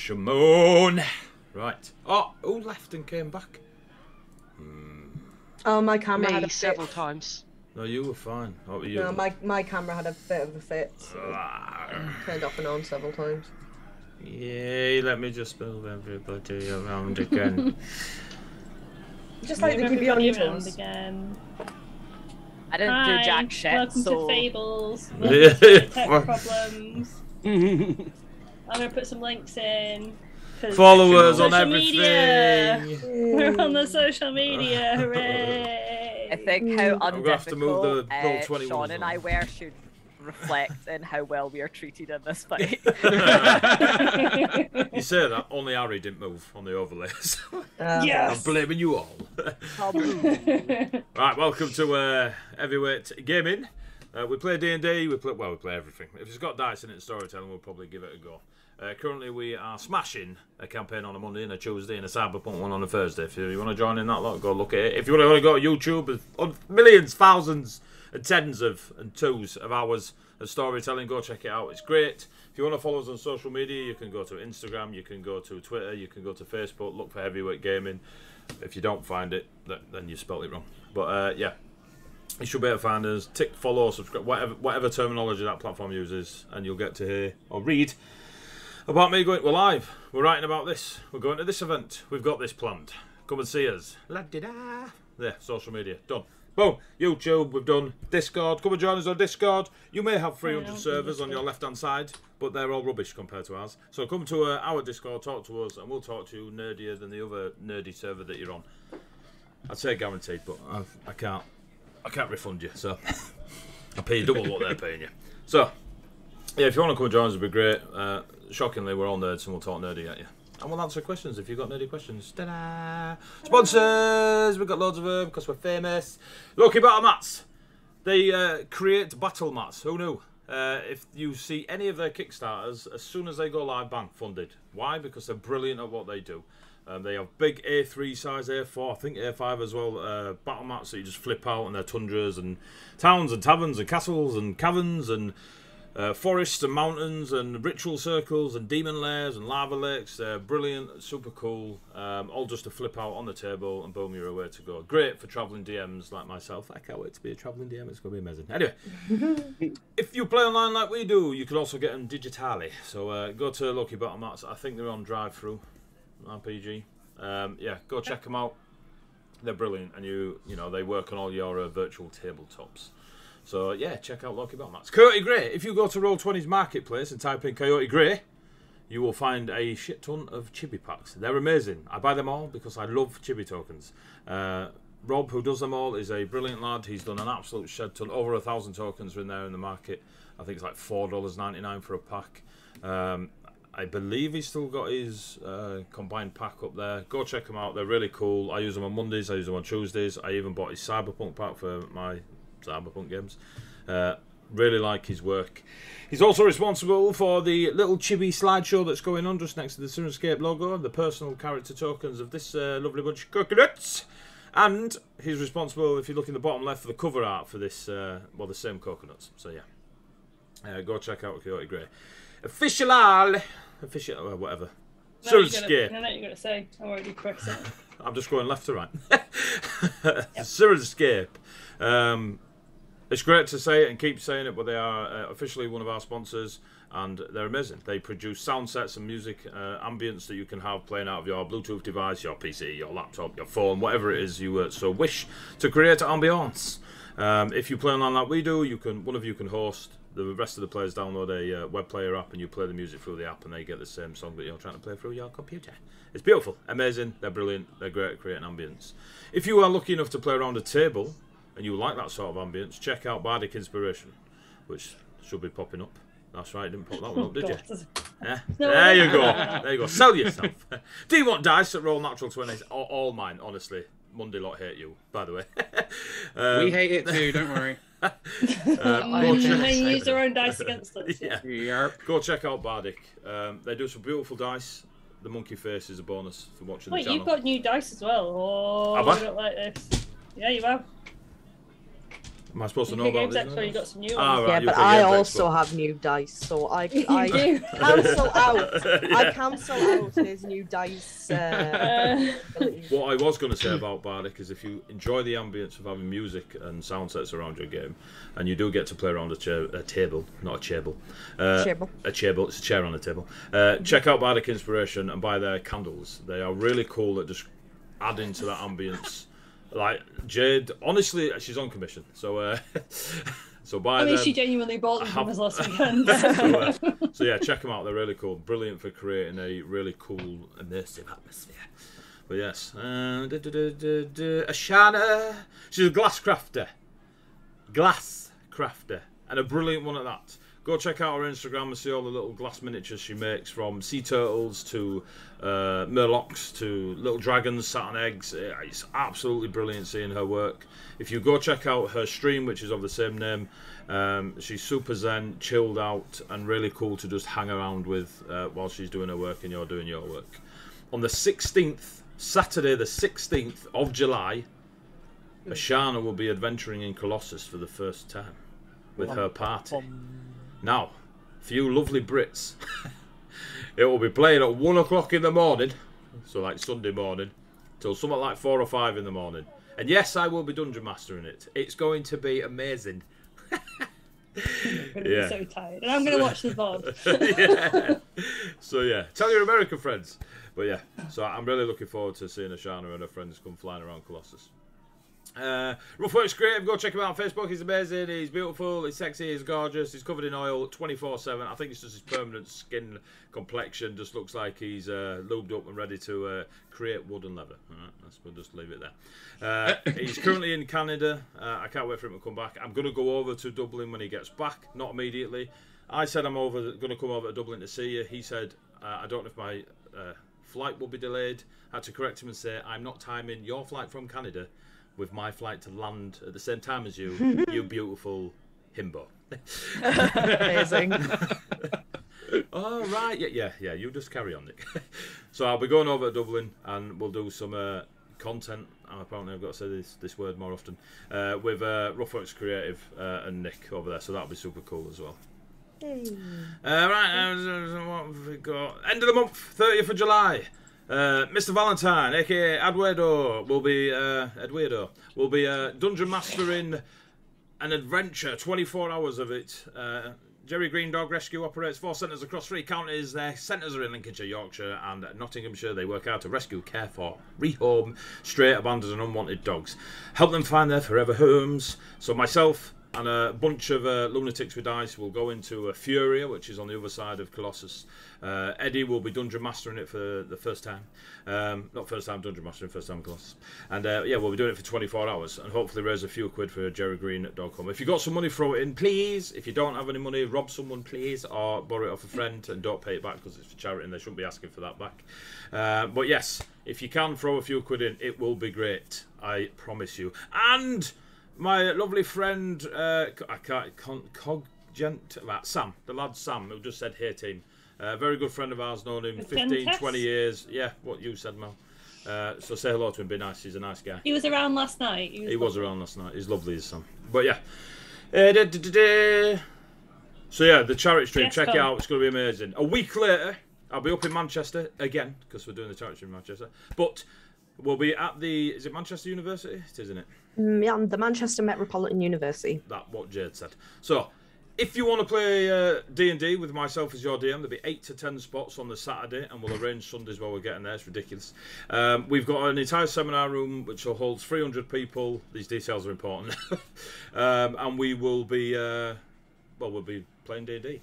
Shimon. Right. Oh, who left and came back? Oh, my camera had Me a several fit. times. No, you were fine. What were you? No, my camera had a bit of a fit. So turned off and on several times. Yay, let me just move everybody around again. Just like to keep you on your toes. Again. I didn't do jack shit, Welcome so... to Fables. Welcome to Tech Problems. I'm gonna put some links in. Followers on Social everything. media. We're on the social media. Hooray! I think how I'm gonna have to move the undifficult Roll 21 Sean and I were should reflect in how well we are treated in this fight. You say that, only Harry didn't move on the overlays. Yes! I'm blaming you all. Right, welcome to Heavyweight Gaming. We play D&D, we play everything. If it's got dice in it and storytelling, we'll probably give it a go. Currently, we are smashing a campaign on a Monday and a Tuesday and a Cyberpunk one on a Thursday. If you want to join in that lot, go look at it. If you want to go to YouTube, millions, thousands, and tens of and twos of hours of storytelling, go check it out. It's great. If you want to follow us on social media, you can go to Instagram, you can go to Twitter, you can go to Facebook, look for Heavyweight Gaming. If you don't find it, then you spelled it wrong. But yeah, you should be able to find us. Tick follow, subscribe, whatever terminology that platform uses, and you'll get to hear or read about me going. We're live. We're writing about this. We're going to this event. We've got this planned. Come and see us. La-di-da. There, social media. Done. Boom. YouTube, we've done. Discord. Come and join us on Discord. You may have 300 servers on your left-hand side, but they're all rubbish compared to ours. So come to our Discord, talk to us, and we'll talk to you nerdier than the other nerdy server that you're on. I'd say guaranteed, but I can't refund you, so I pay you double what they're paying you. So, yeah, if you want to come and join us, it'd be great. Shockingly, we're all nerds and we'll talk nerdy at you. And we'll answer questions if you've got nerdy questions. Ta-da! Sponsors! We've got loads of them because we're famous. Loki Battle Mats. They create battle mats. Who knew? If you see any of their Kickstarters, as soon as they go live, bang, funded. Why? Because they're brilliant at what they do. They have big A3 size, A4, I think A5 as well, battle mats that you just flip out, and they're tundras and towns and taverns and castles and caverns and forests and mountains and ritual circles and demon lairs and lava lakes. They're brilliant, super cool, all just to flip out on the table and boom, you're away to go. Great for travelling DMs like myself. I can't wait to be a travelling DM, it's going to be amazing. Anyway, if you play online like we do, you can also get them digitally. So go to Loki Battle Mats. I think they're on drive-through RPG. Yeah, go check them out. They're brilliant, and you know they work on all your virtual tabletops. So yeah, check out Loki Battle Mats. Coyote Grey. If you go to Roll20's marketplace and type in Coyote Grey, you will find a shit ton of chibi packs. They're amazing. I buy them all because I love chibi tokens. Rob, who does them all, is a brilliant lad. He's done an absolute shed ton. Over 1,000 tokens are in there in the market. I think it's like $4.99 for a pack. I believe he's still got his combined pack up there. Go check them out. They're really cool. I use them on Mondays. I use them on Tuesdays. I even bought his Cyberpunk pack for my Cyberpunk games. Really like his work. He's also responsible for the little chibi slideshow that's going on just next to the Cinescape logo and the personal character tokens of this lovely bunch of coconuts. And he's responsible, if you look in the bottom left, for the cover art for this, well, the same coconuts. So yeah, go check out Coyote Grey. Official, whatever. Cinescape. I know what you're going to say. I already pressed it. I'm just going left to right. Cinescape. It's great to say it and keep saying it, but they are officially one of our sponsors, and they're amazing. They produce sound sets and music ambience that you can have playing out of your Bluetooth device, your PC, your laptop, your phone, whatever it is you so wish to create ambience. If you play online like we do, one of you can host. The rest of the players download a web player app, and you play the music through the app, and they get the same song that you're trying to play through your computer. It's beautiful, amazing, they're brilliant, they're great at creating ambience. If you are lucky enough to play around a table, and you like that sort of ambience, check out Bardic Inspiration, which should be popping up. That's right, didn't pop that one up, did you? Yeah? There you go. There you go. Sell yourself. Do you want dice that roll natural 20s? All mine, honestly. Monday lot hate you, by the way. We hate it too, don't worry. They use their own dice against us. Yeah. Yep. Go check out Bardic. They do some beautiful dice. The monkey face is a bonus for watching the channel. You've got new dice as well. Oh, have I don't like this. Yeah, you have. Am I supposed to know UK about Games this? Expo, you got some new Ah, ones. right, Yeah, but UK I Games also Expo. have new dice, so I You do. cancel out. I cancel out his new dice. Abilities. What I was going to say about Bardic is if you enjoy the ambience of having music and sound sets around your game, and you do get to play around a table, not a chable, Chable. a chable, it's a chair on a table, check out Bardic Inspiration and buy their candles. They are really cool at just adding to that ambience. Like Jade, honestly, she's on commission, so so buy I mean, them. she genuinely bought them from us last weekend. So yeah, check them out. They're really cool. Brilliant for creating a really cool, immersive atmosphere. But yes, Ashana. She's a glass crafter, and a brilliant one at that. Go check out her Instagram and see all the little glass miniatures she makes, from sea turtles to murlocs to little dragons sat on eggs. It's absolutely brilliant seeing her work. If you go check out her stream, which is of the same name, she's super zen, chilled out, and really cool to just hang around with while she's doing her work and you're doing your work. On the 16th, Saturday the 16th of July, Ashana will be adventuring in Colossus for the first time with her party. Now, for you lovely Brits, it will be playing at 1 o'clock in the morning, so like Sunday morning, till something like 4 or 5 in the morning. And yes, I will be dungeon mastering it. It's going to be amazing. I'm going to be so tired. And I'm going to watch the VOD. Yeah. So yeah, tell your American friends. But yeah, so I'm really looking forward to seeing Ashana and her friends come flying around Colossus. Roughworks Creative, go check him out on Facebook. He's amazing, he's beautiful, he's sexy, he's gorgeous, he's covered in oil 24/7. I think it's just his permanent skin complexion, just looks like he's lubed up and ready to create wood and leather. Alright, we'll just leave it there. He's currently in Canada. I can't wait for him to come back. I'm going to go over to Dublin when he gets back, not immediately. I said I'm going to come over to Dublin to see you. He said I don't know if my flight will be delayed. I had to correct him and say I'm not timing your flight from Canada with my flight to land at the same time as you, you beautiful himbo. Amazing. Oh, right. Yeah. You just carry on, Nick. So I'll be going over to Dublin and we'll do some content. Apparently I've got to say this word more often. With Roughworks Creative and Nick over there. So that'll be super cool as well. Right, what have we got? End of the month, 30th of July. Mr. Valentine, aka Eduardo, will be dungeon mastering an adventure, 24 hours of it. Jerry Green Dog Rescue operates 4 centres across 3 counties. Their centres are in Lincolnshire, Yorkshire and Nottinghamshire. They work out to rescue, care for, rehome stray, abandoned and unwanted dogs. Help them find their forever homes. So myself and a bunch of lunatics with dice will go into Furia, which is on the other side of Colossus. Eddie will be dungeon mastering it for the first time. Not first time dungeon mastering, first time Colossus. And yeah, we'll be doing it for 24 hours and hopefully raise a few quid for Jerry Green at Dog Home. If you got some money, throw it in, please. If you don't have any money, rob someone, please, or borrow it off a friend and don't pay it back because it's for charity and they shouldn't be asking for that back. But yes, if you can throw a few quid in, it will be great. I promise you. And my lovely friend, Sam, the lad Sam, who just said, hey team. Very good friend of ours, known him 15, 20 years. Yeah, what you said, Mel. So say hello to him, be nice, he's a nice guy. He was around last night. He was around last night, he's lovely as Sam. But yeah. So yeah, the charity stream, Yes, check it come. out, it's going to be amazing. A week later, I'll be up in Manchester again, because we're doing the charity stream in Manchester. But we'll be at is it Manchester University? It is, isn't it? Yeah, the Manchester Metropolitan University. That's what Jade said. So, if you want to play D&D with myself as your DM, there'll be 8 to 10 spots on the Saturday, and we'll arrange Sundays while we're getting there. It's ridiculous. We've got an entire seminar room which will hold 300 people. These details are important. And we will be, we'll be playing D&D.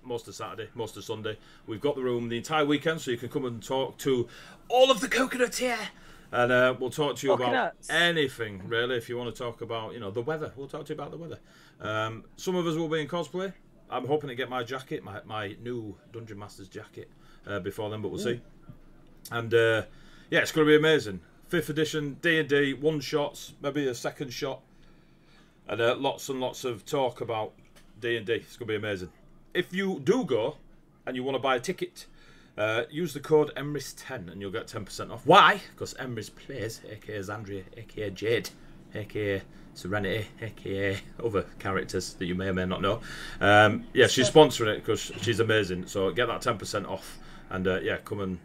Most of Saturday, most of Sunday. We've got the room the entire weekend, so you can come and talk to all of the coconuts here. And we'll talk to you about anything, really. If you want to talk about, the weather, we'll talk to you about the weather. Some of us will be in cosplay. I'm hoping to get my jacket, my new Dungeon Master's jacket, before then, but we'll see. And yeah, it's going to be amazing. 5th edition D&D, one-shots, maybe a second shot, and lots and lots of talk about D&D. It's going to be amazing. If you do go and you want to buy a ticket, use the code EMRIS10 and you'll get 10% off. Why? Because Emrys plays, aka Zandria, aka Jade, aka Serenity, aka other characters that you may or may not know. Yeah, she's sponsoring it because she's amazing. So get that 10% off, and yeah, come and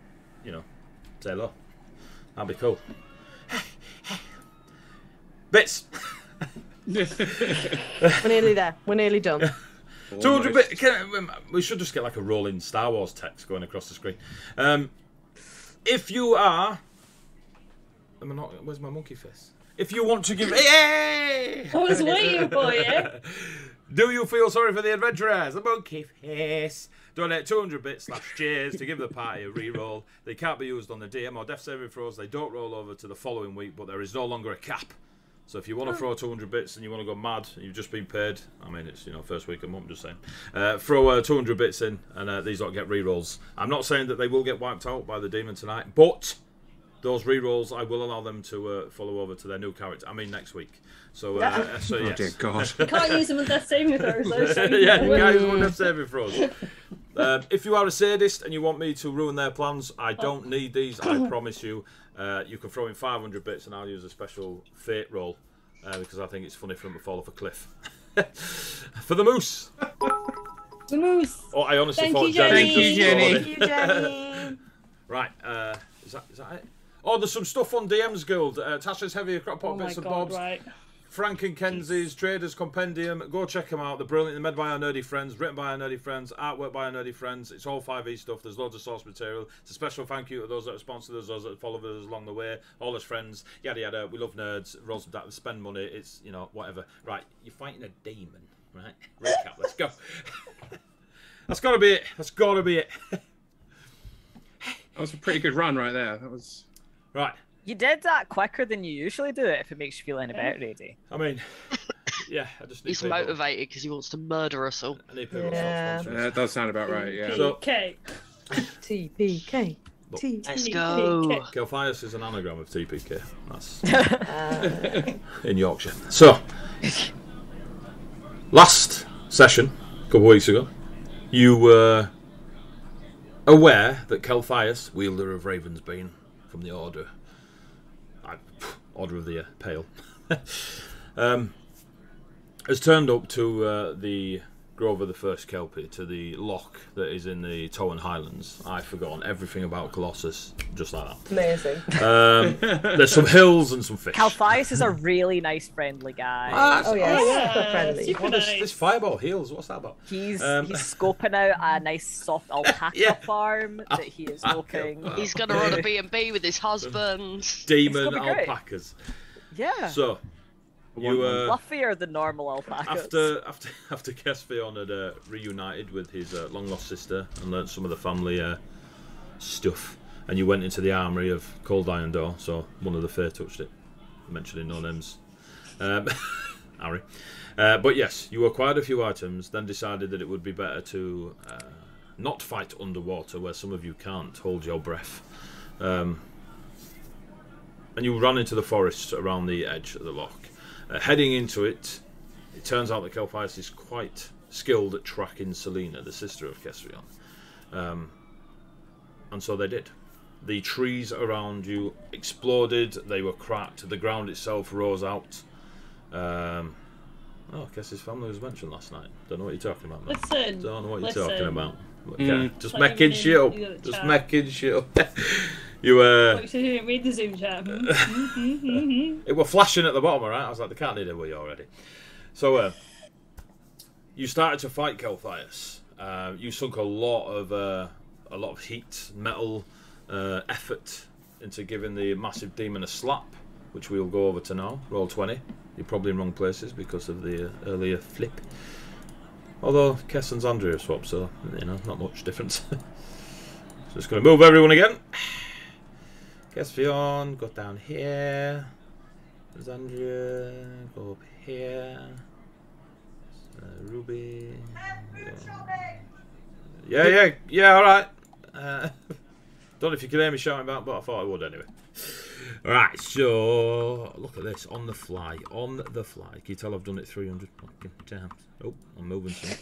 say hello. That'd be cool. Bits. We're nearly there. We're nearly done. 200 bits. We should just get like a rolling Star Wars text going across the screen. If you are, where's my monkey face? If you want to give, I was waiting for you. Do you feel sorry for the adventurers? The monkey face. Donate 200 bits / cheers to give the party a re-roll. They can't be used on the DM or death saving throws. They don't roll over to the following week, but there is no longer a cap. So if you want to throw 200 bits and you want to go mad, and you've just been paid. I mean, it's first week of the month. Just saying, throw 200 bits in, and these don't get re-rolls. I'm not saying that they will get wiped out by the demon tonight, but those re-rolls I will allow them to follow over to their new character. I mean, next week. So, so yes. Oh dear God! You can't use them with death saving throws. Yeah, you can't use them with death saving throws. If you are a sadist and you want me to ruin their plans, I don't need these. I promise you. You can throw in 500 bits and I'll use a special fate roll because I think it's funny for them to fall off a cliff. For the moose. The moose. Oh, I honestly Thank thought you, Jenny. Thank you, Jenny. Thank you, Jenny. Right, is that it? Oh, there's some stuff on DM's Guild. Tasha's Heavy Crockpot Oh my Bits and God! Bobs. Right. Frank and Kenzie's Traders Compendium. Go check them out. They're brilliant. They're made by our nerdy friends, written by our nerdy friends, artwork by our nerdy friends. It's all 5e stuff. There's loads of source material. It's a special thank you to those that have sponsored us, those that follow us along the way, all as friends, yada yada. We love nerds. Rolls that spend money. It's whatever. Right, you're fighting a demon, right? Recap. Let's go. That's got to be it. That's got to be it. That was a pretty good run right there. That was Right. You did that quicker than you usually do it, if it makes you feel any better, Eddie. I mean, yeah, I just need He's people. motivated because he wants to murder us all. I need people Yeah. to sponsor us. that does sound about right. Yeah. So- Okay. TPK. Let's TPK. go. Kelfias is an anagram of TPK. That's in Yorkshire. So, last session, a couple of weeks ago, you were aware that Kelfias, wielder of Ravensbane from the Order of the Pale, has turned up to the Grove of the First Kelpie, to the loch that is in the Towan Highlands. I've forgotten everything about Colossus, just like that. Amazing. There's some hills and some fish. Calphias is a really nice, friendly guy. Oh yeah, Yeah, super friendly. super What is nice. this fireball heals? What's that about? He's scoping out a nice soft alpaca Yeah. farm that he is hoping. He's gonna run a B&B with his husband. It's Demon gonna be great. alpacas. Yeah, So, you fluffier than normal alpacas. after Caspian had reunited with his long lost sister and learnt some of the family stuff, and you went into the armory of Cold Iron Door, so one of the Fae touched it, mentioning no names, Harry. But yes, you acquired a few items, then decided that it would be better to not fight underwater, where some of you can't hold your breath. And you ran into the forest around the edge of the loch. Heading into it, it turns out that Kelpias is quite skilled at tracking Selena, the sister of Kesrion. And so they did. The trees around you exploded, they were cracked, the ground itself rose out. Oh, Kess's family was mentioned last night. Don't know what you're talking about, man. Listen. Don't know what you're listen. talking about. Okay. Just Like making you shit up. didn't- you got Just chat. making shit up. You Like, so you didn't read the Zoom chat. It were flashing at the bottom, alright? I was like, they can't need it with you already. So, you started to fight Kelphias. You sunk a lot of heat, metal, effort into giving the massive demon a slap, which we'll go over to now. Roll 20. You're probably in wrong places because of the earlier flip. Although Kess and Andrea swap, so not much difference. So just going to move everyone again. Kesvion, go down here. Zandria, go up here. Ruby. Yeah, alright. Don't know if you can hear me shouting about, but I thought I would anyway. Alright, so look at this. On the fly. Can you tell I've done it 300 fucking times? Oh, I'm moving some.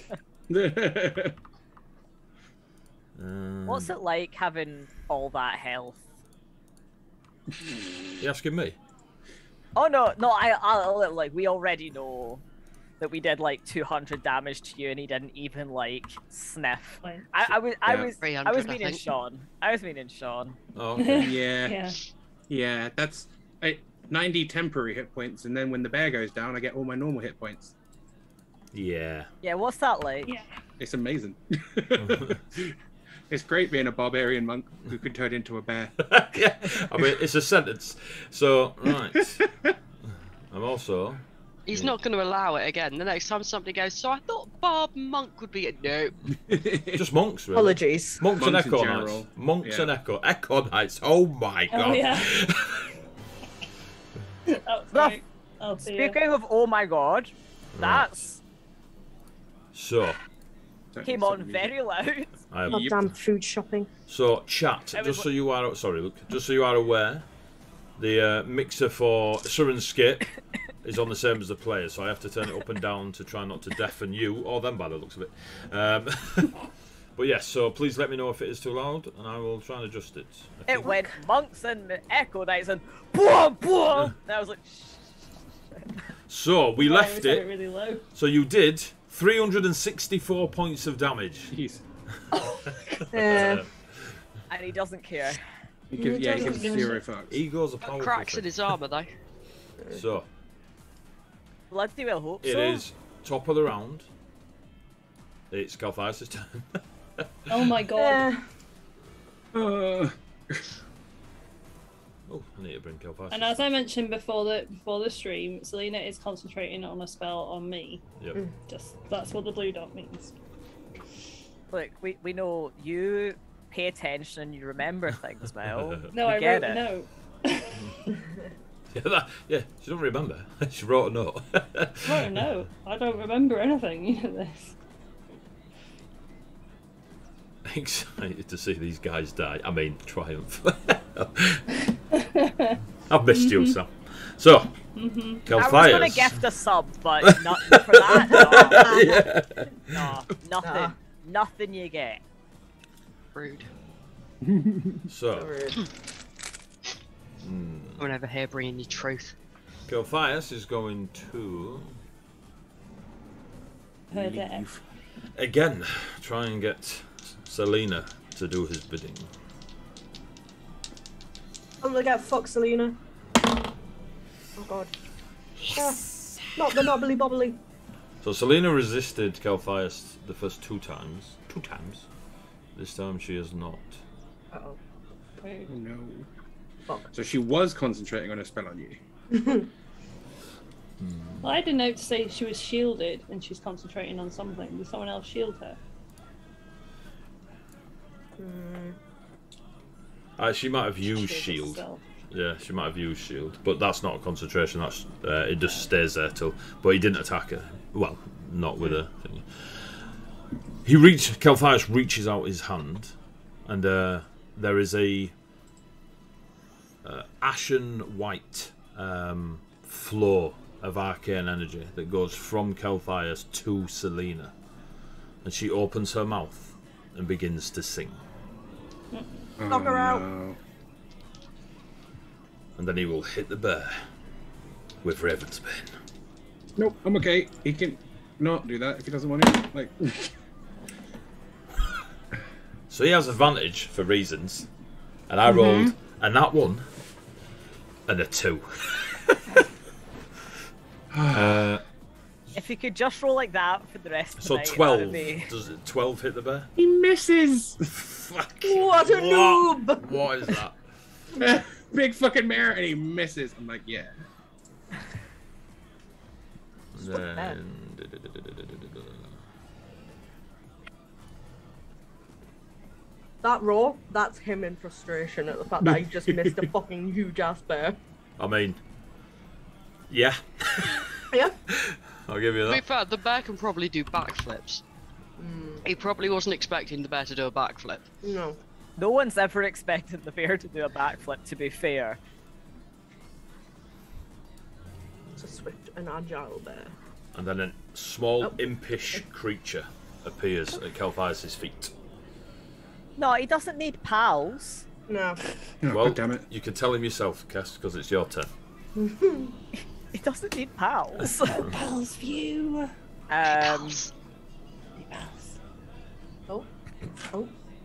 What's it like having all that health? You asking me? Oh no, like we already know that we did like 200 damage to you, and he didn't even like sniff. Fine. I was 300, I meaning think. Sean. I was meaning Sean. Oh, okay. Yeah. Yeah. Yeah, that's 90 temporary hit points, and then when the bear goes down, I get all my normal hit points. Yeah. Yeah, what's that like? Yeah. It's amazing. It's great being a barbarian monk who can turn into a bear. Yeah. I mean, it's a sentence. So, right. I'm also. He's not going to allow it again. The next time somebody goes, so I thought Barb Monk would be a no. Just monks, really. Apologies. Monks and Monks in Echo general. Knights. Monks Yeah. and Echo Knights. Oh my god. Oh yeah. Oh, sorry. Oh dear. Speaking of oh my god, that's So, came on very loud. I have, Yep. Goddamn food shopping. so chat. It was Just so you are, sorry, Luke. Just so you are aware, the mixer for Surin Skip is on the same as the player, so I have to turn it up and down to try not to deafen you or them by the looks of it. But yes, so please let me know if it is too loud, and I will try and adjust it. I It think- went monks and echo knights and boom boom. And I was like, So we Sorry, left we said it. really low. So you did 364 points of damage. Jeez. Yeah. and he doesn't care. He gives, yeah, he gives doesn't give a 0 shit. fucks. Ego's a powerful Cracks in thing. his armour, though. So Bloody will hope it so. is top of the round. It's Calthias' turn. Oh my god. Uh, Oh, I need to bring Calthias. And as I mentioned before the stream, Selena is concentrating on a spell on me. Yep. Just that's what the blue dot means. Look, we know you pay attention and you remember things, Mel. No, We I get wrote it. a note. Yeah, she don't remember. She wrote a note. I wrote a note. I don't remember anything. You know this. Excited to see these guys die. I mean, triumph. I've missed you, Sam. So, I was Calthias. gonna gift a sub, but not for that. No, nothing. Nah. Nothing you get. Rude. So, I'm over here bringing you truth. Calthias is going to Her death. again try and get Selena to do his bidding. I'm gonna get fuck Selena. Oh god. Yes. Not the knobbly bobbly. So Selena resisted Calthias the first 2 times. 2 times. This time she has not. Uh-oh. oh no. Fuck. So she was concentrating on a spell on you. Well, I didn't know to say she was shielded and she's concentrating on something. Did someone else shield her? She might have used shield. herself. Yeah, she might have used shield, but that's not a concentration. That's it just stays there till. But he didn't attack her. Well, not with a thing. Calthias reaches out his hand, and there is a ashen white flow of arcane energy that goes from Calthias to Selena, and she opens her mouth and begins to sing. Knock her out. No. And then he will hit the bear with Ravensbane. Nope, I'm okay. He can not do that if he doesn't want it. Like, So he has advantage for reasons. And I rolled a nat 1 and a 2. If you could just roll like that for the rest of the So night, 12. that'd be... Does it 12 hit the bear? he misses. Fuck. What a noob! What is that? Big fucking mare, and he misses. I'm like, yeah. Then... That roar, that's him in frustration at the fact that he just missed a fucking huge ass bear. I mean... Yeah. Yeah. I'll give you To be that. fair, the bear can probably do backflips. He probably wasn't expecting the bear to do a backflip. No. No one's ever expected the bear to do a backflip, to be fair. It's a swift and agile bear. And then a small Oh. impish creature appears at Calthias' feet. No, he doesn't need pals. No. Oh, Well, God damn it. you can tell him yourself, Cass, because it's your turn. He doesn't need pals. Pals for you. Pals. Pals. Oh,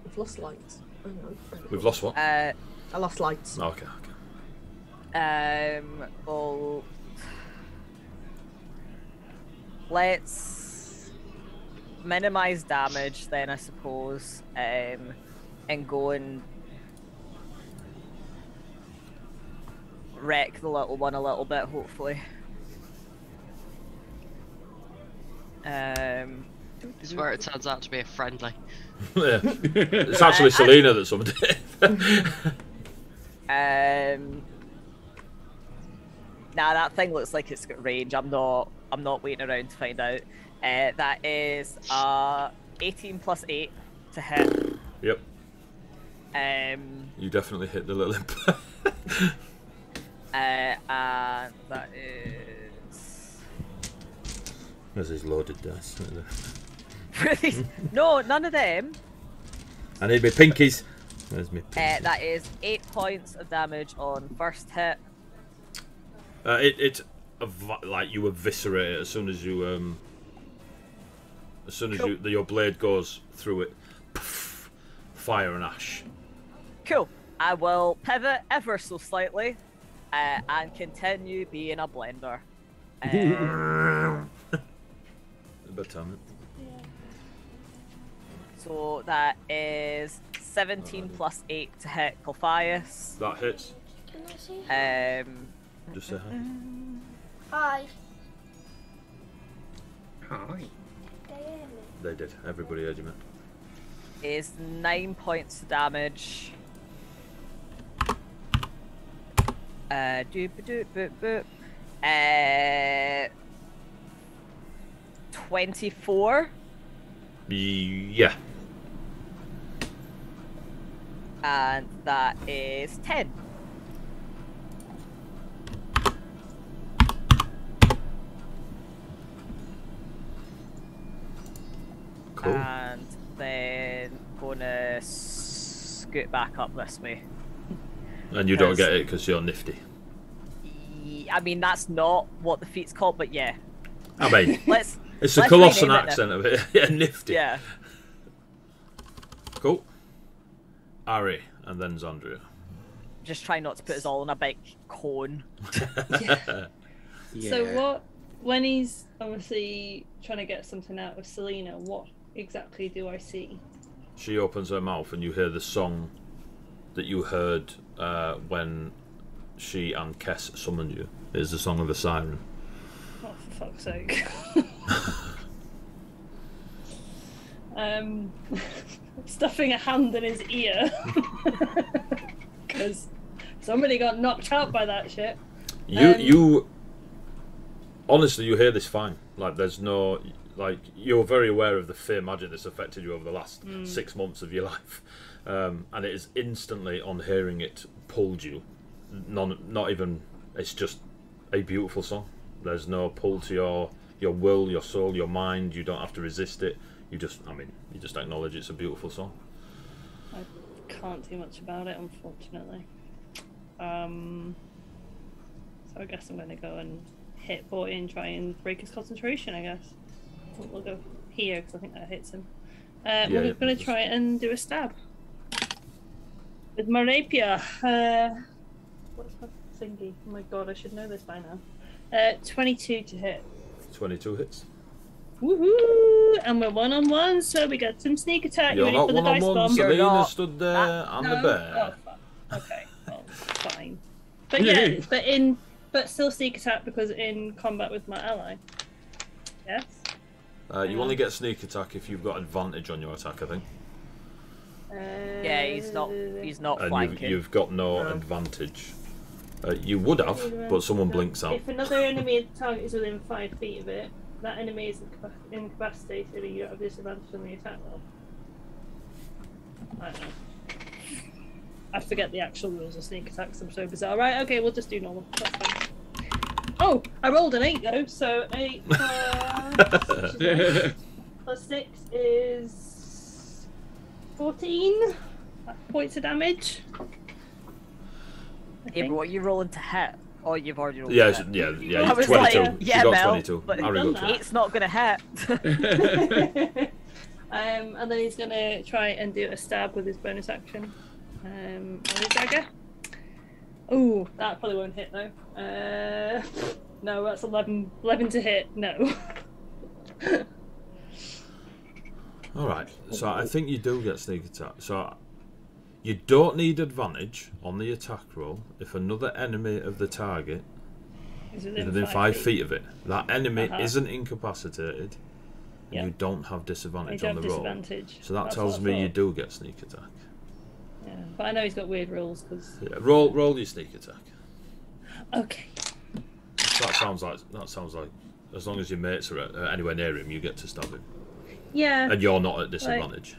we've lost lights. Hang on. We've lost what? I lost lights. Oh, okay. Well, let's minimize damage then, I suppose, and go and wreck the little one a little bit, hopefully. This is where it turns out to be a friendly. Yeah. It's actually Selena that summoned it. Nah, that thing looks like it's got range. I'm not waiting around to find out. That is 18 plus 8 to hit. Yep. You You definitely hit the little imp. and that is There's his loaded dice. no, none of them. I need my pinkies. There's me. That is 8 points of damage on first hit. It's like you eviscerate it as soon as you Cool. your blade goes through it. Poof, fire and ash. Cool. I will pivot ever so slightly and continue being a blender. But So that is 17 plus 8 to hit Colphius. that hits. Can I see? Just say hi. Hi. Hi. They hear me. They did. Everybody heard you, man. Is 9 points of damage. Doop doop boop boop. 24. Yeah. And that is 10. Cool. And then gonna scoot back up this way. And you don't Because- get it because you're nifty. I mean, that's not what the feat's called, but yeah. I mean, Let's. it's the let's Colossian rename it accent of it. Yeah, nifty. Yeah. Cool. Ari, and then Zandria. Just try not to put us all in a big cone. Yeah. So what? When he's obviously trying to get something out of Selena, what exactly do I see? She opens her mouth, and you hear the song that you heard when she and Kess summoned you. It's the song of the siren. Oh, for fuck's sake! Stuffing a hand in his ear because somebody got knocked out by that shit. You honestly, you hear this fine. Like, there's no, like, you're very aware of the fear magic that's affected you over the last 6 months of your life, and it is instantly, on hearing it, pulled you. Not even. It's just a beautiful song. There's no pull to your will, your soul, your mind. You don't have to resist it. You just acknowledge it's a beautiful song. I can't do much about it, unfortunately. So I guess I'm going to go and hit Borty and try and break his concentration, I guess. We'll go here, because I think that hits him. We're going to try and do a stab. With my rapier. What's my thingy? Oh my god, I should know this by now. 22 to hit. 22 hits. Woohoo! And we're one-on-one, so we got some sneak attack. You're ready not for the dice one-on-one. bomb? You're Selena not. stood there, and the bear. Oh, fuck. Okay, well, fine. But yeah, but still sneak attack because in combat with my ally. Yes. You only get sneak attack if you've got advantage on your attack, I think. Yeah, he's not And flanking. you've got no advantage. You would have, but someone blinks out. If another enemy target is within 5 feet of it, that enemy is incapacitated and you don't have disadvantage on the attack roll. I don't know. I forget the actual rules of sneak attacks, I'm so bizarre. Right, okay, we'll just do normal. That's fine. Oh, I rolled an 8 though, so 8 plus 6 is 14 points of damage. I Yeah, think. but what are you rolling to hit? Oh, you've already rolled Yeah, it. yeah. I was 22. like, She yeah, got Mel, 22. but Harry done got that. 20. It's not gonna hit. And then he's gonna try and do a stab with his bonus action. On his dagger. Oh, that probably won't hit though. No, that's 11 to hit. No. All right. So I think you do get sneak attack. So you don't need advantage on the attack roll if another enemy of the target He's is within 5 feet of it. That enemy Uh-huh. isn't incapacitated. Yeah. And you don't have I disadvantage do on have the roll. disadvantage. So that That's tells what I me you thought. do get sneak attack. Yeah, but I know he's got weird rules because. Yeah, roll your sneak attack. Okay. That sounds like as long as your mates are anywhere near him, you get to stab him, Yeah. and you're not at disadvantage.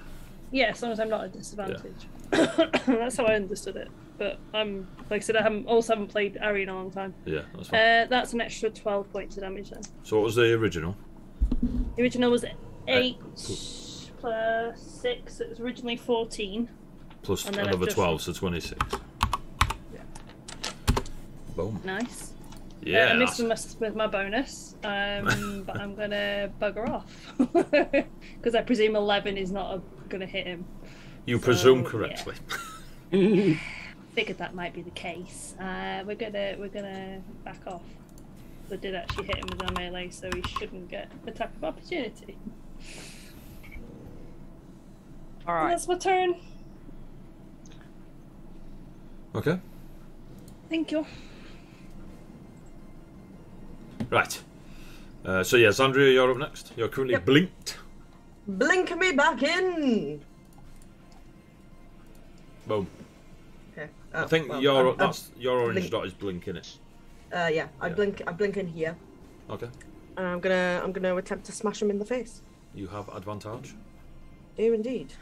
Yeah, as long as I'm not at disadvantage. That's how I understood it. But I'm like I said, I haven't played Ari in a long time. Yeah, that's fine. That's an extra 12 points of damage then. So what was the original? The original was 8 plus 6. It was originally 14. Plus And then another I've just- 12, so 26. Boom. Nice. Yeah. I missed that's- with my bonus, but I'm gonna bugger off because I presume 11 is not gonna hit him. you presume yeah. correctly. Figured that might be the case. We're gonna back off. I did actually hit him with our melee, so he shouldn't get attack of opportunity. All And right. that's my turn. Okay. Thank you. Right. So yeah, Zandria, you're up next. You're currently Yep. blinked. Blink me back in. Boom. Okay. I think well, your I'm- that's your orange blink- dot is blinking it. Yeah, I Yeah. blink in here, Okay. and I'm gonna attempt to smash him in the face. You have advantage. Do indeed.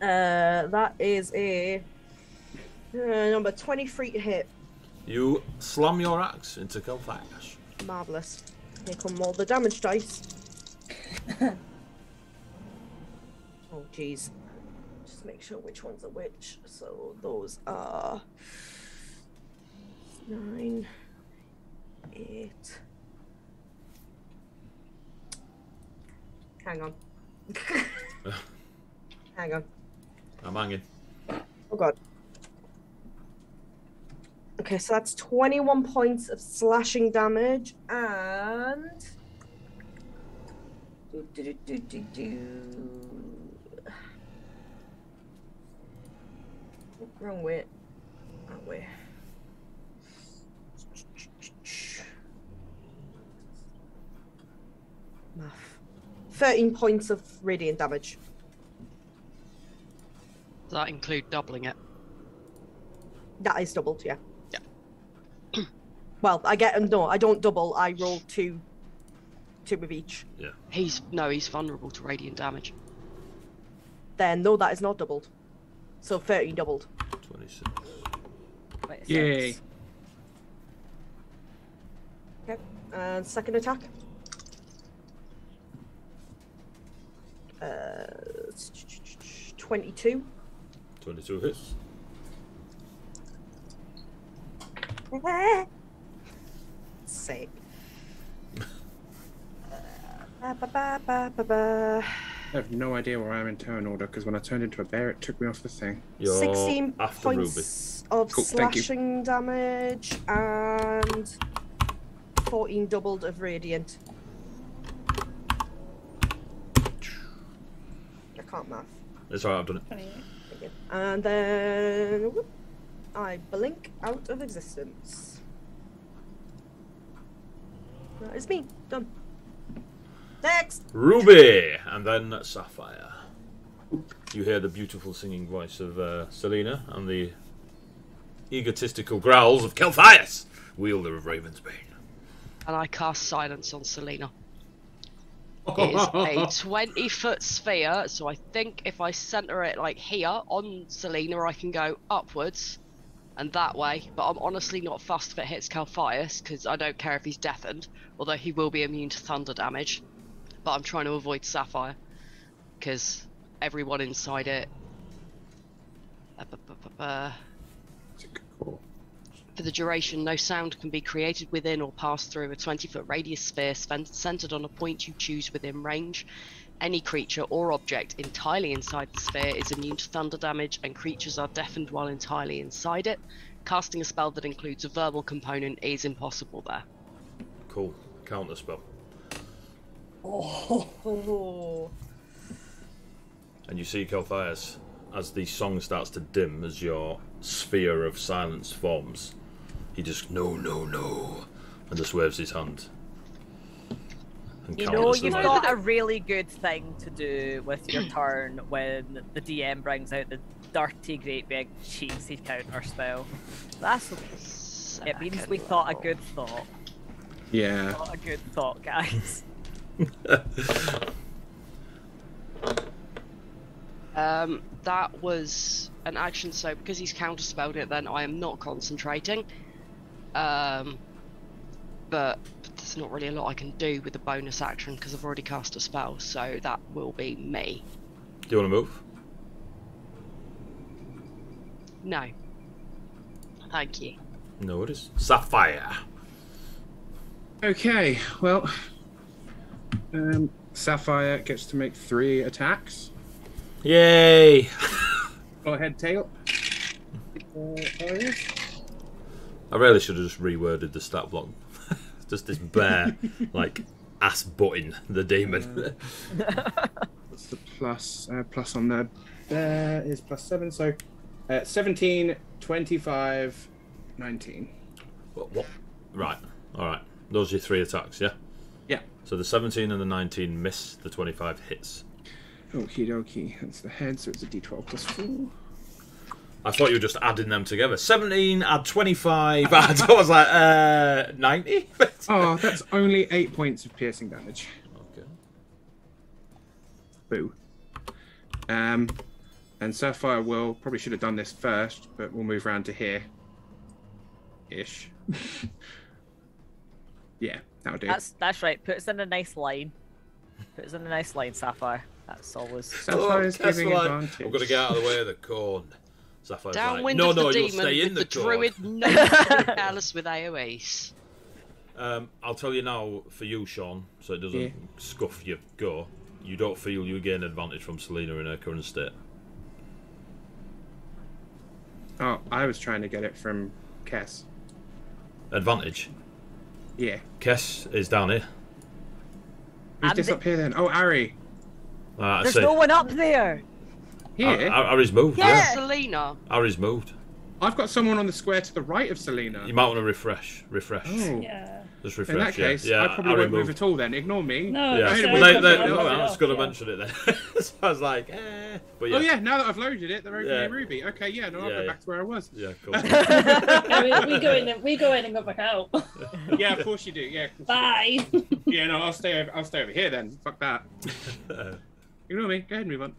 That is a number 23 to hit. You slam your axe into Kelthias. Marvelous. Here come all the damage dice. Oh jeez. Just make sure which ones are which. So those are 9, 8. Hang on. Hang on. I'm hanging. Oh god. Okay, so that's 21 points of slashing damage and. Wrong way. That way. Math. 13 points of radiant damage. Does that include doubling it? That is doubled, yeah. Yeah. Well, I don't double. I roll two of each. Yeah. He's vulnerable to radiant damage. Then no, that is not doubled. So 13 doubled. 26. 26. Yay. Okay. And second attack. 22. 22 hits. Sake. Ba-ba-ba-ba-ba-ba. I have no idea where I am in turn order because when I turned into a bear, it took me off the thing. You're 16 after Ruby. points of Cool, thank you. slashing damage and 14 doubled of radiant. I can't math. It's alright, I've done it. 28. Thank you. And then whoop, I blink out of existence. That is me. Done. Next. Ruby! And then Sapphire. You hear the beautiful singing voice of Selena and the egotistical growls of Kelthias, wielder of Ravensbane. And I cast silence on Selena. It is a 20-foot sphere, so I think if I center it like here on Selena, I can go upwards and that way. But I'm honestly not fussed if it hits Kelthias, because I don't care if he's deafened, although he will be immune to thunder damage. But I'm trying to avoid Sapphire, because everyone inside it That's a good call. For the duration, no sound can be created within or pass through a 20-foot radius sphere centered on a point you choose within range. Any creature or object entirely inside the sphere is immune to thunder damage, and creatures are deafened while entirely inside it. Casting a spell that includes a verbal component is impossible there. Cool. Counter spell. Oh. And you see Kelthias, as the song starts to dim, as your sphere of silence forms, he just, no, and just waves his hand. And You counter know, spell. you've got a really good thing to do with your turn when the DM brings out the dirty, great big cheesy counter spell. That's okay. It means we thought a good thought. Yeah. Not a good thought, guys. That was an action, so because he's counterspelled it, then I am not concentrating. But there's not really a lot I can do with the bonus action because I've already cast a spell, so that will be me. Do you want to move? No. Thank you. No, it is. Sapphire. Okay, well, Sapphire gets to make 3 attacks. Yay! Go ahead, Tail. I really should have just reworded the stat block. Just this bare, like, ass butting the demon. What's the plus? Plus on the bear is +7, so 17, 25, 19. What? Right. All right. Those are your 3 attacks, yeah? Yeah. So the 17 and the 19 miss, the 25 hits. Okie dokie. That's the head, so it's a d12 +4. I thought you were just adding them together. 17, add 25, add... I was like, 90? Oh, that's only 8 points of piercing damage. Okay. Boo. And Sapphire will probably should have done this first, but we'll move around to here. Ish. Yeah, that'll do. That's right. Put us in a nice line. Put us in a nice line, Sapphire. That's always. Sapphire's giving advantage. I'm going to get out of the way of the corn. Sapphire's Downwind like, of no, the you'll demon stay in with the the corn. druid no careless with AoEs. I'll tell you now, for you, Sean, so it doesn't Yeah. scuff your go, you don't feel you gain advantage from Selena in her current state. Oh, I was trying to get it from Kess. Advantage? Yeah. Kess is down here. Who's And this the- up here then? Oh, Ari. I There's see. no one up there. Here? Ari's moved. Yeah. Selena. Ari's moved. I've got someone on the square to the right of Selena. You might want to refresh. Oh. Yeah. Just In refresh. that case, yeah. I probably Ari won't move moved. at all then. Ignore me. No, Yeah, that's Well, okay. I was going to Yeah. mention it then. So I was like, But yeah. Oh yeah, now that I've loaded it, they're opening Yeah. Ruby. Okay, yeah, no, I'll Yeah, go yeah. back to where I was. Yeah, cool. Yeah, we go in and go back out. Yeah, of course you do. Yeah. Of course Bye. you do. Yeah, no, I'll stay over here then. Fuck that. Ignore me. Go ahead and move on.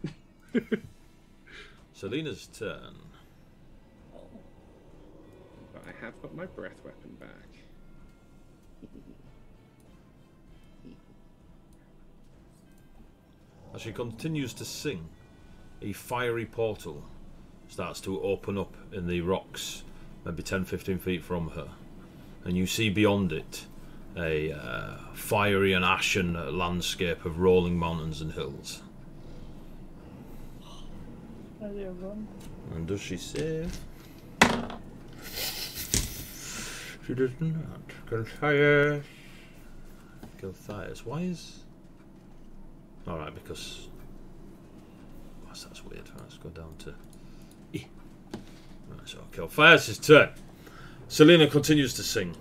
Selena's turn. But I have got my breath weapon back. As she continues to sing, a fiery portal starts to open up in the rocks, maybe 10-15 feet from her. And you see beyond it a fiery and ashen landscape of rolling mountains and hills. And does she save? She does not. Kelthias. Why is... Alright, because... That's weird. Let's go down to... E. Right, so Kelthias' turn. Selena continues to sing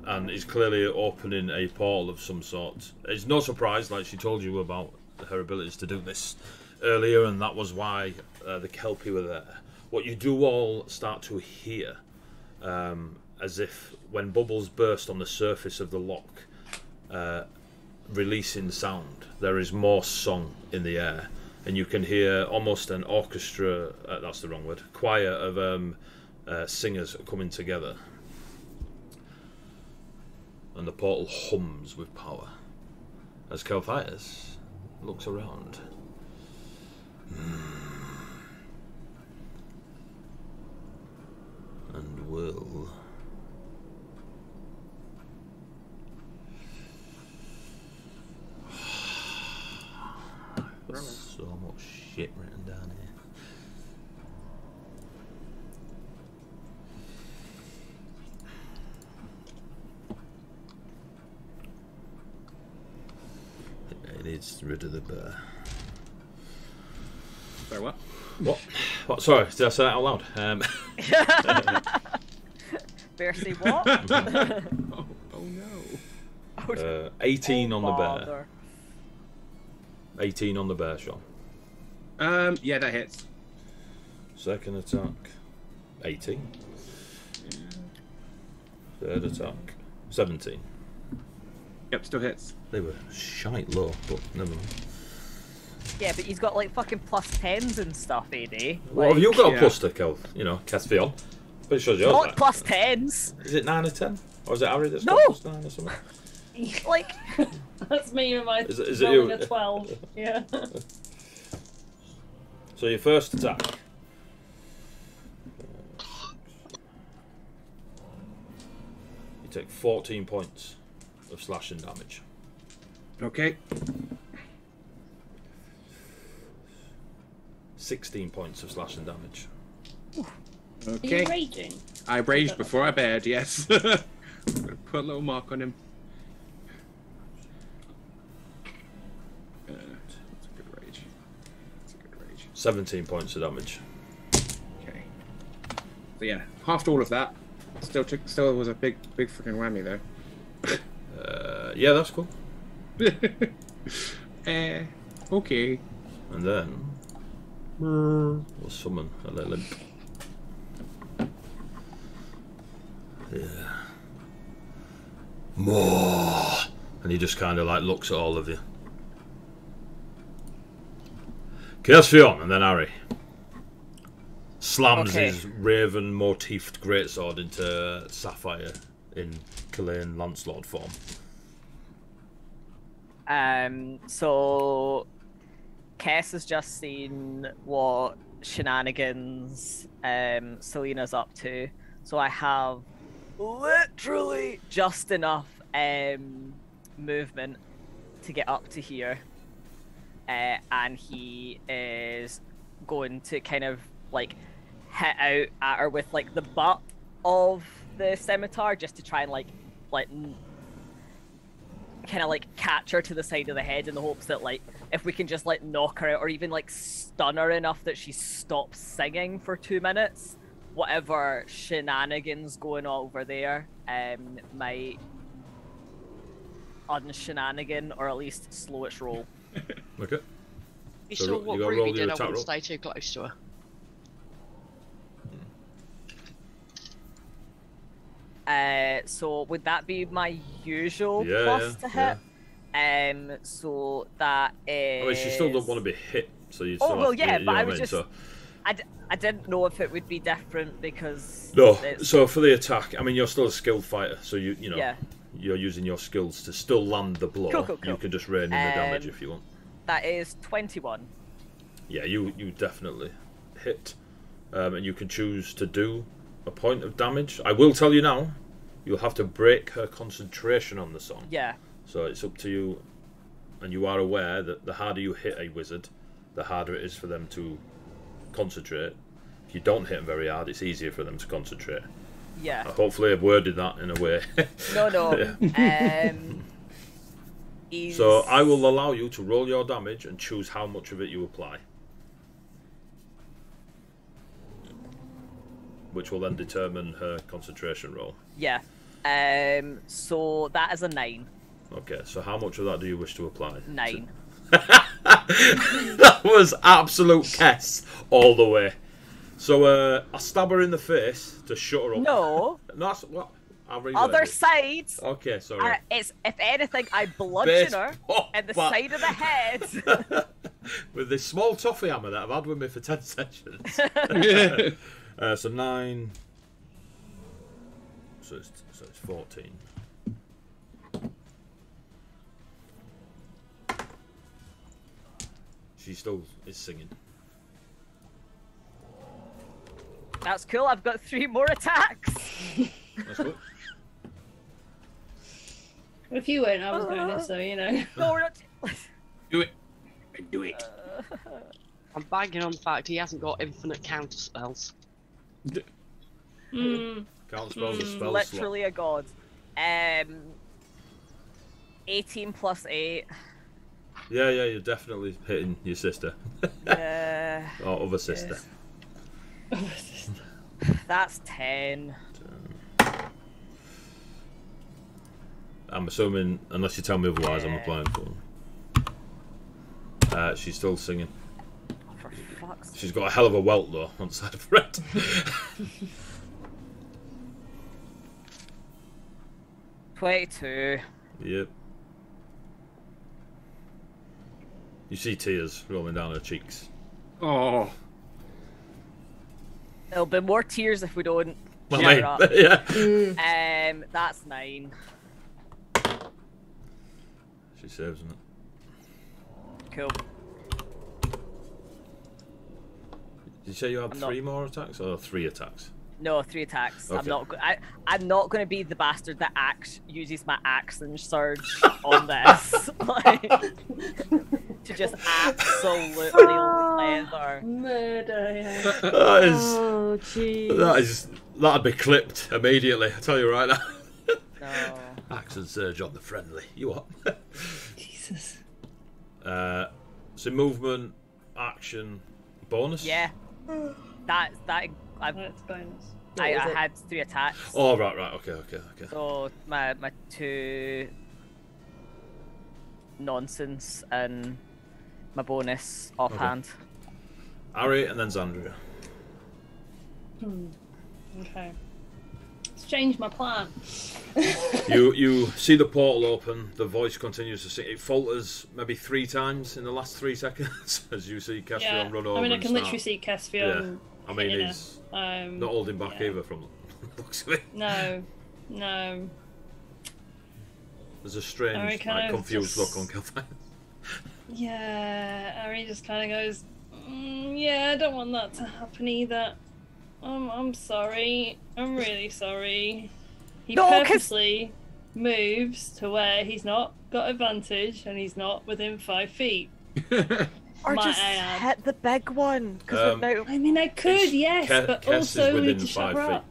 and is clearly opening a portal of some sort. It's no surprise, like she told you about her abilities to do this earlier, and that was why the Kelpie were there. What you do all start to hear, as if when bubbles burst on the surface of the lock, releasing sound, there is more song in the air, and you can hear almost an orchestra, that's the wrong word, choir of singers coming together. And the portal hums with power as Kelthias looks around. got so much shit written down here. It needs rid of the bear. Sorry, what? What? Sorry, did I say that out loud? Bear say what? Oh no. 18 on the bear. Bother. 18 on the bear, Sean. Yeah, that hits. Second attack, 18. Third attack, 17. Yep, still hits. They were shite low, but never mind. Yeah, but he's got like fucking plus 10s and stuff, AD. What have you got yeah. a plus to kill? You know, Caspian. Pretty sure yours. Not That. plus 10s. Is it 9 or 10? Or is it Harry that's No. got plus 9 or something? Like, That's me with my Is it rolling you? a 12. Yeah. So your first attack. You take 14 points of slashing damage. Okay. 16 points of slashing damage. Are Okay. you raging? I raged before I bared, yes. I'm gonna put a little mark on him. That's a good rage. That's a good rage. 17 points of damage. Okay. So yeah, halved all of that. Still was a big freaking whammy though. Yeah, that's cool. Okay. And then we'll summon a little imp. Yeah. More. And he just kind of like looks at all of you. Caspian and then Harry slams Okay. his raven motifed greatsword into Sapphire in Killane Lancelot form. So Kess has just seen what shenanigans Selena's up to. So I have literally just enough movement to get up to here. And he is going to kind of like hit out at her with like the butt of the scimitar just to try and like kind of like catch her to the side of the head in the hopes that like if we can just like knock her out or even like stun her enough that she stops singing for 2 minutes, whatever shenanigans going on over there might unshenanigan or at least slow its roll. Okay. You So saw you what gotta roll Ruby your did. I attack wouldn't roll. stay too close to her. So would that be my usual Yeah, plus to yeah, hit? So that is. I mean, she still don't want to be hit, so you. Oh, still well, have to, yeah, you but know I what was mean? just- I didn't know if it would be different because. No. it's- So for the attack, I mean, you're still a skilled fighter, so you know Yeah. you're using your skills to still land the blow. Cool. You can just rein in the damage Um, if you want. That is 21. Yeah, you definitely hit, and you can choose to do a point of damage. I will tell you now, you'll have to break her concentration on the song. Yeah. So it's up to you, and you are aware that the harder you hit a wizard, the harder it is for them to concentrate. If you don't hit them very hard, it's easier for them to concentrate. Yeah. Hopefully I've worded that in a way. No. Yeah. He's... So I will allow you to roll your damage and choose how much of it you apply, which will then determine her concentration roll. Yeah. So that is a 9. Okay, so how much of that do you wish to apply? 9. That was absolute Kess all the way. So I stab her in the face to shut her up. No. No, that's what. I'll reword Other it. side. Okay, sorry. It's if anything, I bludgeon her Baseball in the bat. side of the head. With this small toffee hammer that I've had with me for 10 sessions. So 9. So it's 14. She still is singing. That's cool. I've got 3 more attacks. That's good. If you weren't, I was going to, so you know. No, we're not. Do it. Do it. I'm banking on the fact he hasn't got infinite counter spells. Mm. Can't spell the spell Literally a god. 18 plus 8. Yeah, you're definitely hitting your sister. Yeah. Or other sister. That's 10. I'm assuming, unless you tell me otherwise, I'm applying for them. She's still singing. For fuck's sake. She's got a hell of a welt though on the side of her head. 22. Yep. You see tears rolling down her cheeks. Oh. There'll be more tears if we don't Well, cheer mate, up. yeah. That's 9. She saves it. Cool. Did you say you had I'm 3 more attacks or 3 attacks? No, 3 attacks. Okay. I'm not going to be the bastard that uses my axe and surge on this. Like, to just absolutely leather. Murder, yeah. That is. Oh, jeez. That'd be clipped immediately. I tell you right now. No. Axe and surge on the friendly. You what? Jesus. So movement, action, bonus. Yeah. That I That's bonus. I What was it? had 3 attacks. Oh right. Okay. So my 2 nonsense and my bonus offhand. Ari and then Zandria. Okay. Let's change my plan. You see the portal open. The voice continues to sing. It falters maybe 3 times in the last 3 seconds as you see Caspian Yeah. run over. I mean, I and can start. literally see Caspian. I mean, hitting he's her. not holding back yeah. either from the looks of it. No. There's a strange, Ari kind like, of confused just- look on Calvin. Yeah, Ari just kind of goes, yeah, I don't want that to happen either. I'm sorry. I'm really sorry. He No, 'cause- purposely moves to where he's not got advantage and he's not within 5 feet. Or Might just I add. hit the big one. Because now. I mean, I could, yes, but Kess also is we within need to shut 5 her feet. up.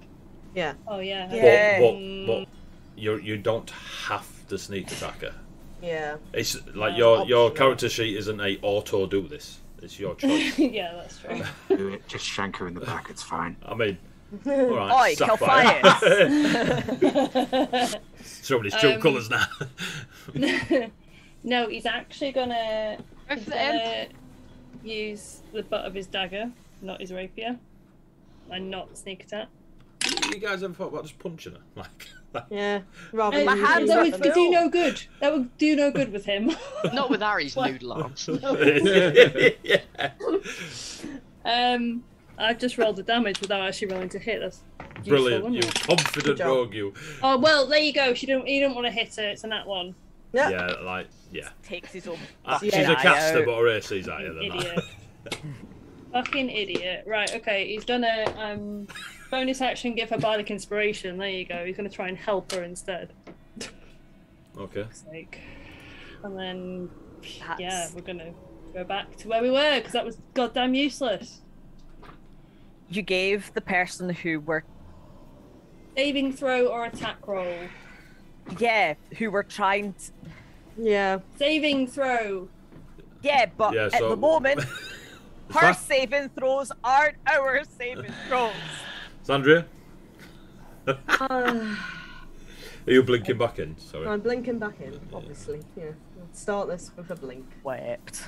Yeah. Oh, yeah. Yeah. But you don't have to sneak attack her. Yeah. It's like No, your optional. character sheet isn't a auto do this. It's your choice. Yeah, that's true. Do it. Just shank her in the back. It's fine. I mean, all right. Oi, Sapphire. Kelphias! Showing his true colours now. No, he's actually gonna, Go for the imp. use the butt of his dagger, not his rapier, and not sneak attack. You guys ever thought about just punching her? Like, Yeah. Rather And than my hands using that are weapons. would do no good. That would do no good with him. Not with Ari's noodle arms. yeah. I've just rolled the damage without actually rolling to hit. That's Brilliant. useful, You isn't it? confident Good job. rogue, you. Oh well, there you go. You don't want to hit her. It's a nat one. Yeah. Yeah. Takes his own. She's fucking a eye caster, out. but her AC's higher than Idiot. that. Fucking idiot. Right. Okay. He's gonna bonus action give her bardic inspiration. There you go. He's gonna try and help her instead. Okay. Like, and then That's- yeah, we're gonna go back to where we were because that was goddamn useless. You gave the person who were Saving throw or attack roll. who were trying to, Yeah. Saving throw. but Yeah, at so- the moment her Fine. saving throws aren't our saving throws. Sandria, Uh, are you blinking back in? Sorry. I'm blinking back in, obviously. Yeah. Let's start this with a blink. Wept.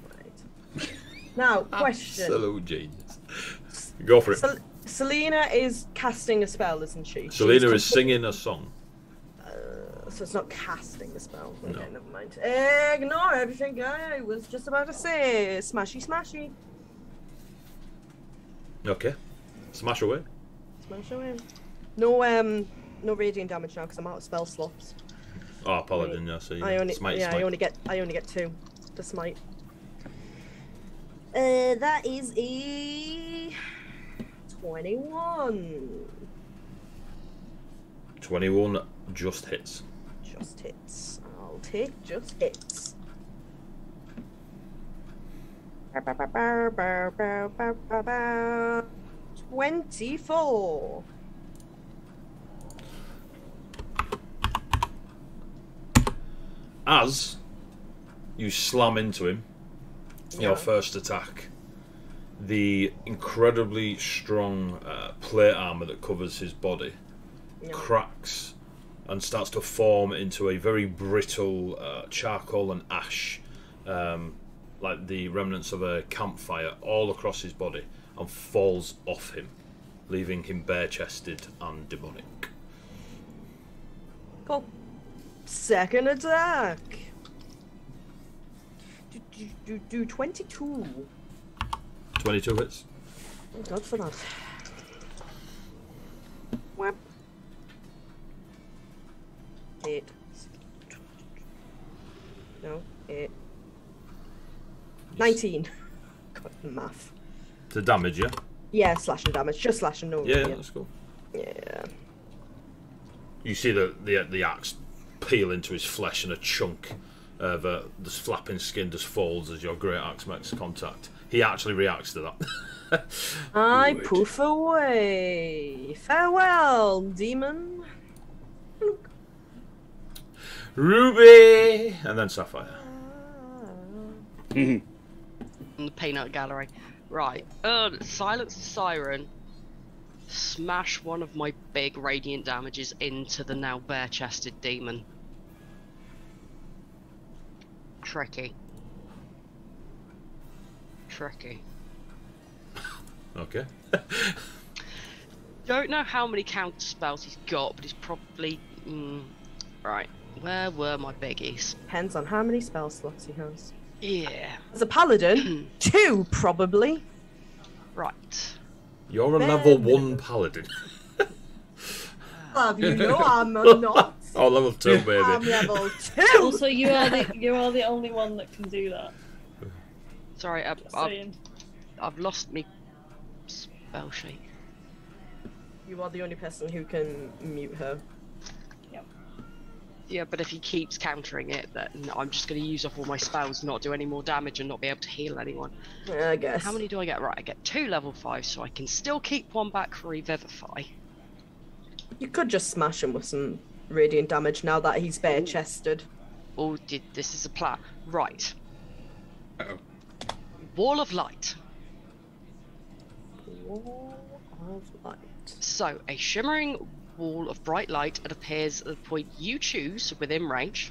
Right. Now, question. Absolute genius. Go for it. Selena is casting a spell, isn't she? Selena She's is singing a song. So it's not casting a spell. Okay, No. never mind. Ignore everything I was just about to say. Smashy, smashy. Okay. Smash away. Smash away. No radiant damage now because I'm out of spell slots. Oh, paladin. Yeah. So I only, smite. I only get 2 to smite. That is a 21. 21 just hits. Just hits. I'll take just hits. 24. As you slam into him, your first attack, the incredibly strong plate armor that covers his body cracks and starts to form into a very brittle charcoal and ash, like the remnants of a campfire, all across his body, and falls off him, leaving him bare-chested and demonic. Cool. Second attack. Do 22. 22 hits. Oh, God for that. Whap. 8. No, 8. 19. God, math. To damage, yeah? Yeah, slashing damage. Just slashing, no. Yeah, that's cool. Yeah. You see the axe peel into his flesh, and a chunk of this flapping skin just falls as your great axe makes contact. He actually reacts to that. I Good. poof away. Farewell, demon. Ruby! And then Sapphire. In the peanut gallery. Right. Silence the siren. Smash one of my big radiant damages into the now bare-chested demon. Tricky. Okay. Don't know how many counter spells he's got, but he's probably... right. Where were my biggies? Depends on how many spell slots he has. Yeah. As a paladin, 2 probably. Right. You're a level 1 paladin. Have you know I'm not. Oh, level 2, I'm baby. level 2. Also, you are the only one that can do that. Sorry, Just saying. I've lost me spell sheet. You are the only person who can mute her. Yeah, but if he keeps countering it, then I'm just going to use up all my spells, not do any more damage, and not be able to heal anyone. Yeah, I guess. How many do I get? Right, I get 2 level 5, so I can still keep 1 back for Revivify. You could just smash him with some radiant damage now that he's bare-chested. Oh, this is a plan. Right. Uh-oh. Wall of Light. Wall of light. So, a shimmering wall of bright light that appears at the point you choose within range.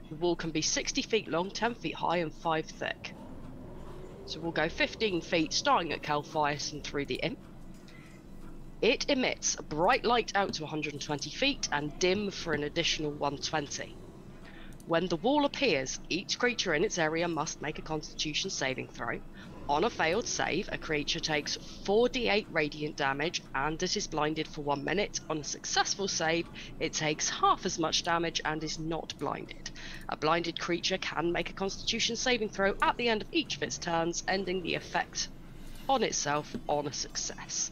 The wall can be 60 feet long, 10 feet high, and 5 thick. So we'll go 15 feet, starting at Calphias and through the imp. It emits bright light out to 120 feet and dim for an additional 120. When the wall appears, each creature in its area must make a Constitution saving throw. On a failed save, a creature takes 4d8 radiant damage and it is blinded for 1 minute. On a successful save, it takes half as much damage and is not blinded. A blinded creature can make a Constitution saving throw at the end of each of its turns, ending the effect on itself on a success.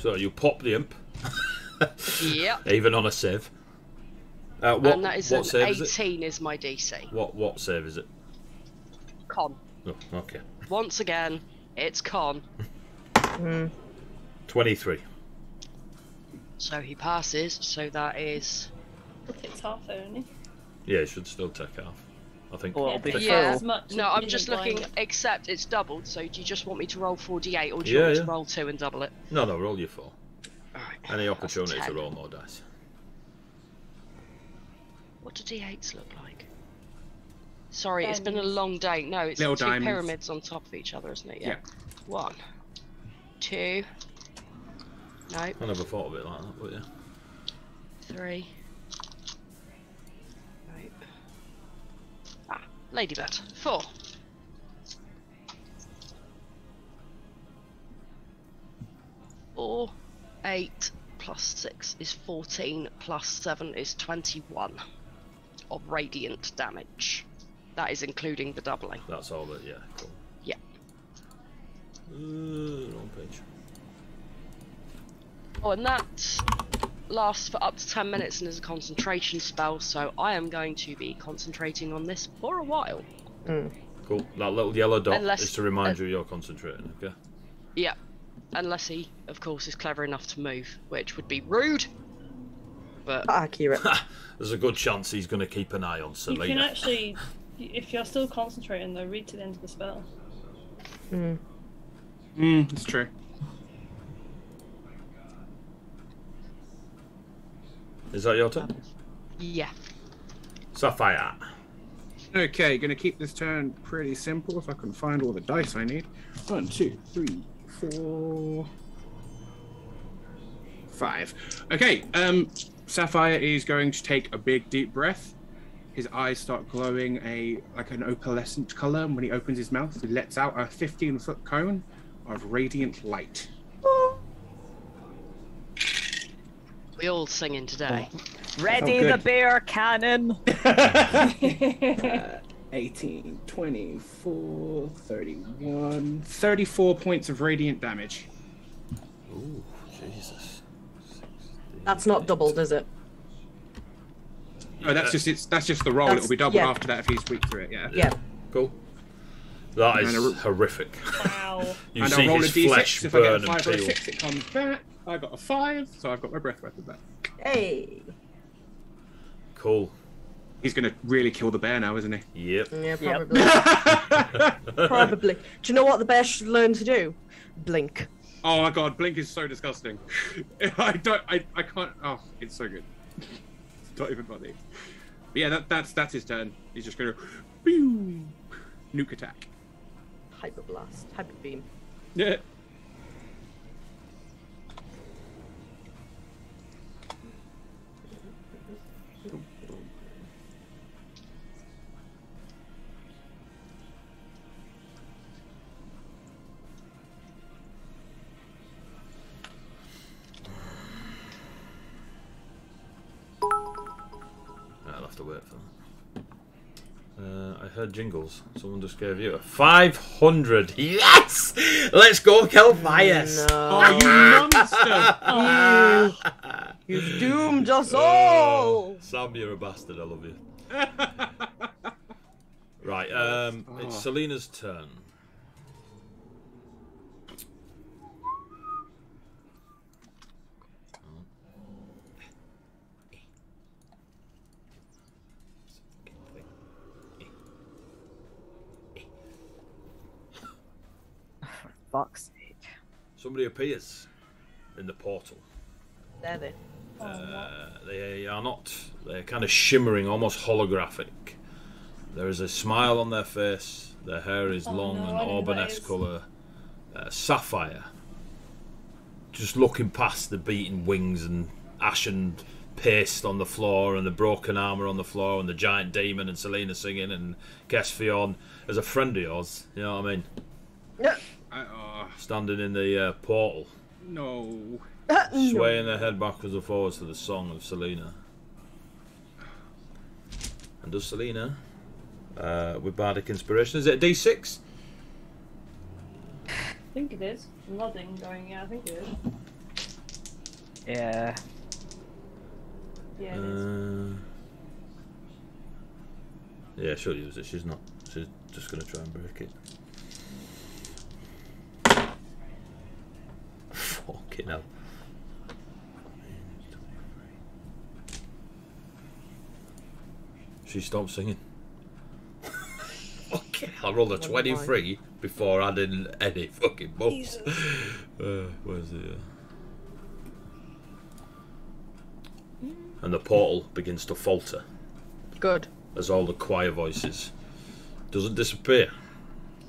So you pop the imp. Yep. Even on a save. And that is what an save 18 is my DC. What save is it? Con. Oh, okay. Once again, it's con. 23. So he passes, so that is... It's half only. Yeah, it should still take half. I think. Well, it'll be Yeah. As much No, as I'm being just looking, blinded. except it's doubled, so do you just want me to roll 4d8 or do you Yeah, want me yeah. to roll 2 and double it? No, roll your 4. Alright. Any that's opportunity to 10. roll more dice. What do d8s look like? Sorry, it's been a Diamonds. long day. No, it's Little 2 diamonds. pyramids on top of each other, isn't it? Yeah. 1, 2, no, I never thought of it like that, but yeah. 3. Right. Ah, Ladybird. 4. Four, 8 plus 6 is 14, plus 7 is 21 of radiant damage. That is including the doubling. That's all that, yeah, cool. Yeah. Wrong page. Oh, and that lasts for up to 10 minutes and is a concentration spell, so I am going to be concentrating on this for a while. Cool. That little yellow dot Unless- is to remind you you're concentrating. Okay. Yeah. Unless he, of course, is clever enough to move, which would be rude. But Accurate. There's a good chance he's going to keep an eye on You Selena. can actually, if you're still concentrating, though, read to the end of the spell. It's true. Is that your turn? yeah. Sapphire. Okay, gonna keep this turn pretty simple if I can find all the dice I need. 1, 2, 3, 4, 5. Okay, Sapphire is going to take a big deep breath. His eyes start glowing like an opalescent color, and when he opens his mouth, he lets out a 15-foot cone of radiant light. We all singing today. Ready Oh, the good. bear cannon. 18, 24, 31, 34 points of radiant damage. Ooh, Jesus. That's not doubled, is it? Oh, that's just the roll. That's- It'll be double yeah. after that if he's weak through it. Yeah. Yeah. Cool. That And is a- horrific. Wow. You And see I'll roll a his d6. flesh If I get burn a and 5 or a peel. 6, it comes back. I got a 5, so I've got my breath weapon back. Hey. Cool. He's gonna really kill the bear now, isn't he? Yep. Yeah, probably. Probably. Do you know what the bear should learn to do? Blink. Oh my god, Blink is so disgusting. I can't. Oh, it's so good. It's not even funny. But yeah, that's his turn. He's just gonna, pew, nuke attack. Hyper blast. Hyper beam. Yeah. I'll have to wait for that. I heard jingles. Someone just gave you a 500. Yes! Let's go, Kelvias! Oh, you monster! You've doomed us all! Sam, you're a bastard. I love you. Right, it's Selena's turn. Fuck's sake. Somebody appears in the portal. There they. They are not. They're kind of shimmering, almost holographic. There is a smile on their face. Their hair is long no, and I know who that auburn-esque is. colour. Sapphire. Just looking past the beaten wings and ashen paste on the floor and the broken armour on the floor and the giant demon and Selena singing and Kesfion as a friend of yours. You know what I mean? Yeah. Standing in the portal. No. Swaying their head backwards and forwards to the song of Selena. And does Selena, with Bardic Inspiration, is it a D6? I think it is. I'm nodding, going, yeah, I think it is. Yeah. Yeah, it is. Yeah, she'll use it. She's not. She's just going to try and break it. Fucking hell. She stopped singing. Okay, I rolled a 23 before adding any fucking bumps. Where's the... And the portal begins to falter Good. as all the choir voices doesn't disappear.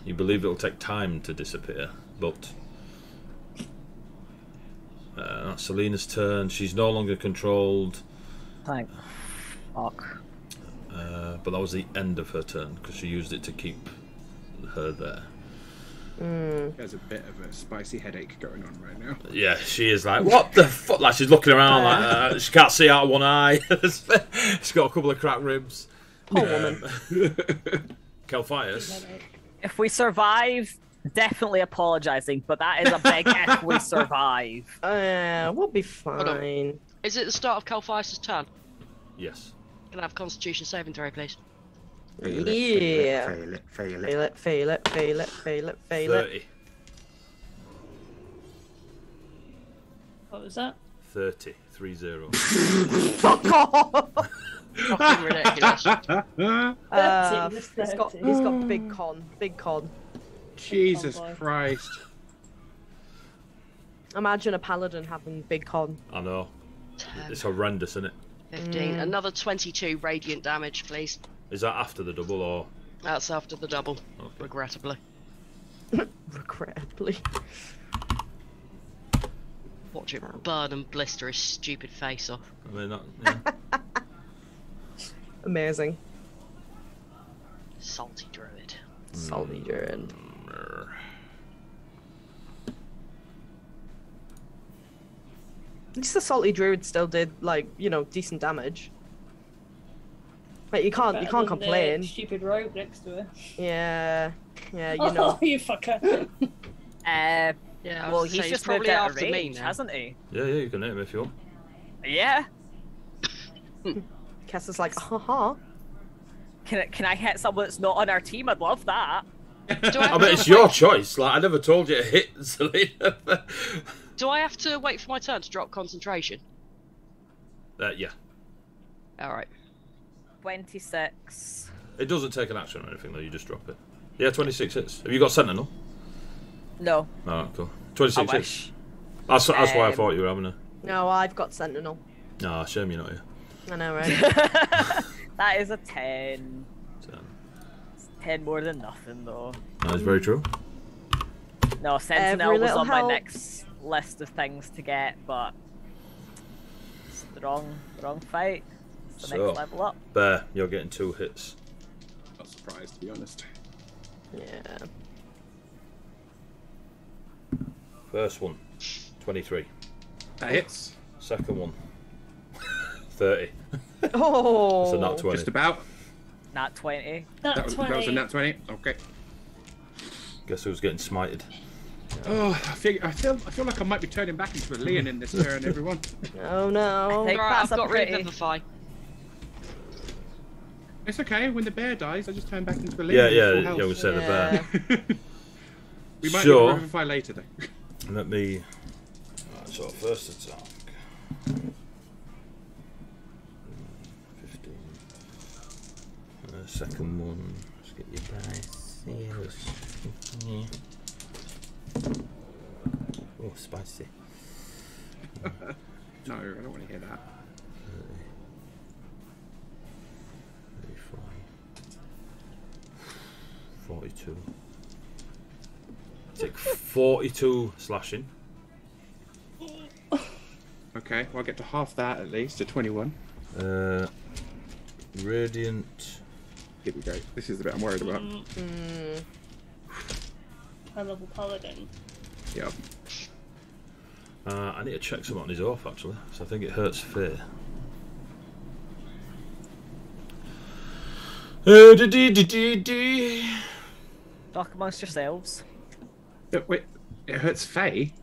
You believe it'll take time to disappear, but that's Selena's turn. She's no longer controlled, Thank fuck. but that was the end of her turn because she used it to keep her there. There's a bit of a spicy headache going on right now. Yeah, she is like, what the fuck? Like she's looking around like she can't see out of one eye. She's got a couple of cracked ribs. Poor woman. Kelfias. If we survive, definitely apologising, but that is a big if we survive. We'll be fine. Is it the start of Calphias' turn? Yes. Can I have Constitution saving throw, please? Fail Yeah. Fail it. Fail it. Fail it, fail it, fail it, fail it, fail it. 30. What was that? 30. 30. Fuck off! Fucking ridiculous. He's got big con. Big con. Jesus boy. Christ. Imagine a paladin having big con. I know. It's horrendous, isn't it? 15. Another 22 radiant damage, please. Is that after the double or? That's after the double, Okay. regrettably. Regrettably. Watch it burn and blister his stupid face off. I mean, that. Yeah. Amazing. Salty druid. Salty druid. At least the salty druid still did, like, you know, decent damage. Like, you can't Better than complain. the stupid rogue next to her. Yeah, yeah, you Oh, know. you fucker. Yeah, I Well, was he's say, just probably moved out of after me range, now. hasn't he? Yeah, you can hit him if you want. Yeah. Kessa's like, haha. Can I hit someone that's not on our team? I'd love that. Do I I have mean, to it's your wait- choice. Like, I never told you to hit Selena. Do I have to wait for my turn to drop concentration? Yeah. Alright. 26. It doesn't take an action or anything, though. You just drop it. Yeah, 26 hits. Have you got Sentinel? No. Oh, cool. I 26 hits. wish. That's why I thought you were having a. No, I've got Sentinel. No, shame you're not here. I know, right? That is a 10. So, 10 more than nothing, though. that is very true. No, Sentinel Every was little on my helps. next list of things to get, but it's the wrong fight. It's the So. next level up. Bear, you're getting 2 hits. Not surprised, to be honest. Yeah. First one, 23. That hits. Second one, 30. Oh. So not 20. Just about. Nat 20. That was a nat 20. Okay. Guess who's getting smited? Oh, I feel like I might be turning back into a Leon in this turn, everyone. Oh no. I think Right, I've that's a got pretty... Revivify. It's okay. When the bear dies, I just turn back into a Leon. Yeah, with full we health. said the bear. We might Sure. revivify later, though. Let me. Right, so first attack. 15. Second one. Let's get your dice. Yeah. Oh, spicy. No, I don't want to hear that. 34. 42. Take 42 slashing. Okay, well, I'll get to half that at least, to 21. Radiant. Here we go. This is the bit I'm worried about. High level paladin. Yep. I need to check something on his oath actually, so I think it hurts fear. Talk amongst yourselves. Wait, it hurts Faye?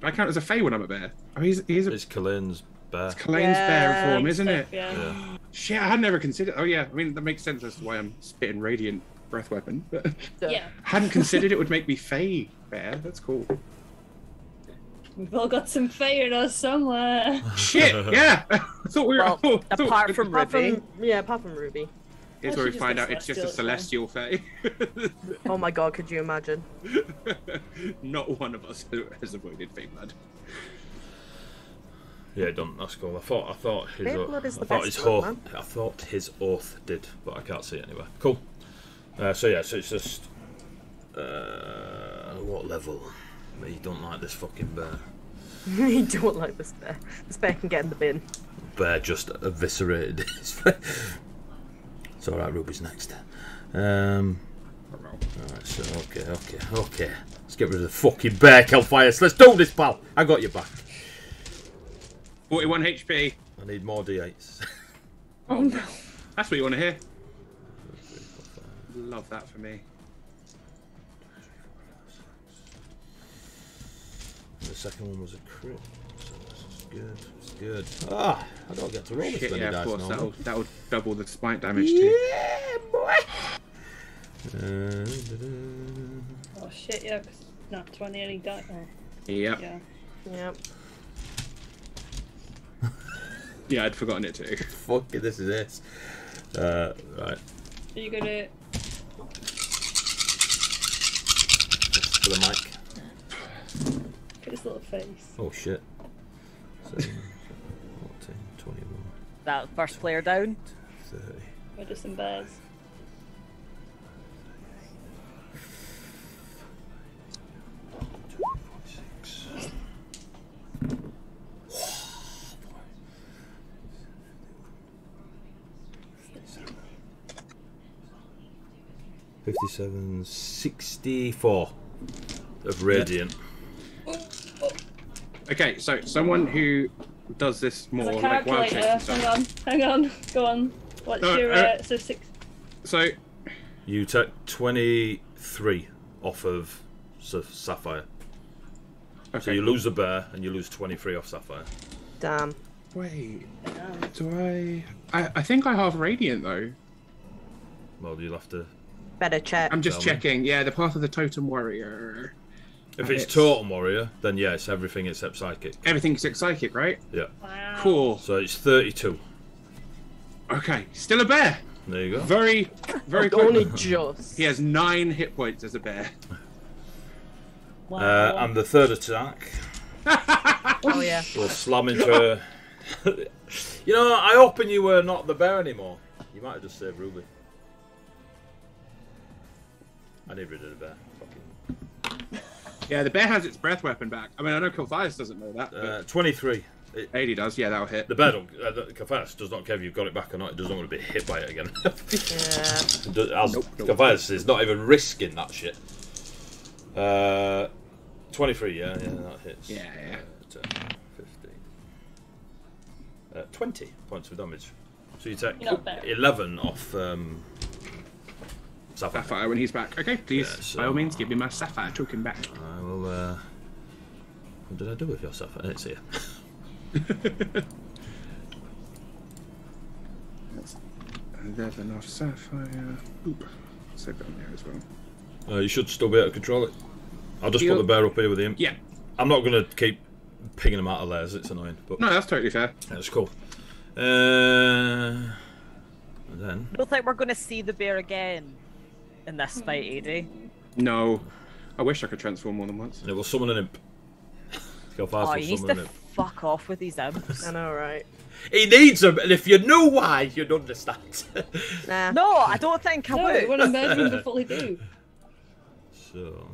I count as a Faye when I'm a bear. Oh, he's a It's Kalane's bear. Kalane's bear form, isn't it? Yeah. Yeah. Shit, I had never considered. Oh yeah, I mean that makes sense as to why I'm spitting radiant breath weapon. But Yeah. hadn't considered it would make me Faye bear. That's cool. We've all got some fire in us somewhere. Shit, yeah. I thought we were. Well, apart from Apart Ruby. apart from Ruby. Here's Well, where we she just find gets out it's just a celestial, celestial Faye. Oh my god, could you imagine? Not one of us has avoided Faye blood. Yeah, don't. That's cool. I thought his. Fair blood is the I thought best his blood, oath. man. I thought his oath did, but I can't see it anywhere. Cool. So yeah, so it's just. What level? You don't like this fucking bear. You don't like this bear. This bear can get in the bin. Bear just eviscerated his face. It's alright, Ruby's next. Alright, so okay. Let's get rid of the fucking bear, Kelfias. Let's do this, pal. I got your back. 41 HP. I need more D8s. Oh no. That's what you want to hear. Love that for me. The second one was a crit, so this is good. It's good. Ah, I don't get to roll this Shit, many yeah, dice of course. now. That'll double the spike damage too. Yeah, boy. Oh shit, yeah, 'cause not 20 any die. Oh, Yep. yeah. Yep. Yeah, I'd forgotten it too. Fucking, this is it. Right. So you go to. For the mic. Look at his little face. Oh shit. 7, 14, 21, That first player down. 30. Medicine bears. $57, 64 of radiant. Okay, so someone who does this more There's a like wild calculator. chase and stuff. Hang on. Go on. What's your so 6? So You take 23 off of Sapphire. okay. So you lose the bear and you lose 23 off Sapphire. Damn. Wait, do I think I have radiant though. Well, you'll have to. Better check. I'm just Tell me. checking. Yeah, the path of the totem warrior. If it's Totem Warrior, then yeah, it's everything except Psychic. Everything except psychic, right? Yeah. Wow. Cool. So it's 32. Okay, still a bear. There you go. Very, very Only close. just. He has 9 hit points as a bear. Wow. And the third attack Oh yeah. will slam into. You know, I hoping you were not the bear anymore. You might have just saved Ruby. I need rid of the bear. Fucking. Yeah, the bear has its breath weapon back. I mean, I know Kelthias doesn't know that, but 23. 80 does. Yeah, that'll hit. The bear don't. Kafas does not care if you've got it back or not. It doesn't want to be hit by it again. Yeah. Nope. Kafas is not even risking that shit. 23. Yeah, that hits. Yeah. 10, 15. 20 points of damage. So you take Not bad. 11 off Sapphire. Sapphire when he's back. Okay, please, Yeah, so- by all means, give me my Sapphire token back. I will. What did I do with your Sapphire? I didn't see it. 11 off Sapphire. Oop. Save that on there as well. You should still be able to control it. I'll just put the bear up here with him. Yeah. I'm not going to keep picking them out of layers. It's annoying, but No, that's totally fair. that's cool. And then I don't think we're going to see the bear again in this fight, AD. No. I wish I could transform more than once. it will summon an imp. Go fast. Oh, will he needs summon to an imp. fuck off with these imps. I know, right? He needs them, and if you knew why, you'd understand. Nah. No, I don't think I No, would. when I'm murdering before they do. So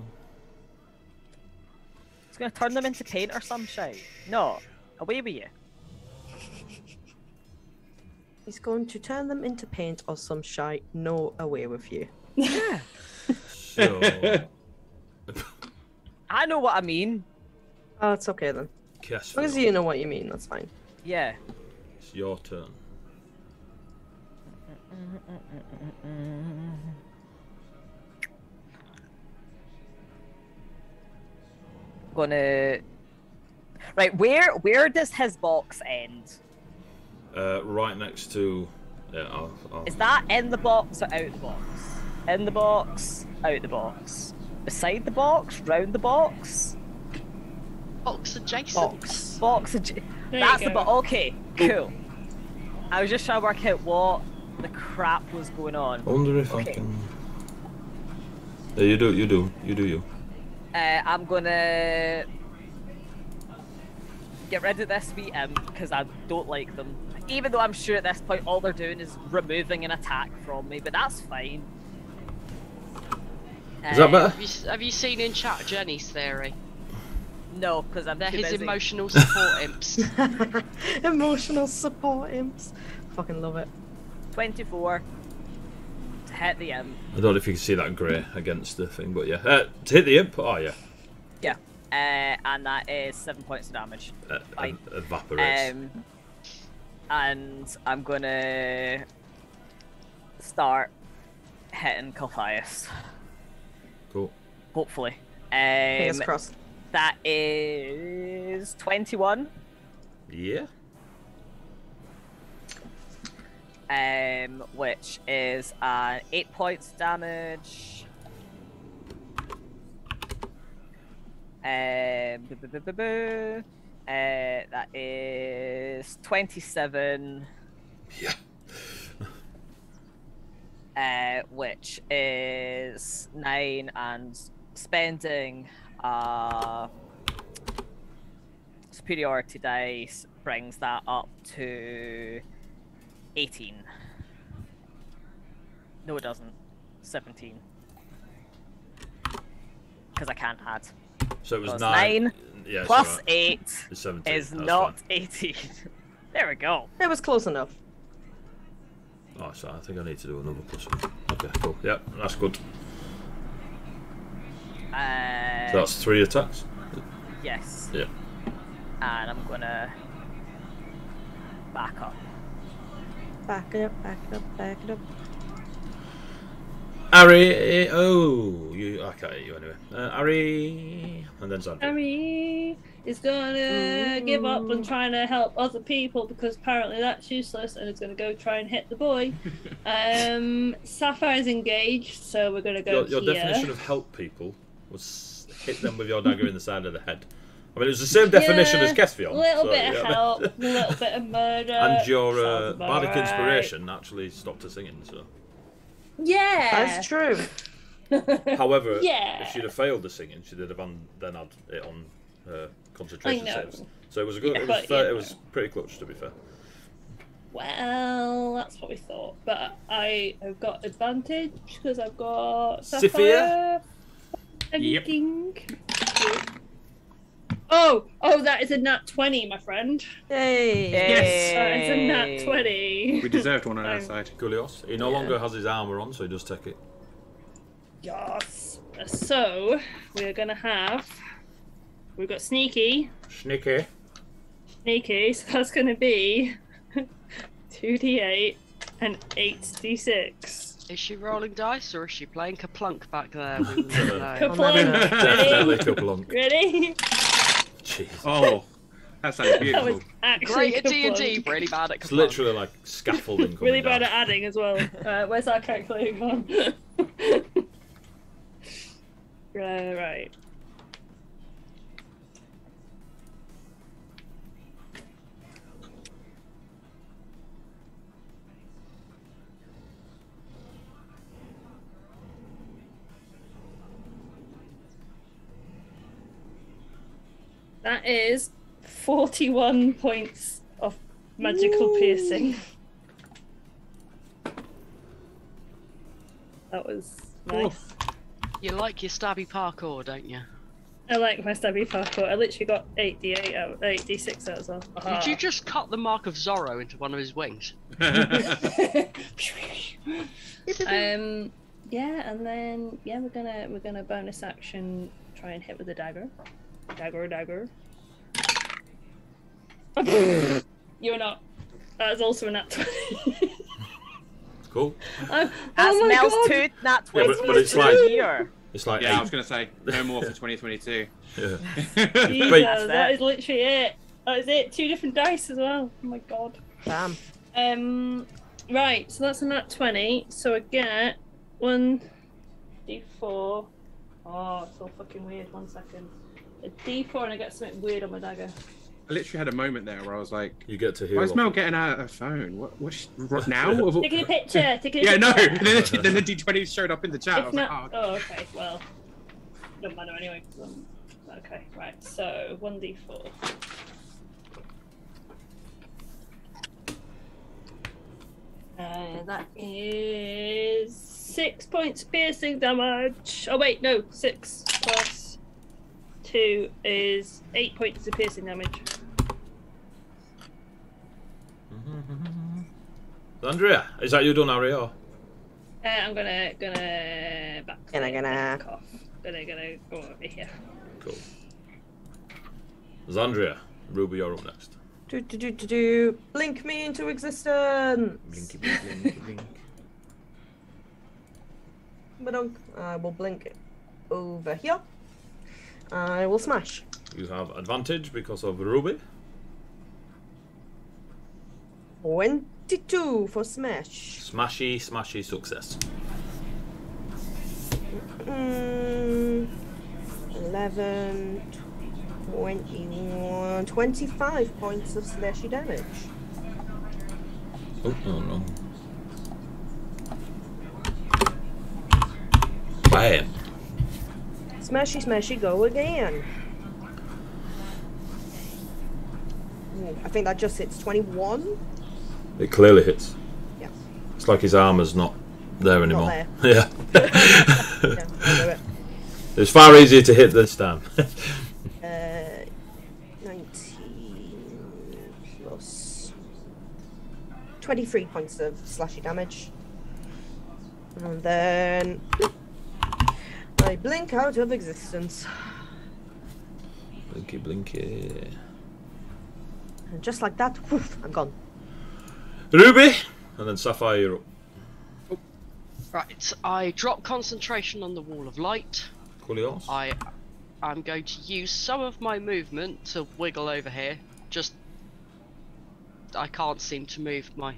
It's going to turn them into paint or some shit. No, away with you. He's going to turn them into paint or some shite. No, away with you. so I know what I mean. Oh, it's okay then. As long as Kessler, you know what you mean, that's fine. Yeah. it's your turn. Gonna. Right, where does his box end? Right next to. Yeah, I'll... Is that in the box or out the box? In the box, out the box. Beside the box, round the box? Box adjacent. Box. There you That's the go. box. Okay, cool. I was just trying to work out what the crap was going on. I wonder if I Okay. can. Yeah, you do you. I'm gonna get rid of this wee imp because I don't like them. Even though I'm sure at this point all they're doing is removing an attack from me, but that's fine. Is that better? Have you seen in chat Jenny's theory? No, because I'm They're too his busy. emotional support imps. Emotional support imps. Fucking love it. 24 to hit the imp. I don't know if you can see that grey against the thing, but yeah. To hit the imp, oh yeah. Yeah. And that is 7 points of damage. Fine. Evaporates. And I'm gonna start hitting Kelthias. Cool. Hopefully. Fingers crossed. That is 21. Yeah. which is 8 points damage. That is 27. Yeah. Which is 9, and spending superiority dice brings that up to 18. No, it doesn't. 17. Because I can't add. So it was Plus 9. Yeah, plus it's alright. 8 It's 17. is That's not fine. 18. There we go. It was close enough. Oh, so I think I need to do another plus one. Okay, cool. Yeah, that's good. So that's 3 attacks. Yes. Yeah. And I'm gonna back up. Back it up, back it up, back it up. Ari, oh, you. I can't hit you anyway. Ari, and then Xandria. Harry is gonna give up on trying to help other people because apparently that's useless, and is gonna go try and hit the boy. Sapphire's engaged, so we're gonna go Your here. definition of help people was hit them with your dagger in the side of the head. I mean, it was the same definition as Kethvion. A little so, bit yeah. of help, a little bit of murder. And your sounds about bardic right. inspiration actually stopped her singing. So, Yeah. That's true. however, Yeah. if she'd have failed the singing, she'd have then had it on her concentration I know. saves. So it was a good. Yeah, it was but, fair, you it was pretty clutch, to be fair. Well, that's what we thought. But I have got advantage because I've got Sophia? Sapphire. Yep. Oh, that is a nat 20, my friend. Yay. Yes. That is a nat 20. We deserved one on our side. Gulios. He no longer has his armor on, so he does take it. Yes. So, we're going to have... We've got Sneaky. Sneaky. So that's going to be 2d8 and 8d6. Is she rolling dice or is she playing Kaplunk back there? We never know. Kaplunk. Definitely Ready? couple on. Ready? Jeez. Oh, that sounds That beautiful. was actually Great at D&D, Kaplunk. really bad at Kaplunk. It's literally like scaffolding. Really coming bad down. at adding as well. Where's our calculating one? Right. That is 41 points of magical piercing. That was nice. You like your stabby parkour, don't you? I like my stabby parkour. I literally got 8d8 out, 8d6 out as well. Did you just cut the mark of Zorro into one of his wings? Yeah, and then we're gonna bonus action try and hit with a dagger. Dagger. You're not. That is also a nat 20. Cool. That oh my smells god! too nat Yeah, 20 but it's like- here. It's like Yeah, I eight. was going to say, no more for 2022. Yeah. Jesus, Wait. that is literally it. That is it. 2 different dice as well. Oh my god. Damn. Right, so that's a nat 20. So I get 1d4. Oh, it's all fucking weird. 1 second. A d4 and I get something weird on my dagger. I literally had a moment there where I was like, You get to heal. why is off Mel it. getting out her phone? What now? Taking a picture. Yeah, no. And then the D20 showed up in the chat. I If was not, like, oh, okay, well, doesn't matter anyway. Okay, right. So 1d4. That is 6 points piercing damage. Oh wait, no, 6 plus 2 is 8 points of piercing damage. Andrea, is that you done, Ari? Or? I'm gonna back. Gonna. back off. Gonna go over here. Cool. Zandria, Ruby, you're up next. Blink me into existence. Blinky, blink, blinky, blink. Badunk. I will blink over here. I will smash. You have advantage because of Ruby. 20. 22 for smash. Smashy success. 11, 21, 25 points of slashy damage. Oh, no. Bam. Smashy, go again. Ooh, I think that just hits 21. It clearly hits. Yeah. It's like his armor's not there anymore. Not Yeah. Yeah, I'll do it. It's far easier to hit this time. 19 plus 23 points of slashy damage. And then I blink out of existence. Blinky. And just like that, woof, I'm gone. Ruby, and then Sapphire, you're up. Right, I drop concentration on the wall of light. Coolios. I'm going to use some of my movement to wiggle over here. Just I can't seem to move my.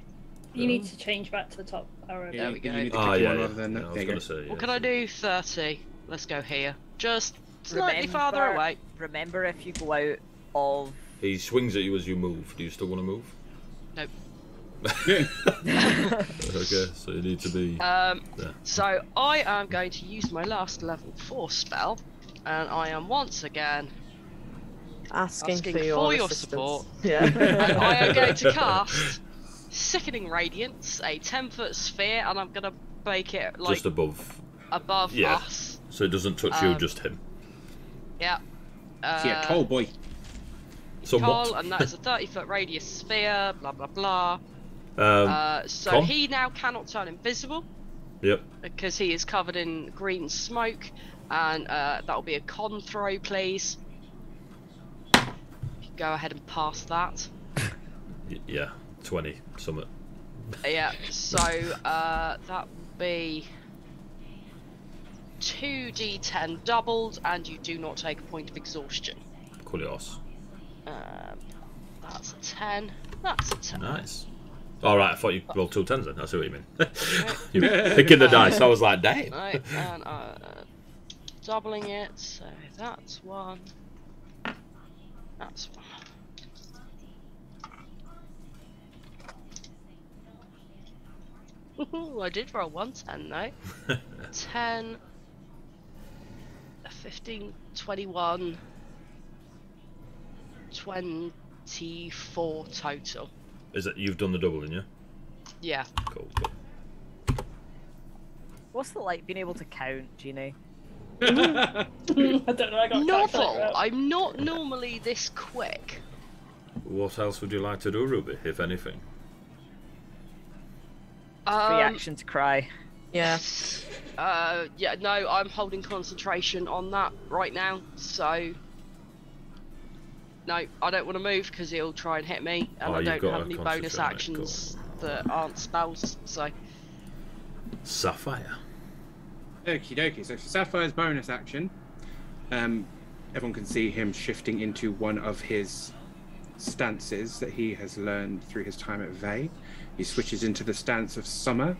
You need to change back to the top arrow. There we go. You need to Ah, click yeah, one yeah. rather than Yeah, that. I was There you gonna go. say, yeah. What can I do? 30. Let's go here. Just slightly farther away. Remember, if you go out of He swings at you as you move. Do you still want to move? Nope. Okay, so you need to be. So I am going to use my last level 4 spell, and I am once again Asking for for your your assistance. support. Yeah. And I am going to cast Sickening Radiance, a 10-foot sphere, and I'm going to make it like Just above. above Yeah. us. So it doesn't touch you, just him. Yeah. Yeah, tall boy. Somewhat. Cole, and that is a 30-foot radius sphere. Blah blah blah. So Con? he now cannot turn invisible Yep. because he is covered in green smoke, and that will be a con throw, please. Go ahead and pass that. Yeah. 20. Summit. Yeah. So that will be 2d10 doubled, and you do not take a point of exhaustion. Coolios. That's a 10. That's a 10. Nice. Alright, I thought you rolled 2 10s then. I see what you mean. You're picking the dice. I was like, damn. Right, and doubling it, so that's 1. That's 1. Ooh, I did roll 110 though. 10, 15, 21, 24 total. Is it you've done the doubling, yeah? Yeah. Cool. what's it like being able to count, Jeannie? I don't know. I got a calculator Novel. out. I'm not normally this quick. What else would you like to do, Ruby, if anything? Free action to cry. Yeah. Yeah, no, I'm holding concentration on that right now, so... No, I don't want to move because he'll try and hit me, and Oh, I you've don't got have to any bonus concentrate, actions that aren't spells, so... Sapphire. Okie dokie. So for Sapphire's bonus action, everyone can see him shifting into one of his stances that he has learned through his time at Vey. He switches into the stance of summer.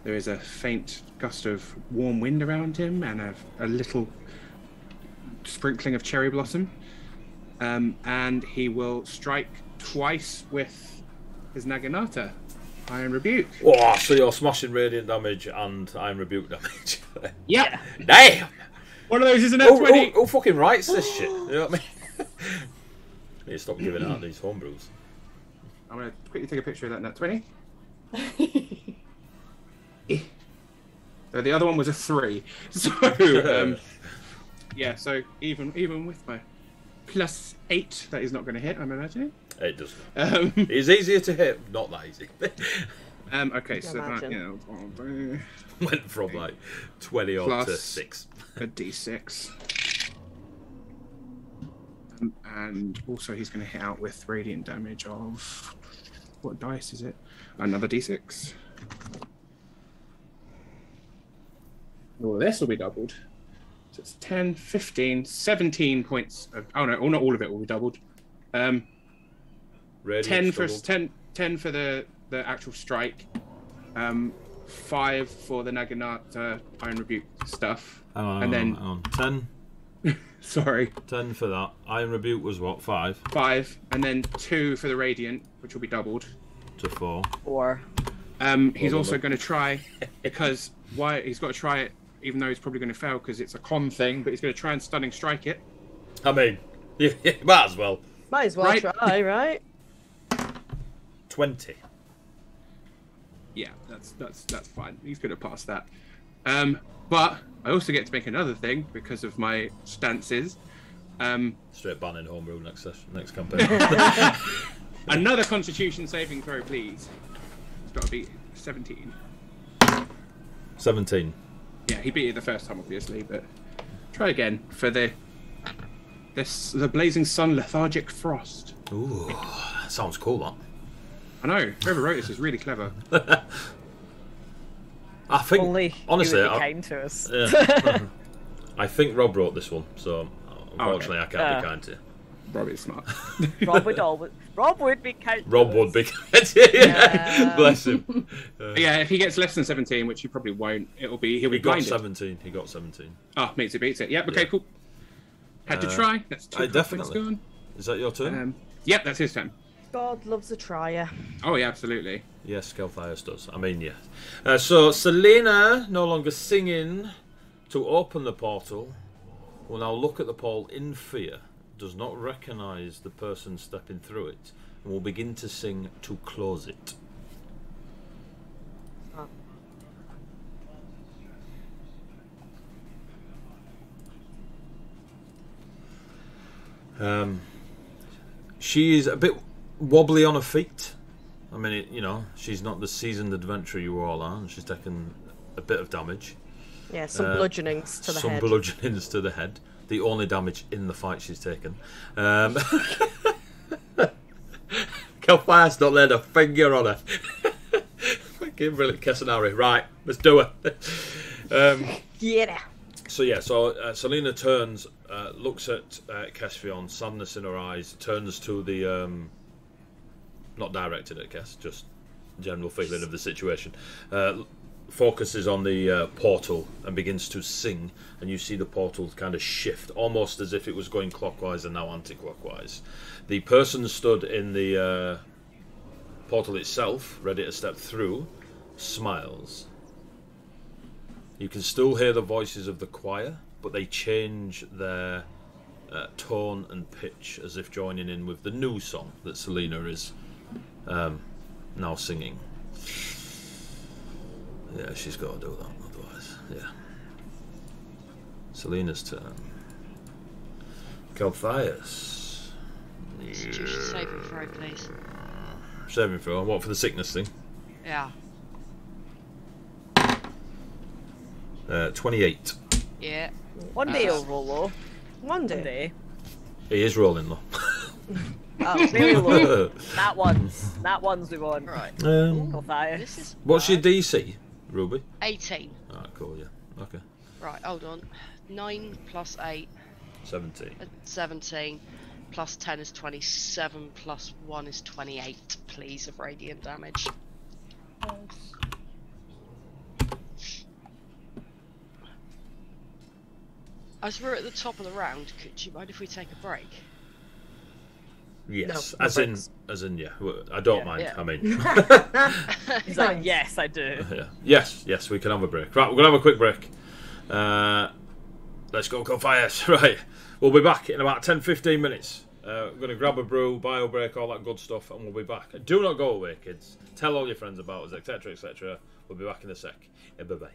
There is a faint gust of warm wind around him and a little sprinkling of cherry blossom. And he will strike twice with his Naginata. Iron Rebuke. Oh, so you're smashing radiant damage and Iron Rebuke damage. Yeah. Damn! One of those is an F20. Who fucking writes this shit? You know what I mean? Need to stop giving out these homebrews. I'm going to quickly take a picture of that nat 20. So the other one was a 3. So, yeah, so even with my +8, that is not going to hit, I'm imagining. It doesn't. It's easier to hit, not that easy. Okay, so that, Imagine. Went from like 20 odd to Plus 6. a d6. And also he's going to hit out with radiant damage of... What dice is it? Another d6. All of this will be doubled. So it's 10, 15, 17 points of... Oh no, not all of it will be doubled. 10 Radiant for doubled. 10 for the the actual strike. 5 for the Naginata Iron Rebuke stuff. Hang on. 10. Sorry. 10 for that. Iron Rebuke was what? 5? 5, and then 2 for the Radiant, which will be doubled. To 4. 4. He's also going to try, because he's got to try it, even though he's probably going to fail because it's a con thing, but he's going to try and Stunning Strike it. I mean, you might as well. Might as well Right. try, right? 20. Yeah, that's fine. He's going to pass that. But I also get to make another thing because of my stances. Straight banning homebrew next campaign. Another Constitution saving throw, please. It's got to be 17. 17. Yeah, he beat it the first time, obviously, but try again for the Blazing Sun Lethargic Frost. Ooh, that sounds cool, that. I know. Whoever wrote this is really clever. I think, Only honestly, he would be kind to us. yeah. I think Rob wrote this one, so unfortunately I can't be kind to you. Rob is smart. Rob would be kind. Rob to would us. be kind to you. Yeah. Bless him. Yeah, if he gets less than 17, which he probably won't, he'll He be got blinded. 17. He got 17. Oh, makes it beats it. Yep. Okay. Yeah. Cool. Had to try. That's 2 definitely. confidence gone. Is that your turn? Yep, that's his turn. God loves a trier. Oh yeah, absolutely. Yes, Skelthias does. I mean, yes. So, Selena, no longer singing to open the portal, will now look at the portal in fear, does not recognise the person stepping through it, and will begin to sing to close it. She is a bit wobbly on her feet. I mean, she's not the seasoned adventurer you all are, and she's taken a bit of damage. Yeah, some bludgeonings to the Some head. bludgeonings to the head. The only damage in the fight she's taken. Kelfire's not laid a finger on her. Fucking brilliant Casanari. Right, let's do it. Yeah. So Selena turns, looks at Kesvion, sadness in her eyes, turns to the, not directed at Kes, just general feeling of the situation, focuses on the portal and begins to sing, and you see the portal kind of shift, almost as if it was going clockwise and now anti-clockwise. The person stood in the portal itself, ready to step through, smiles. You can still hear the voices of the choir, but they change their tone and pitch as if joining in with the new song that Selena is now singing. Yeah, she's got to do that, otherwise. Yeah. Selena's turn. Constitution Kelthias. saving throw, please. Saving throw. What, for the sickness thing? Yeah. 28. Yeah. One day he'll roll low. One One day. day. He is rolling though. Oh, very low. That one's we want. Right. Kelthias. This is What's your DC, Ruby? 18. Ah, cool, yeah. Okay. Right, hold on. 9 plus 8, 17. 17. Plus 10 is 27. Plus 1 is 28, please, of radiant damage. As we're at the top of the round, could you mind if we take a break? Yes, No, as in, yeah. I don't mind. yeah. I mean, He's like, yes, I do. yeah. Yes, we can have a break. Right, we're gonna have a quick break. Let's go fires. Right, we'll be back in about 10-15 minutes. We're gonna grab a brew, bio break, all that good stuff, and we'll be back. Do not go away, kids. Tell all your friends about us, etc., etc. We'll be back in a sec. Yeah, bye bye.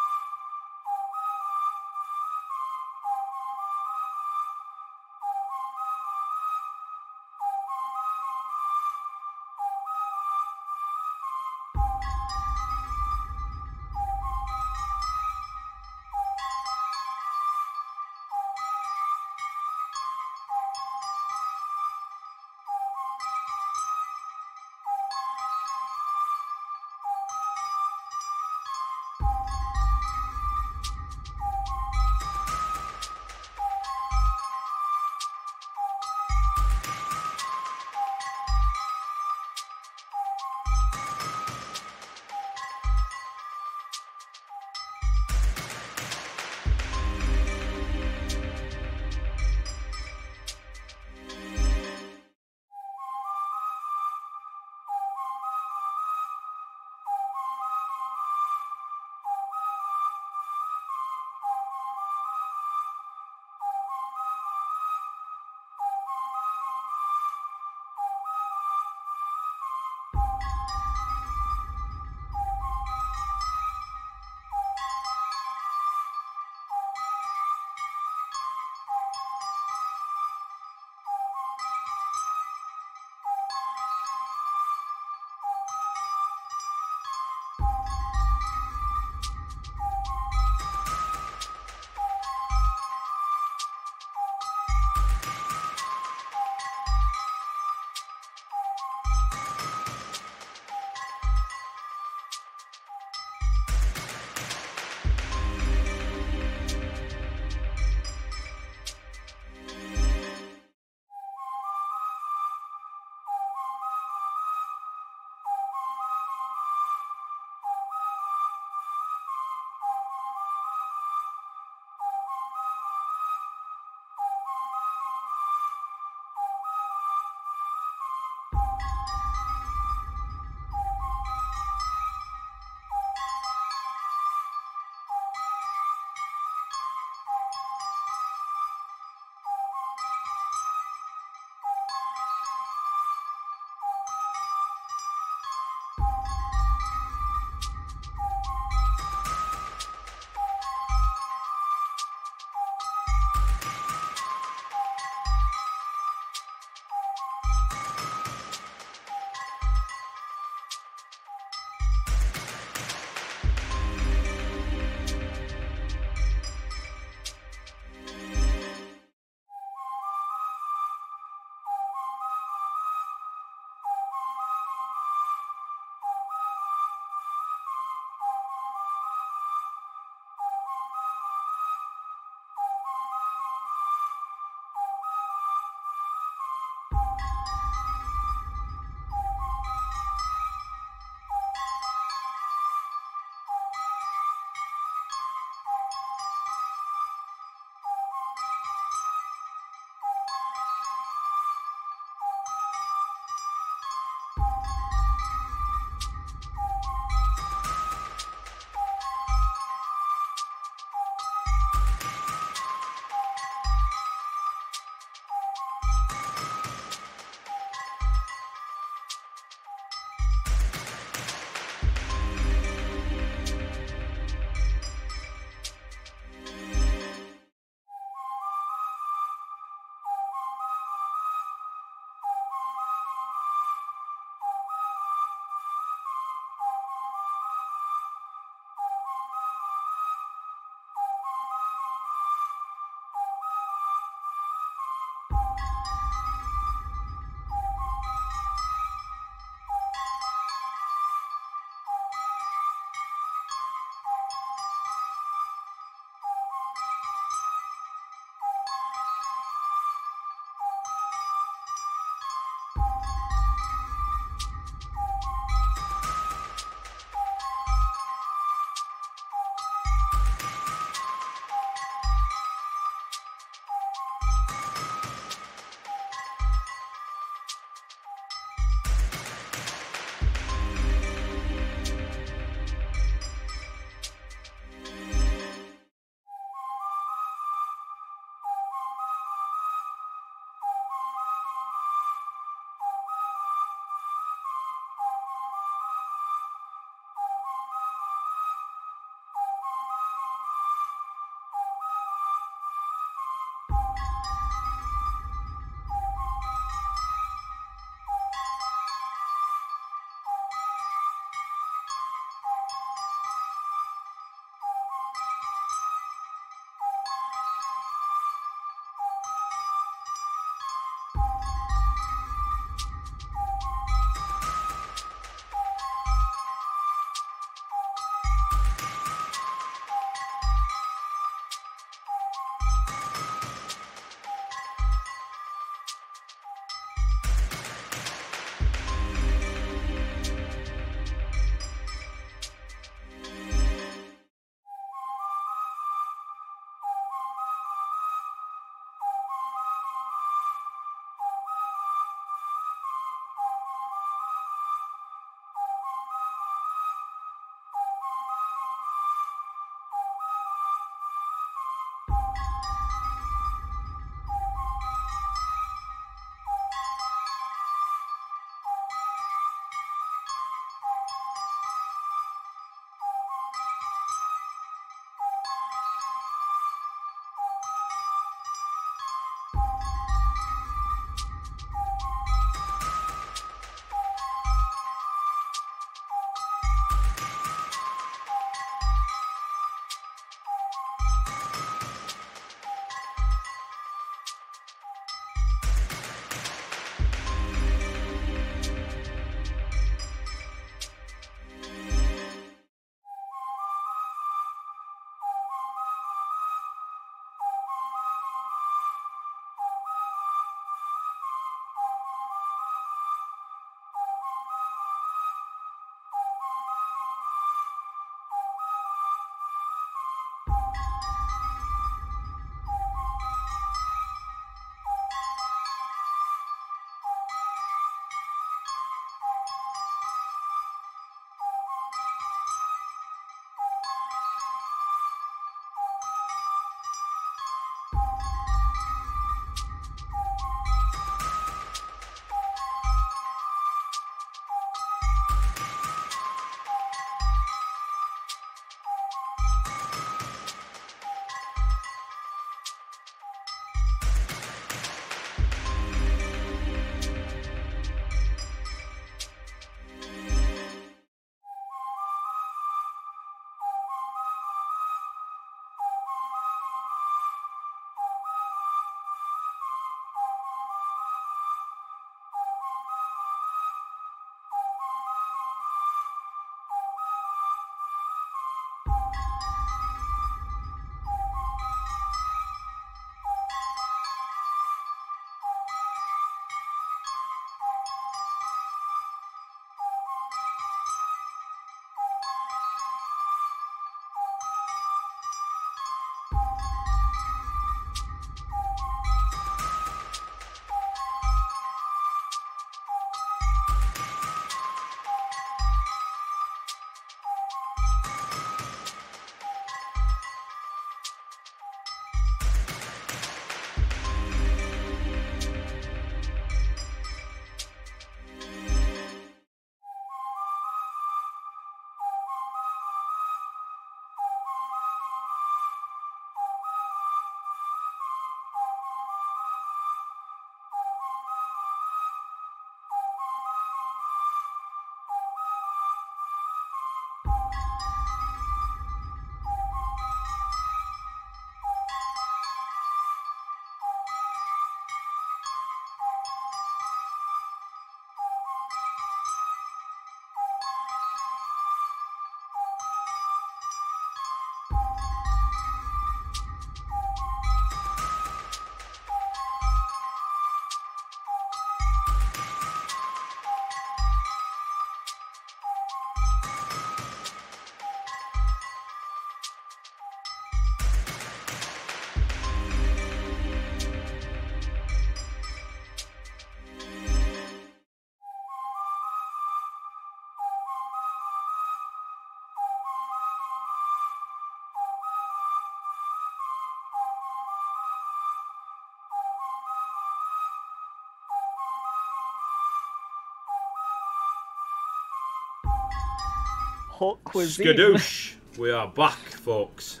haute cuisine. Skadoosh! We are back, folks.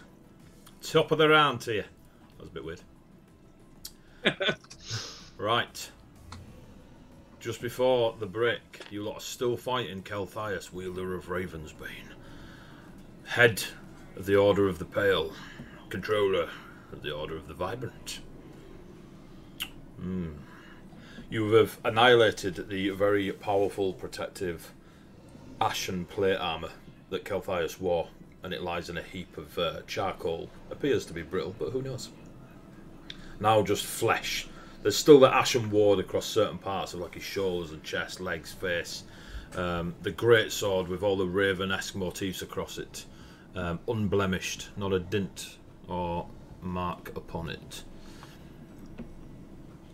Top of the round to you. That was a bit weird. Right. Just before the break, you lot are still fighting Kelthias, wielder of Ravensbane. Head of the Order of the Pale. Controller of the Order of the Vibrant. You have annihilated the very powerful, protective ashen plate armour that Kelthias wore, and it lies in a heap of charcoal. Appears to be brittle, but who knows? Now just flesh. There's still the ashen ward across certain parts of like his shoulders and chest, legs, face. The great sword with all the raven-esque motifs across it. Unblemished, not a dint or mark upon it.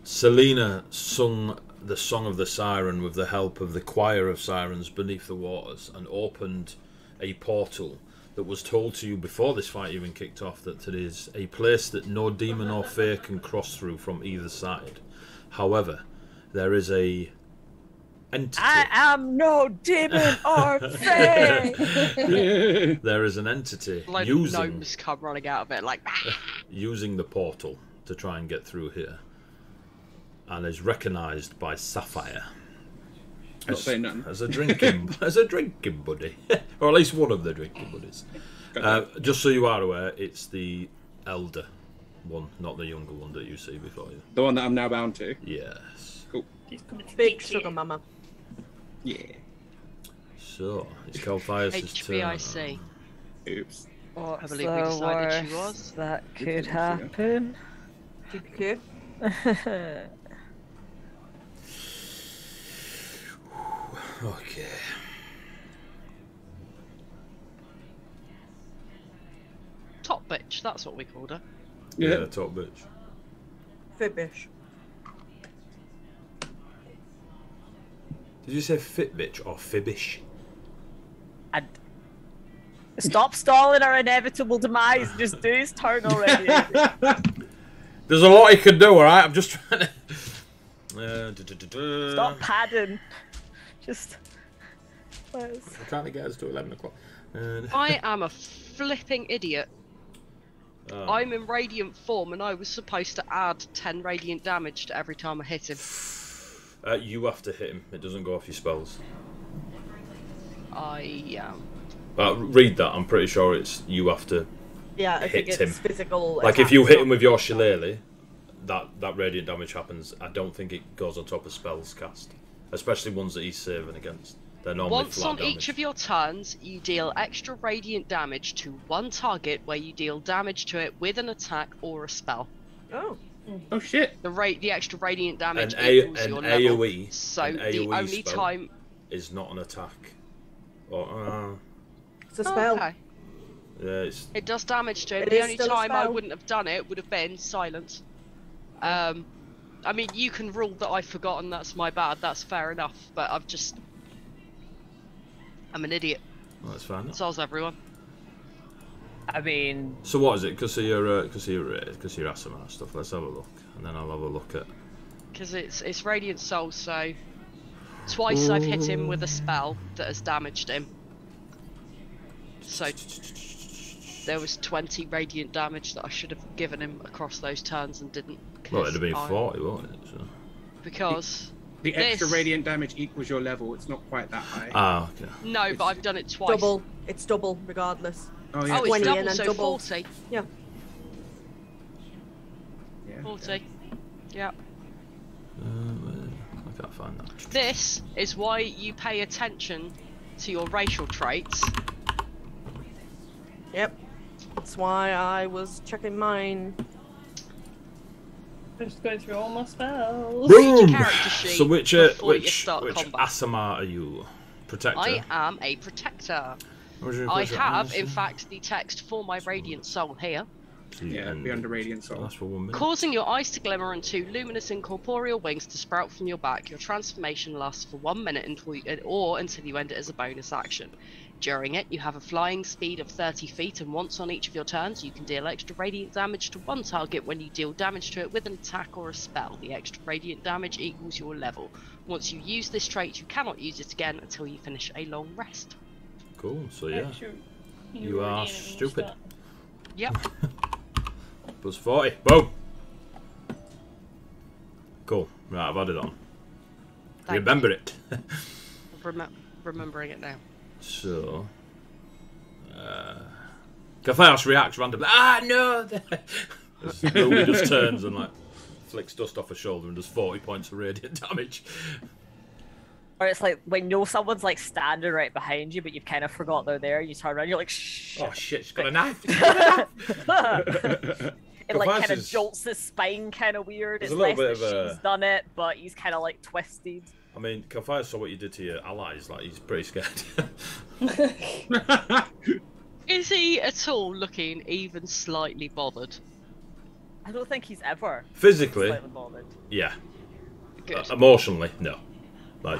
Selena sung the Song of the Siren with the help of the choir of sirens beneath the waters and opened a portal that was told to you before this fight even kicked off that it is a place that no demon or fae can cross through from either side. However, there is a entity. I am no demon or fae. There is an entity Like using gnomes come running out of it, like. using the portal to try and get through here, and is recognised by Sapphire I say none. as a drinking buddy, or at least one of the drinking buddies. Just so you are aware, it's the elder one, not the younger one that you see before you. The one that I'm now bound to. Yes. Cool. Big sugar mama. Yeah. So it's Kelthias' turn. HBIC. Oops. What's I believe we decided she worst was. that could happen? GPQ. Okay. Top bitch, that's what we called her. Yeah, top bitch. Fibbish. Did you say fit bitch or fibbish? And stop stalling our inevitable demise. Just do his turn already. There's a lot he can do, alright? I'm just trying to... Stop padding. Just. We're trying to get us to 11 o'clock. I am a flipping idiot. Oh. I'm in radiant form and I was supposed to add 10 radiant damage to every time I hit him. You have to hit him. It doesn't go off your spells. I Read that. I'm pretty sure it's you have to Yeah, I think hit it's him. physical. Like if attack, you hit so- him with your shillelagh, that radiant damage happens. I don't think it goes on top of spells cast, especially ones that he's saving against. They're normally Once flat on damage. each of your turns, you deal extra radiant damage to one target where you deal damage to it with an attack or a spell. Oh. Oh shit. The extra radiant damage An equals an your level. AoE. So an the AoE only spell time. is not an attack. Or It's a spell. Okay. yeah, it's It does damage to him. It The is only still a time I spell. wouldn't have done it would have been silence. I mean, you can rule that I've forgotten. That's my bad. That's fair enough. But I'm an idiot. well, that's fine. So's everyone. I mean, So what is it? Because of your asthma and stuff. Let's have a look, and then I'll have a look at. Because it's radiant soul. So twice I've hit him with a spell that has damaged him. So there was 20 radiant damage that I should have given him across those turns and didn't. Well, it'd have been 'cause 40, won't it? So. Because The extra This- radiant damage equals your level. It's not quite that high. Ah, okay. no, but I've done it twice. Double. It's double, regardless. Oh yeah. Oh, it's 20 double, and then so double. 40. Yeah. yeah. 40. Yeah. I can't find that. This is why you pay attention to your racial traits. Yep. That's why I was checking mine. Just going through all my spells. Read your character sheet So which before you which start combat. Asama are you? Protector. I am a protector. Where's your- I where's your have, in answer? fact, the text for my radiant soul here. Yeah, And be under radiant soul. That's for 1 minute. Causing your eyes to glimmer and two luminous incorporeal wings to sprout from your back. Your transformation lasts for 1 minute until you end it as a bonus action. During it, you have a flying speed of 30 feet, and once on each of your turns, you can deal extra radiant damage to one target when you deal damage to it with an attack or a spell. The extra radiant damage equals your level. Once you use this trait, you cannot use it again until you finish a long rest. Cool. So yeah, Sure. you are stupid. Yep. Plus 40. Boom. Cool. Right, I've added on. Thank Remember it. Remembering it now. So, Cathias reacts randomly. Ah, no! Ruby just turns and like flicks dust off her shoulder and does 40 points of radiant damage. Or it's like when you know someone's like standing right behind you, but you've kind of forgot they're there. You turn around, you're like, shh. Oh shit! She's got a knife. It like Cathias kind of is- jolts his spine, kind of weird. There's It's a little less bit that of a- she's done it, but he's kind of like twisted. I mean, Cathias saw what you did to your allies. Like he's pretty scared. Is he at all looking even slightly bothered? I don't think he's ever Physically, slightly bothered. yeah. Good. Emotionally, no. Like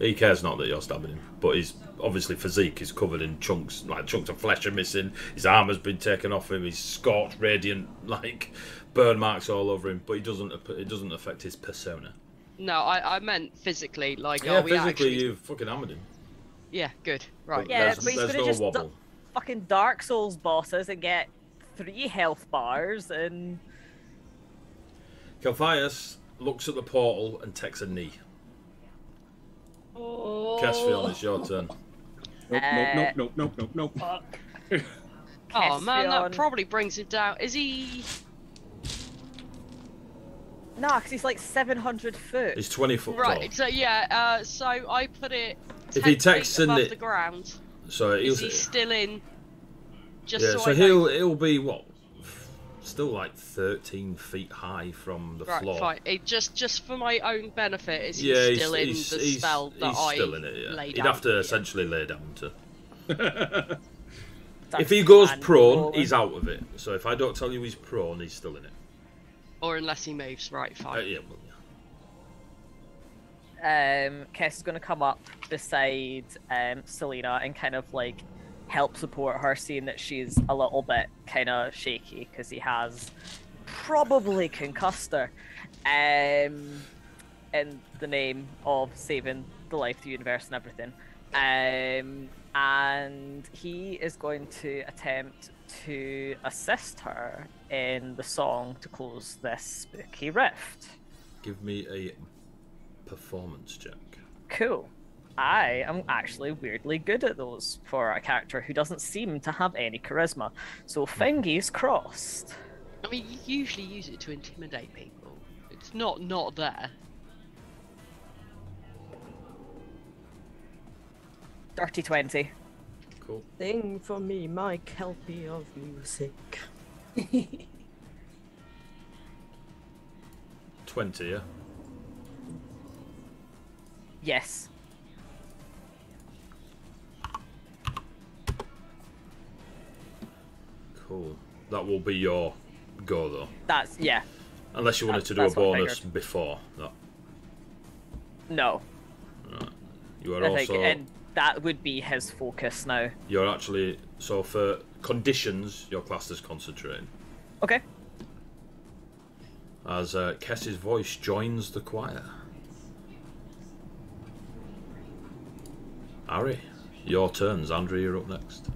he cares not that you're stabbing him, but his obviously physique is covered in chunks, like chunks of flesh are missing. His armor's been taken off him. He's scorched, radiant, like burn marks all over him. But it doesn't affect his persona. No, I meant physically. Like, Yeah, are we physically actually? you've fucking hammered him. Yeah, good. Right. Yeah, There's, but he's there's gonna no just wobble. fucking Dark Souls bosses and get 3 health bars and Cathias looks at the portal and takes a knee. Oh. Caspian, it's your turn. Nope. Fuck. Oh man, that Caspian. probably brings him down. Is he? nah, because he's like 700 foot. He's 20 foot Right. tall. So yeah. So I put it. If 10 he takes feet in above the- the ground, So is he'll, he still in? Just yeah, so so I know. he'll be what? Still like 13 feet high from the Right, floor. fine. It just for my own benefit, is he Yeah, still in the spell that he's I still in it. Yeah. laid He'd down? have to Yeah. essentially lay down to. That's If he goes hand prone, rolling. he's out of it. So if I don't tell you he's prone, he's still in it. Or unless he moves, right? Fine. Yeah, well, Kess is going to come up beside Selena and kind of like help support her, seeing that she's a little bit kind of shaky because he has probably concussed her. In the name of saving the life, the universe, and everything. And he is going to attempt to assist her in the song to close this spooky rift. give me a performance check. Cool. I am actually weirdly good at those for a character who doesn't seem to have any charisma. So fingies crossed. I mean, you usually use it to intimidate people. It's not there. Dirty 20. Cool. Sing for me, my kelpie of music. 20, yeah? Yes. Cool. That will be your go, though. That's, yeah. Unless you wanted to do a That's what I bonus figured. before that. No. You are I think, also... and that would be his focus now. You're actually... So for conditions, your class is concentrating. Okay. As Kess's voice joins the choir. Ari, your turn. Zandra, you're up next.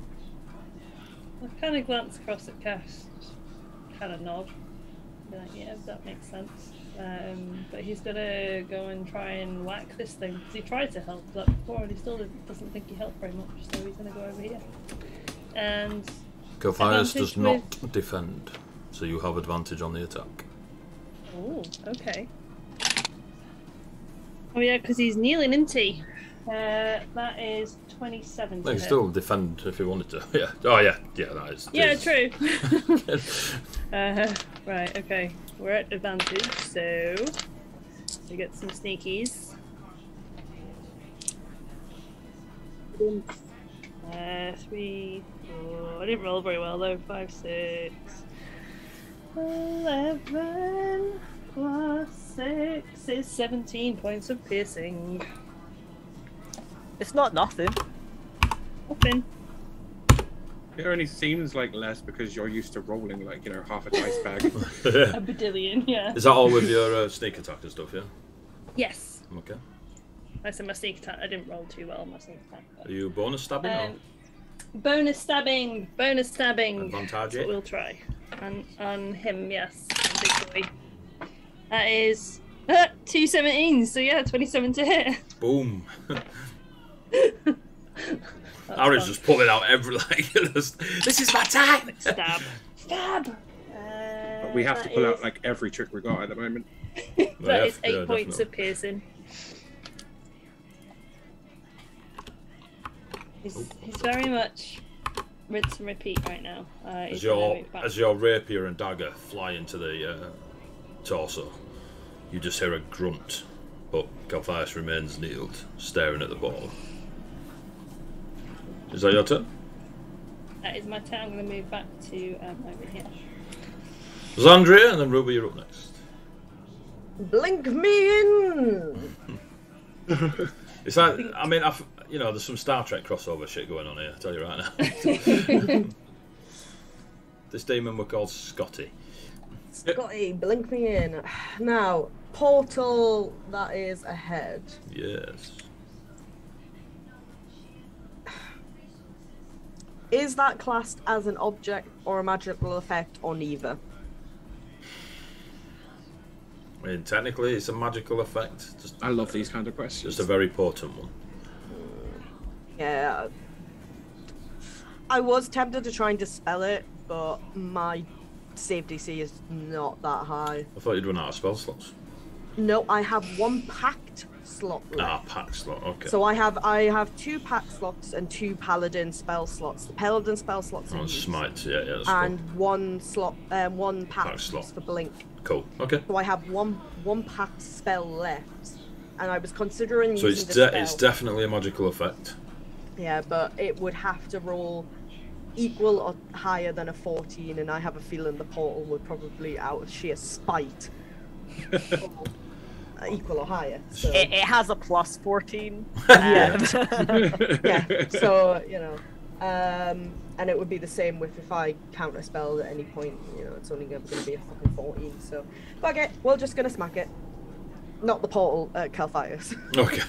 I kind of glance across at Cass, kind of nod. Be like, yeah, that makes sense. But he's gonna go and try and whack this thing because he tried to help that before and he still doesn't think he helped very much. So he's gonna go over here. And Cathias does Advantage not defend, so you have advantage on the attack. oh, okay. Oh yeah, because he's kneeling, isn't he? That is 27. No, to you hit. still defend if you wanted to. Yeah. Oh yeah. Yeah, that is. Yeah, is- true. Right, okay. We're at advantage, so we get some sneakies. 3, 4. I didn't roll very well though. 5, 6, 11 plus 6 is 17 points of piercing. It's not nothing. Nothing. It only seems like less because you're used to rolling like, you know, half a dice bag. A badillion, yeah. Is that all with your sneak attack and stuff? Yeah. Yes. Okay. I said my sneak attack. I didn't roll too well on my sneak attack. Are you bonus stabbing or Bonus stabbing. Bonus stabbing. advantage? That's what we'll try. And on him, yes. Big boy. That is 217. So yeah, 27 to hit. Boom. Aaron's just pulling out every like. This is my time. Stab. Stab. But we have to pull out like every trick we got at the moment. That is 8 points of piercing. He's very much rinse and repeat right now. As your rapier and dagger fly into the torso, you just hear a grunt, but Calphias remains kneeled, staring at the ball. Is that your turn? That is my turn. I'm going to move back to over here. Zandria, and then Ruby, you're up next. Blink me in! It's like, I mean, there's some Star Trek crossover shit going on here, I tell you right now. This demon were called Scotty. Scotty, blink me in. Now, portal that is ahead. Yes. Is that classed as an object or a magical effect or neither? I mean, technically, it's a magical effect. I love these kind of questions. Just a very potent one. Yeah. I was tempted to try and dispel it, but my save DC is not that high. I thought you'd run out of spell slots. No, I have one packed slot left. Ah, pack slot, okay. So I have 2 pack slots and 2 paladin spell slots. The paladin spell slots are Oh, used, smite, yeah, that's and one slot, one pack Pack slot. for blink. cool. Okay. So I have one packed spell left, and I was considering So using the spell. it's definitely a magical effect. Yeah, but it would have to roll equal or higher than a 14, and I have a feeling the portal would probably, out of sheer spite, roll, equal or higher. So. It has a plus 14. Yeah. Yeah. So and it would be the same with if I counter spell at any point. It's only going to be a fucking 14. So, fuck it. We're just gonna smack it. Not the portal, Calphias. Okay.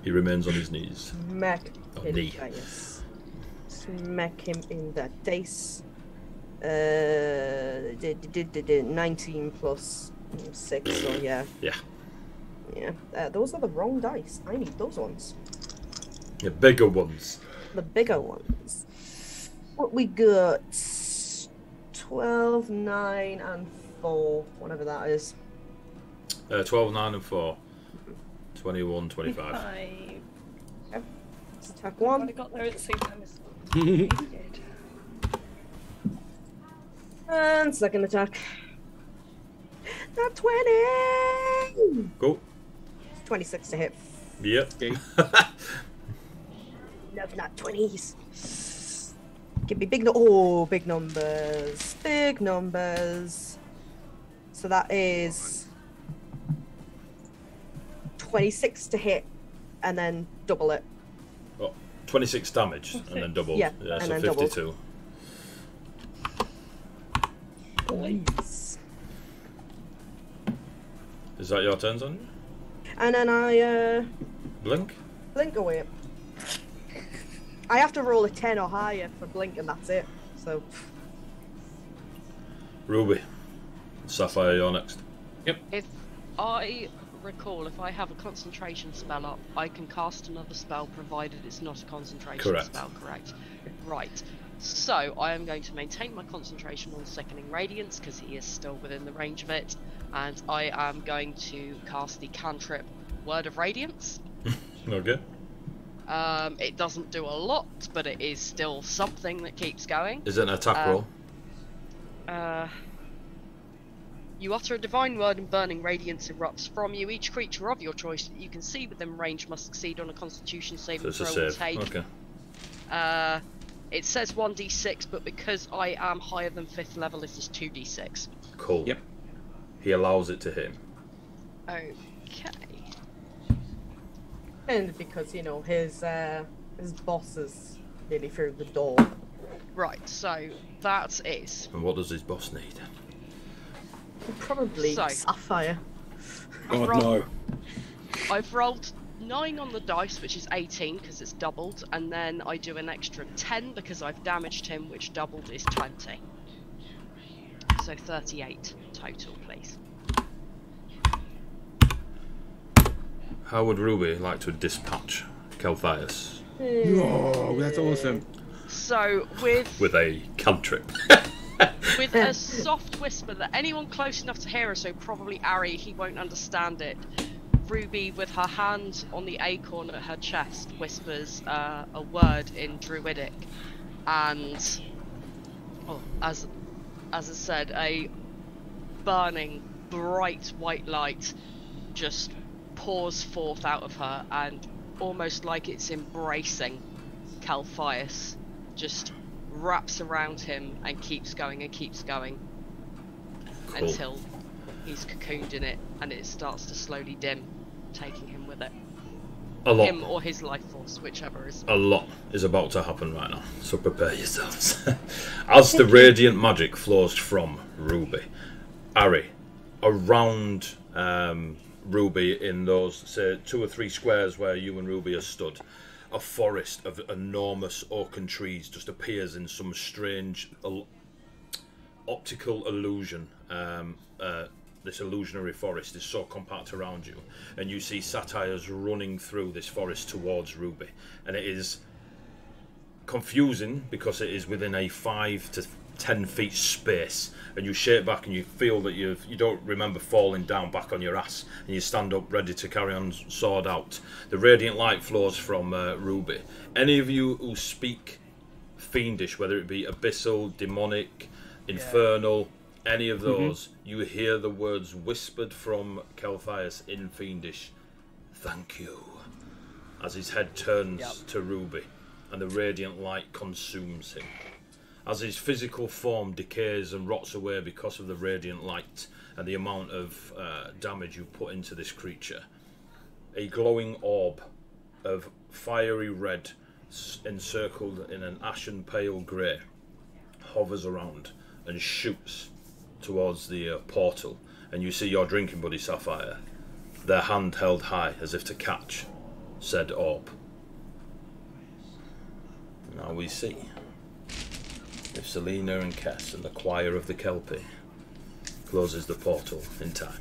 He remains on his knees. Smack him. knee. Yes. Smack him in the dice. 19 plus 6. So yeah. Yeah. Yeah. Those are the wrong dice. I need those ones. The bigger ones. The bigger ones. What we got? 12, 9, and 4. Whatever that is. 12, 9, and 4. 21, 25. Let's attack I one. got there at the same time as you did. And second attack. Not 20! Cool. 26 to hit. Yep. No, not 20s. Give me big big numbers. Big numbers. So that is 26 to hit, and then double it. Oh, 26 damage, and then double. Yeah, Yeah, and so then 52. Nice. Is that your turn, Sonia? And then I Blink? blink away. I have to roll a 10 or higher for blink, and that's it. So Ruby. Sapphire, you're next. If I recall, if I have a concentration spell up, I can cast another spell provided it's not a concentration Correct. spell, correct? Right. So I am going to maintain my concentration on Sickening Radiance because he is still within the range of it, and I am going to cast the cantrip Word of Radiance. Okay. It doesn't do a lot, but it is still something that keeps going. Is it an attack roll? You utter a divine word and burning radiance erupts from you. Each creature of your choice that you can see within range must succeed on a constitution So saving it's a throw or save. take. Okay. It says 1d6, but because I am higher than 5th level, it is 2d6. Cool. Yep. He allows it to him. Okay. and because his boss is nearly through the door. Right, so that is... And what does his boss need? Probably So- Sapphire. God, no. I've rolled 9 on the dice, which is 18 because it's doubled, and then I do an extra 10 because I've damaged him, which doubled is 20. So 38 total, please. How would Ruby like to dispatch Kelthias? Oh, that's awesome. So with a cantrip. with a soft whisper that anyone close enough to hear her, so probably Ari, he won't understand it. Ruby, with her hand on the acorn at her chest, whispers a word in Druidic, and as I said, a burning, bright white light just pours forth out of her, and almost like it's embracing Kelthias, just wraps around him and keeps going Cool. until he's cocooned in it and it starts to slowly dim, taking him with it. A lot. Him or his life force, whichever is. A lot is about to happen right now, so prepare yourselves. As the radiant magic flows from Ruby, Ari, around Ruby in those, say, 2 or 3 squares where you and Ruby are stood, a forest of enormous oaken trees just appears in some strange optical illusion. This illusionary forest is so compact around you, and you see satyrs running through this forest towards Ruby, and it is confusing because it is within a 5 to 10 feet space, and you shake back and you feel that you don't remember falling down back on your ass, and you stand up ready to carry on sword out. The radiant light flows from Ruby. Any of you who speak Fiendish, whether it be abyssal, demonic, infernal, any of those, you hear the words whispered from Kelthias in Fiendish, "Thank you," as his head turns to Ruby, and the radiant light consumes him. As his physical form decays and rots away because of the radiant light and the amount of damage you put into this creature, a glowing orb of fiery red, encircled in an ashen pale grey, hovers around and shoots towards the portal, and you see your drinking buddy Sapphire, their hand held high as if to catch said orb. Now we see if Selena and Kess and the choir of the Kelpie closes the portal in time.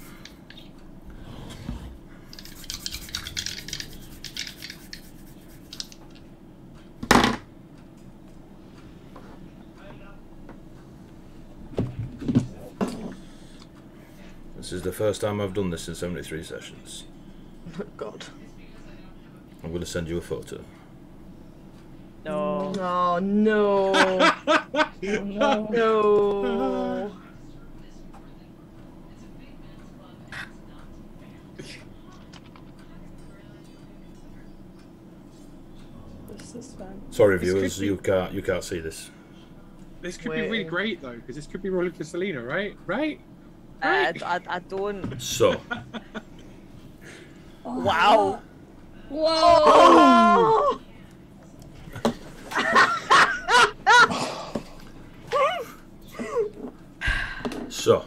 This is the first time I've done this in 73 sessions. God. I'm going to send you a photo. No. Oh, no. No. This is fun. Sorry, This viewers, could you can't see this. This could be really great though, because this could be rolling for Selena, right? Right? I don't. So, Wow. Oh! So,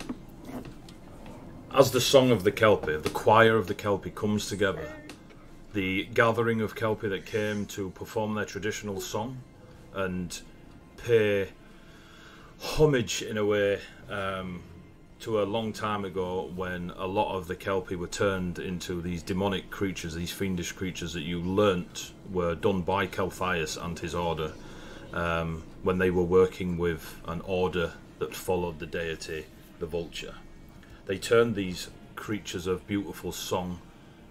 as the song of the Kelpie, the choir of the Kelpie comes together, the gathering of Kelpie that came to perform their traditional song and pay homage in a way to a long time ago when a lot of the Kelpie were turned into these demonic creatures, these fiendish creatures that you learnt were done by Kelthias and his order when they were working with an order that followed the deity, the Vulture. They turned these creatures of beautiful song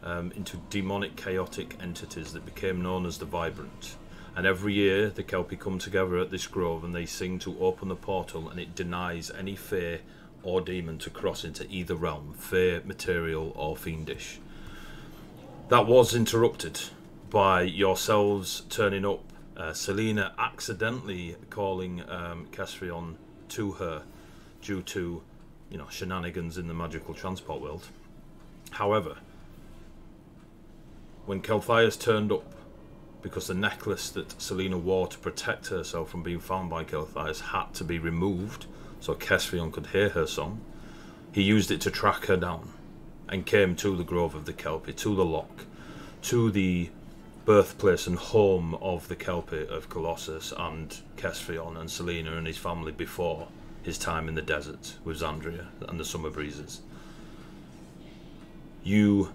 into demonic, chaotic entities that became known as the Vibrant. And every year the Kelpie come together at this grove and they sing to open the portal, and it denies any fae or demon to cross into either realm, fae, material or fiendish. That was interrupted by yourselves turning up, Selena accidentally calling Kesrion to her due to, shenanigans in the magical transport world. However, when Kelthias turned up, because the necklace that Selena wore to protect herself from being found by Kelthias had to be removed so Kesrion could hear her song, he used it to track her down. and came to the Grove of the Kelpie, to the Loch, to the birthplace and home of the Kelpie of Colossus and Kesphrion and Selena and his family before his time in the desert with Xandria and the summer breezes. You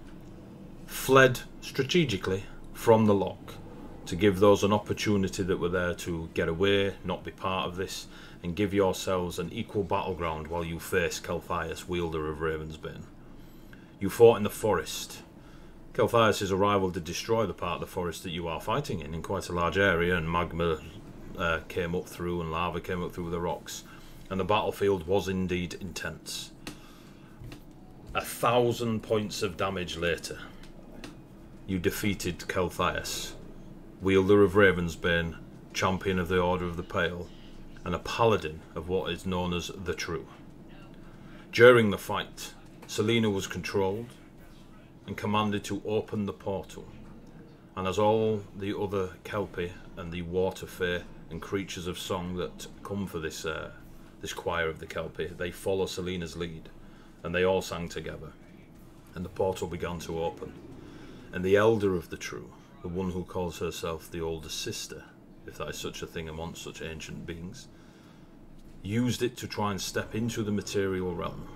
fled strategically from the Loch to give those an opportunity that were there to get away, not be part of this, and give yourselves an equal battleground while you face Kelthias, wielder of Ravensbane. You fought in the forest. Kelthias' arrival did destroy the part of the forest that you are fighting in quite a large area, and magma came up through and lava came up through the rocks, and the battlefield was indeed intense. 1,000 points of damage later, you defeated Kelthias, wielder of Ravensbane, champion of the Order of the Pale, and a paladin of what is known as the True. During the fight, Selena was controlled and commanded to open the portal, and as all the other Kelpie and the water fae and creatures of song that come for this choir of the Kelpie, they follow Selena's lead, and they all sang together, and the portal began to open, and the elder of the True, the one who calls herself the older sister, if that is such a thing amongst such ancient beings, used it to try and step into the material realm.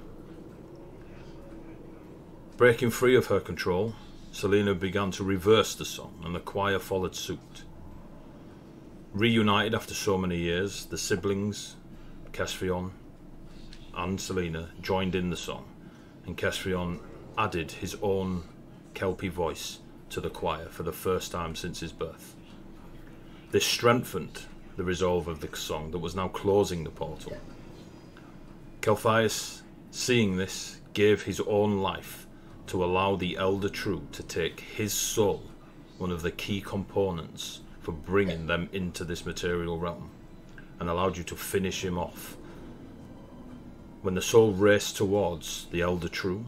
Breaking free of her control, Selena began to reverse the song, and the choir followed suit. Reunited after so many years, the siblings, Kesphrion and Selena, joined in the song, and Kesphrion added his own Kelpie voice to the choir for the first time since his birth. This strengthened the resolve of the song that was now closing the portal. Kelthias, seeing this, gave his own life to allow the Elder True to take his soul, one of the key components for bringing them into this material realm, and allowed you to finish him off. When the soul raced towards the Elder True,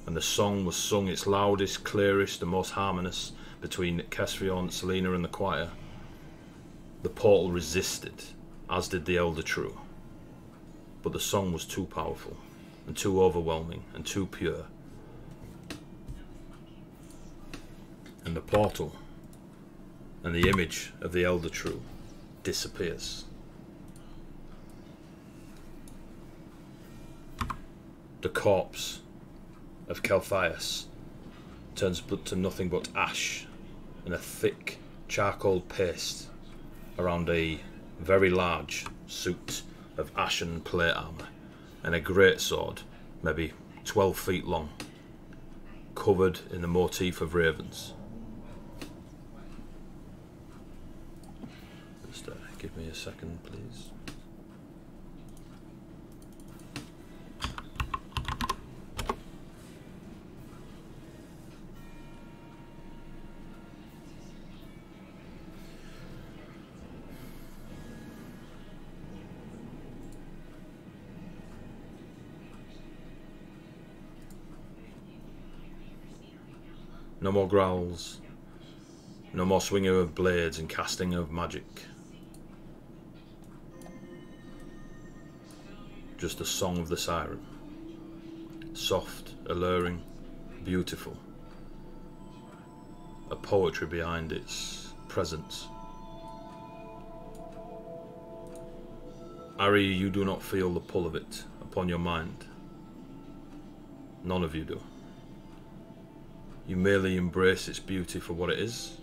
and the song was sung its loudest, clearest, and most harmonious between Kesphrion, Selena, and the choir, the portal resisted, as did the Elder True. But the song was too powerful, and too overwhelming, and too pure. And the portal and the image of the Elder True disappears. The corpse of Kelthias turns to nothing but ash and a thick charcoal paste around a very large suit of ashen plate armour and a great sword, maybe 12 feet long, covered in the motif of ravens. Just give me a second, please. No more growls, no more swinging of blades and casting of magic. Just the song of the siren. Soft, alluring, beautiful. A poetry behind its presence. Ari, you do not feel the pull of it upon your mind. None of you do. You merely embrace its beauty for what it is,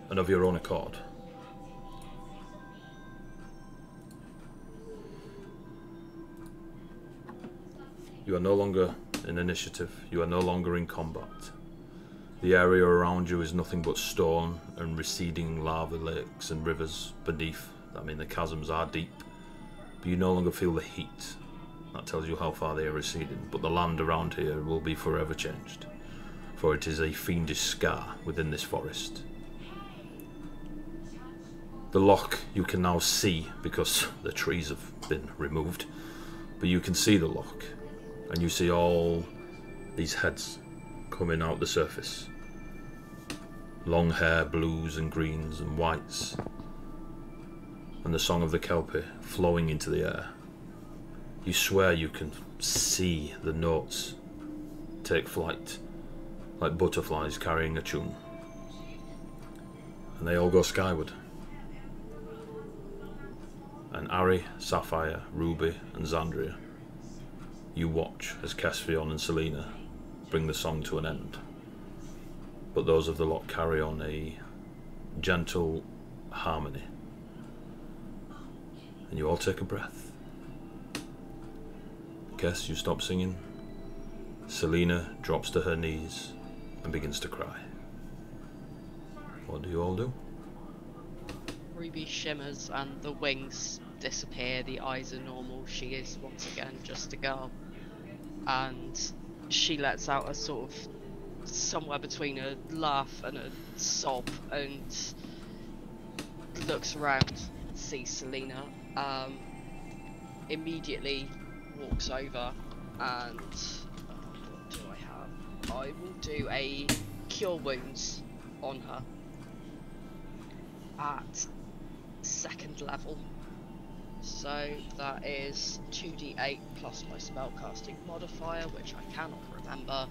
and of your own accord. You are no longer in initiative, you are no longer in combat. The area around you is nothing but stone and receding lava lakes and rivers beneath. I mean, the chasms are deep, but you no longer feel the heat. That tells you how far they are receding, but the land around here will be forever changed, for it is a fiendish scar within this forest. The loch you can now see because the trees have been removed, but you can see the loch, and you see all these heads coming out the surface. Long hair, blues and greens and whites, and the song of the Kelpie flowing into the air. You swear you can see the notes take flight, like butterflies carrying a tune. And they all go skyward. And Ari, Sapphire, Ruby, and Xandria, you watch as Caspian and Selena bring the song to an end. But those of the lot carry on a gentle harmony. And you all take a breath. Kes, you stop singing. Selena drops to her knees and begins to cry. What do you all do? Ruby shimmers and the wings disappear, the eyes are normal, she is once again just a girl. And she lets out a sort of somewhere between a laugh and a sob and looks around, sees Selena, immediately walks over and what do I have? I will do a cure wounds on her at 2nd level. So that is 2d8 plus my spellcasting modifier, which I cannot remember.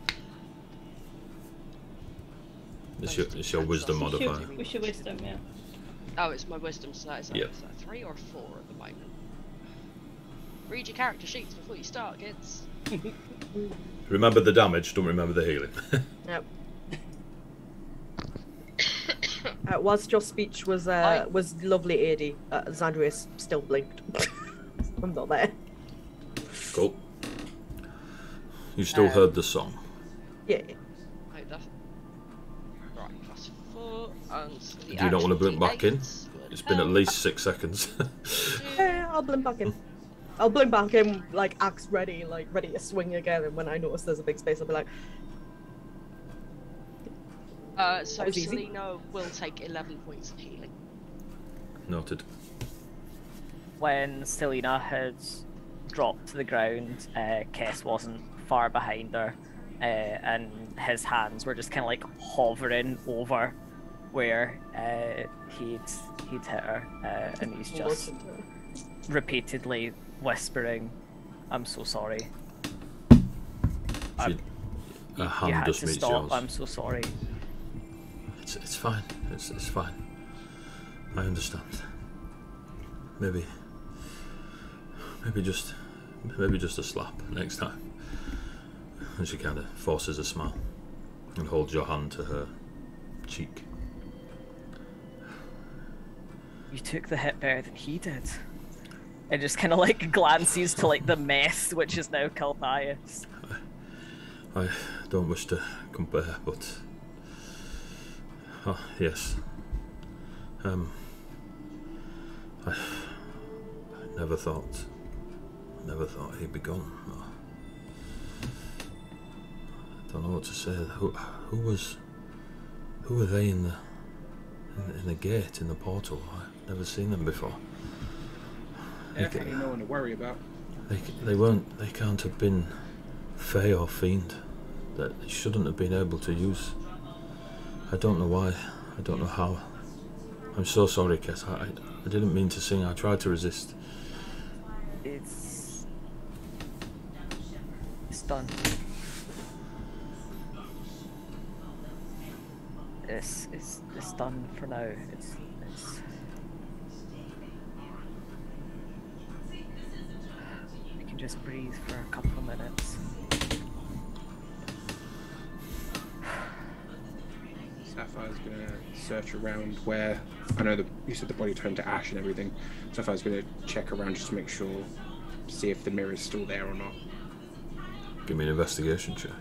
It's your wisdom modifier. What's your wisdom, yeah. Oh, it's my wisdom, so that is Yep. 3 or 4 at the moment. Read your character sheets before you start, kids. Remember the damage, don't remember the healing. Yep. Whilst your speech was lovely, Adi, Xandria still blinked. I'm not there. Cool. You still heard the song. Yeah. Oh, that's... Right, plus 4, and the Do you not want to blink back in? D8s would It's been at help. least 6 seconds. Yeah, I'll blink back in. I'll blink back in, like, axe ready, like, ready to swing again, and when I notice there's a big space, I'll be like... So was easy. Selena will take 11 points of healing. Noted. When Selena had dropped to the ground, Kess wasn't far behind her, and his hands were just kind of like hovering over where he'd hit her, and he's just repeatedly whispering, "I'm so sorry. A You hand had just to meets stop. yours. I'm so sorry." It's fine. It's fine. I understand. Maybe just a slap next time. And she kind of forces a smile and holds your hand to her cheek. You took the hit better than he did. And just kind of like glances to like the mess, which is now Calthias. I don't wish to compare, but yes. I never thought he'd be gone. I don't know what to say. Who were they in the gate, in the portal? I've never seen them before. Definitely no one to worry about. They can't have been Fae or Fiend. That they shouldn't have been able to use. I don't know why. I don't know how. I'm so sorry, Kess. I didn't mean to sing. I tried to resist. It's done. It's done for now. It's you can just breathe for a couple of minutes. Sapphire's gonna search around where I know you said the body turned to ash and everything. Sapphire's gonna check around just to make sure, see if the mirror's still there or not. Give me an investigation check.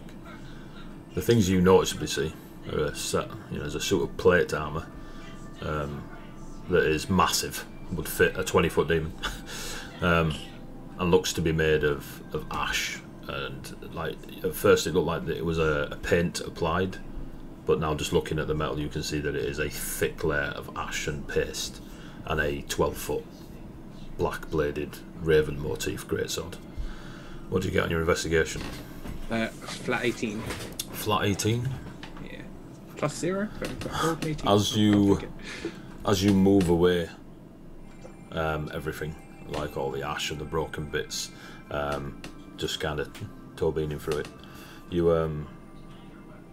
The things you noticeably see are a set, there's a suit of plate armor that is massive, would fit a 20-foot demon, and looks to be made of ash. And like at first, it looked like it was a paint applied, but now just looking at the metal, you can see that it is a thick layer of ash and paste, and a 12-foot black-bladed raven motif greatsword. What do you get on your investigation? Flat 18. Flat 18. Yeah. Plus 0. But rolled an 18. As you move away, everything, like all the ash and the broken bits, just kind of toe-beaning through it, You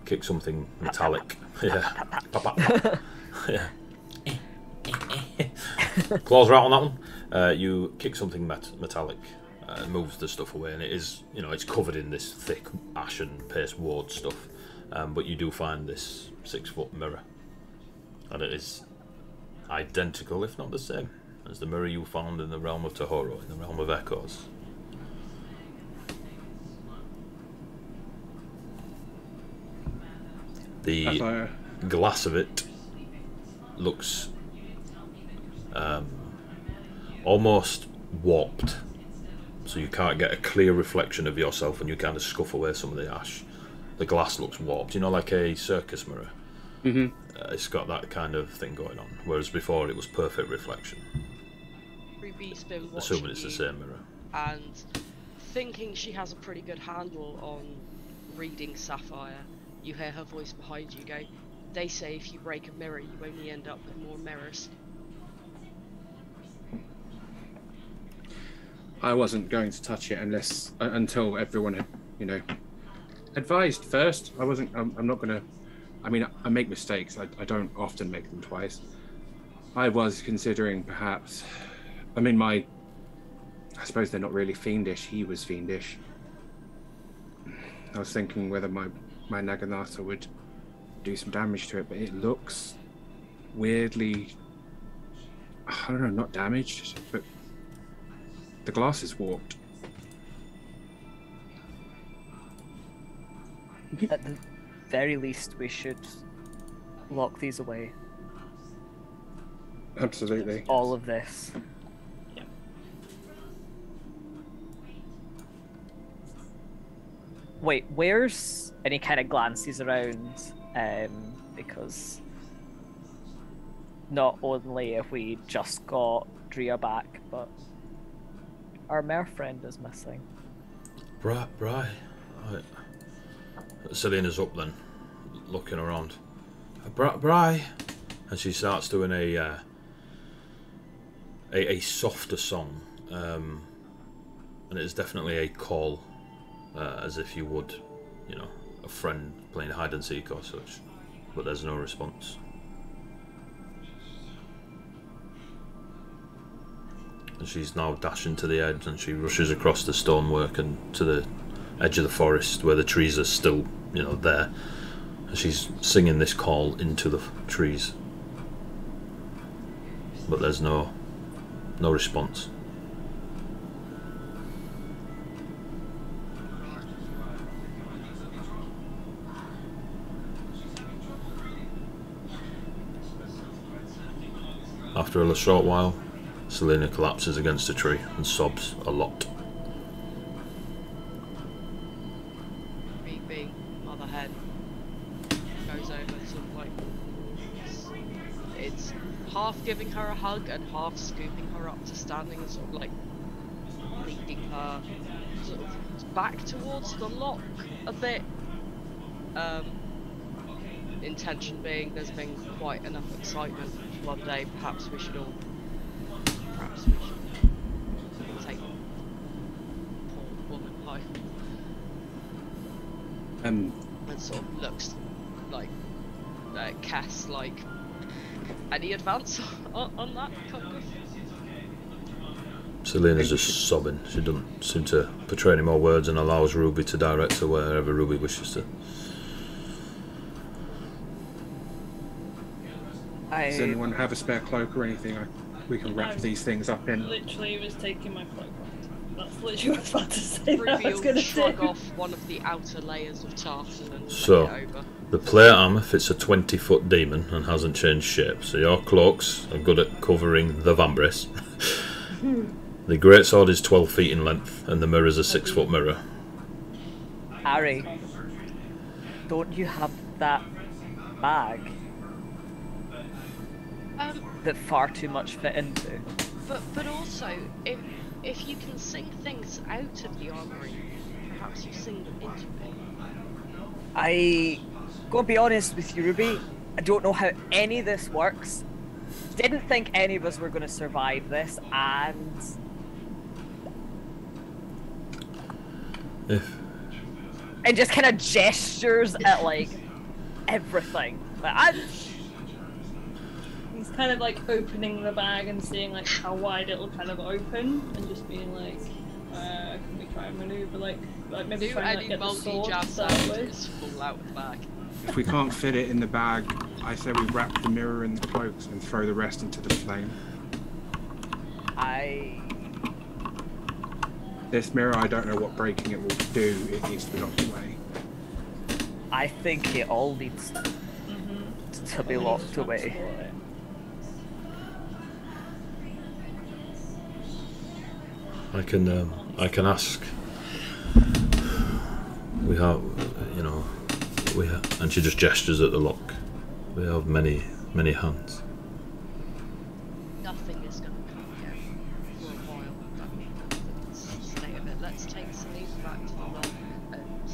kick something metallic. Yeah. Pop, pop, pop. Yeah. Claws right on that one. You kick something metallic. It moves the stuff away, and it is, you know, it's covered in this thick ashen paste ward stuff. But you do find this 6-foot mirror, and it is identical, if not the same, as the mirror you found in the realm of Tahoro, in the realm of Echoes. The glass of it looks almost warped, so you can't get a clear reflection of yourself, and you kind of scuff away some of the ash. The glass looks warped, you know, like a circus mirror. Mm-hmm. It's got that kind of thing going on, whereas before it was perfect reflection. Ruby's been watching Assuming it's the you same mirror. and thinking she has a pretty good handle on reading Sapphire. You hear her voice behind you go, "They say if you break a mirror, you only end up with more mirrors." I wasn't going to touch it until everyone had, you know, advised first. I'm not gonna. I mean, I make mistakes. I don't often make them twice. I was considering perhaps. I mean, I suppose they're not really fiendish. He was fiendish. I was thinking whether my Naginata would do some damage to it, but it looks weirdly. I don't know, not damaged, but the glass is warped. At the very least, we should lock these away. Absolutely. All of this. Wait, where's... And he kind of glances around, because not only have we just got Drea back, but our mare friend is missing. Bri. Right. Selena's up then, looking around. Bri. And she starts doing a softer song, and it is definitely a call, as if you would, you know, a friend playing hide and seek or such, but there's no response. And she's now dashing to the edge, and she rushes across the stonework and to the edge of the forest where the trees are still, you know, there, and she's singing this call into the trees, but there's no response. After a short while, Selena collapses against a tree and sobs a lot. Ruby, mother hen, goes over to, like, it's half giving her a hug and half scooping her up to standing and sort of like leading her sort of back towards the lock a bit. Intention being there's been quite enough excitement one day, perhaps we should take poor woman home. And sort of looks like Cass, like, any advance on that kind of? Selena's just sobbing. She doesn't seem to portray any more words and allows Ruby to direct her wherever Ruby wishes to. Does anyone have a spare cloak or anything we can wrap these things up in? Literally was taking my cloak off. That's literally what I was about to say. Ruby will shrug off one of the outer layers of tartan and so, it over. The plate armor fits a 20-foot demon and hasn't changed shape, so your cloaks are good at covering the vambrace. The greatsword is 12 feet in length, and the mirror is a 6-foot mirror. Harry, don't you have that bag that far too much fit into? But also, if you can sing things out of the armory, perhaps you sing them into it. I gotta be honest with you, Ruby. I don't know how any of this works. Didn't think any of us were gonna survive this, and and just kind of gestures at like everything. Like, He's kind of like opening the bag and seeing like how wide it'll kind of open, and just being like, can we try and maneuver like maybe Do try and like, any get the sword multi-jab sideways? fall out of the bag. If we can't fit it in the bag, I say we wrap the mirror in the cloaks and throw the rest into the flame. This mirror, I don't know what breaking it will do. It needs to be locked away. I think it all needs to be locked away. I can ask. We have, and she just gestures at the lock. We have many hands. Nothing is going to come here for a while. That's the state of it. Let's take Selena back to the lock and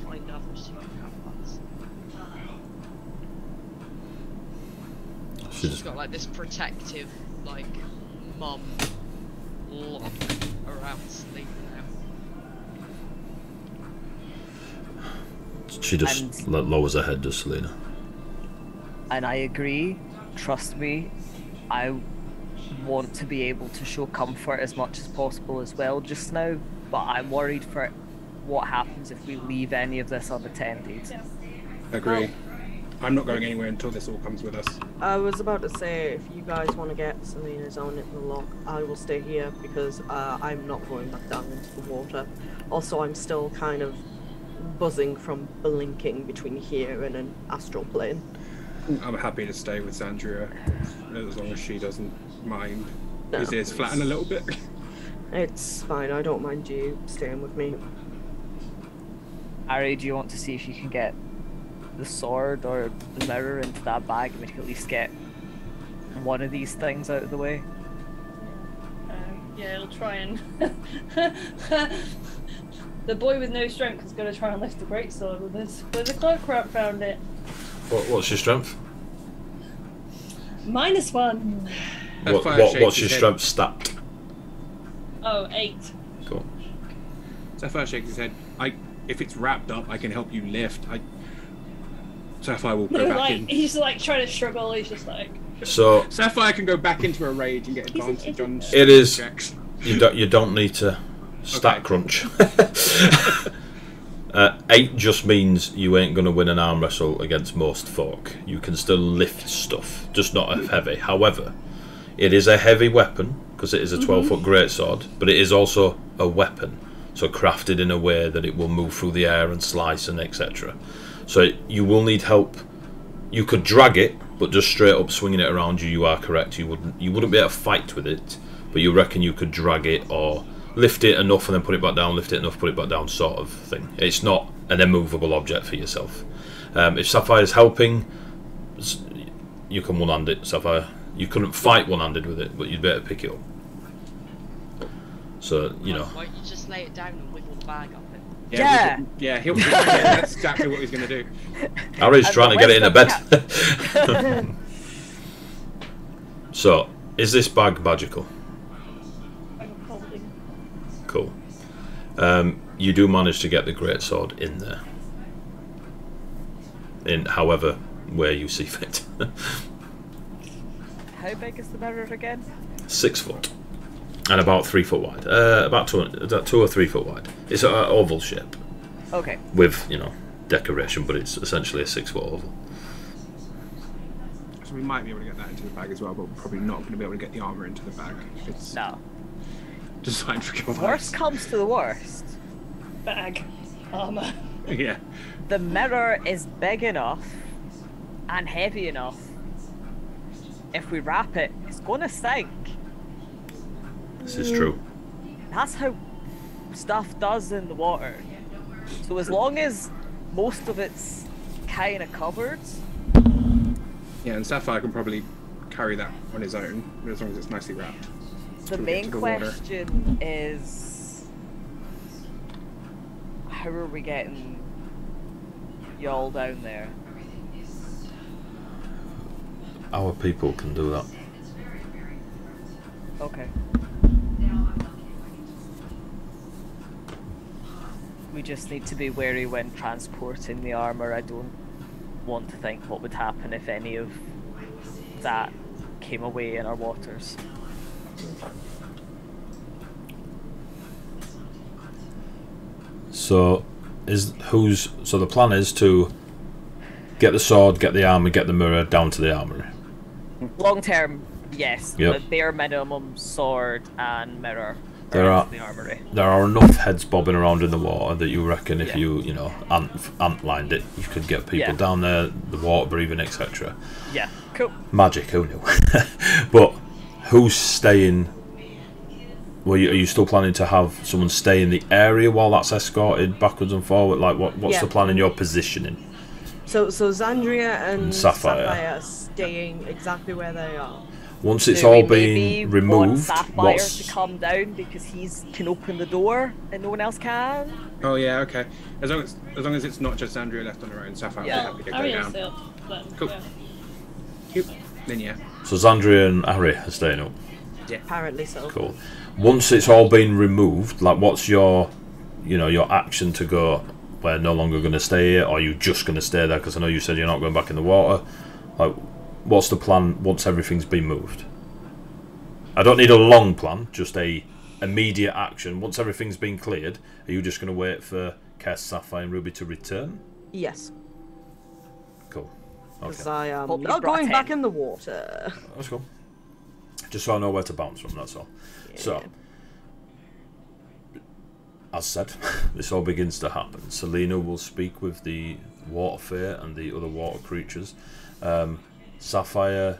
find others who can have us. She's got like this protective, like, mum lock around Selena now. She just lowers her head to Selena. And I agree. Trust me, I want to be able to show comfort as much as possible as well just now, but I'm worried for what happens if we leave any of this unattended. Yeah. Agree. I'm not going anywhere until this all comes with us. I was about to say, if you guys want to get Selena's on in the lock, I will stay here because I'm not going back down into the water. Also, I'm still kind of buzzing from blinking between here and an astral plane. I'm happy to stay with Sandria as long as she doesn't mind. No, His ears flatten a little bit. It's fine, I don't mind you staying with me. Ari, do you want to see if you can get the sword or the mirror into that bag and we can at least get one of these things out of the way? Yeah, it'll try and... The boy with no strength is going to try and lift the greatsword with this, but the cloak crap found it. What's your strength? -1. What's your strength stat? Oh, 8. Cool. Sapphire shakes his head. If it's wrapped up, I can help you lift. Sapphire will go back in. He's like trying to struggle. He's just like. So Sapphire can go back into a rage and get advantage on. It is. Checks. You don't need to stat crunch. 8 just means you ain't going to win an arm wrestle against most folk. You can still lift stuff, just not heavy. However, it is a heavy weapon because it is a 12-foot greatsword, but it is also a weapon, so crafted in a way that it will move through the air and slice and etc. So you will need help. You could drag it, but just straight up swinging it around you are correct. You wouldn't be able to fight with it, but you reckon you could drag it or lift it enough and then put it back down, lift it enough, put it back down sort of thing. It's not an immovable object for yourself. If Sapphire's helping, you can one-hand it, Sapphire. You couldn't fight one-handed with it, but you'd better pick it up. So, you know. Why don't you just lay it down and wiggle the bag up it? Yeah, that's exactly what he's going to do. Harry's trying to get it in a bed. So, is this bag magical? Cool. You do manage to get the greatsword in there. In however way you see fit. How big is the mirror again? 6 foot. And about 3 foot wide. About 2 or 3 foot wide. It's an oval shape. Okay. With, decoration, but it's essentially a 6 foot oval. So we might be able to get that into the bag as well, but we're probably not going to be able to get the armor into the bag. It's designed for kill. Worst comes to the worst. Bag. Armor. Yeah. The mirror is big enough and heavy enough. If we wrap it, it's going to sink. This is true. That's how stuff does in the water. So as long as most of it's kind of covered. Yeah, and Sapphire can probably carry that on his own, as long as it's nicely wrapped. The main question is, how are we getting y'all down there? Our people can do that. Okay. We just need to be wary when transporting the armor. I don't want to think what would happen if any of that came away in our waters. So the plan is to get the sword, get the armor, get the mirror down to the armory. Long term, yes. Yep. The bare minimum sword and mirror There are are into the armory. there are enough heads bobbing around in the water that you reckon if you know ant lined it, you could get people down there, the water breathing, etc. Yeah, cool. Magic, who knew? But who's staying? Are you still planning to have someone stay in the area while that's escorted backwards and forward? Like, what's the plan in your positioning? So Xandria and Sapphire. Sapphire are staying exactly where they are. Once it's Do all we been maybe want removed, Sapphire to come down because he can open the door and no one else can? Oh yeah, okay. As long as it's not just Andrea left on her own, Sapphire will be happy to go Aria's down. still then. Cool. Yeah. Cute. Then yeah. So Xandria and Ari are staying up. Apparently so. Cool. Once it's all been removed, like, what's your action to go? We're no longer going to stay here, or are you just going to stay there? Because I know you said you're not going back in the water. Like, what's the plan once everything's been moved? I don't need a long plan, just a immediate action. Once everything's been cleared, are you just going to wait for Kess, Sapphire, and Ruby to return? Yes. Cool. Because Okay. I am Hope you not brought going in. back in the water. That's cool. Just so I know where to bounce from, that's all. So, as said, this all begins to happen. Selena will speak with the water fae and the other water creatures. Sapphire,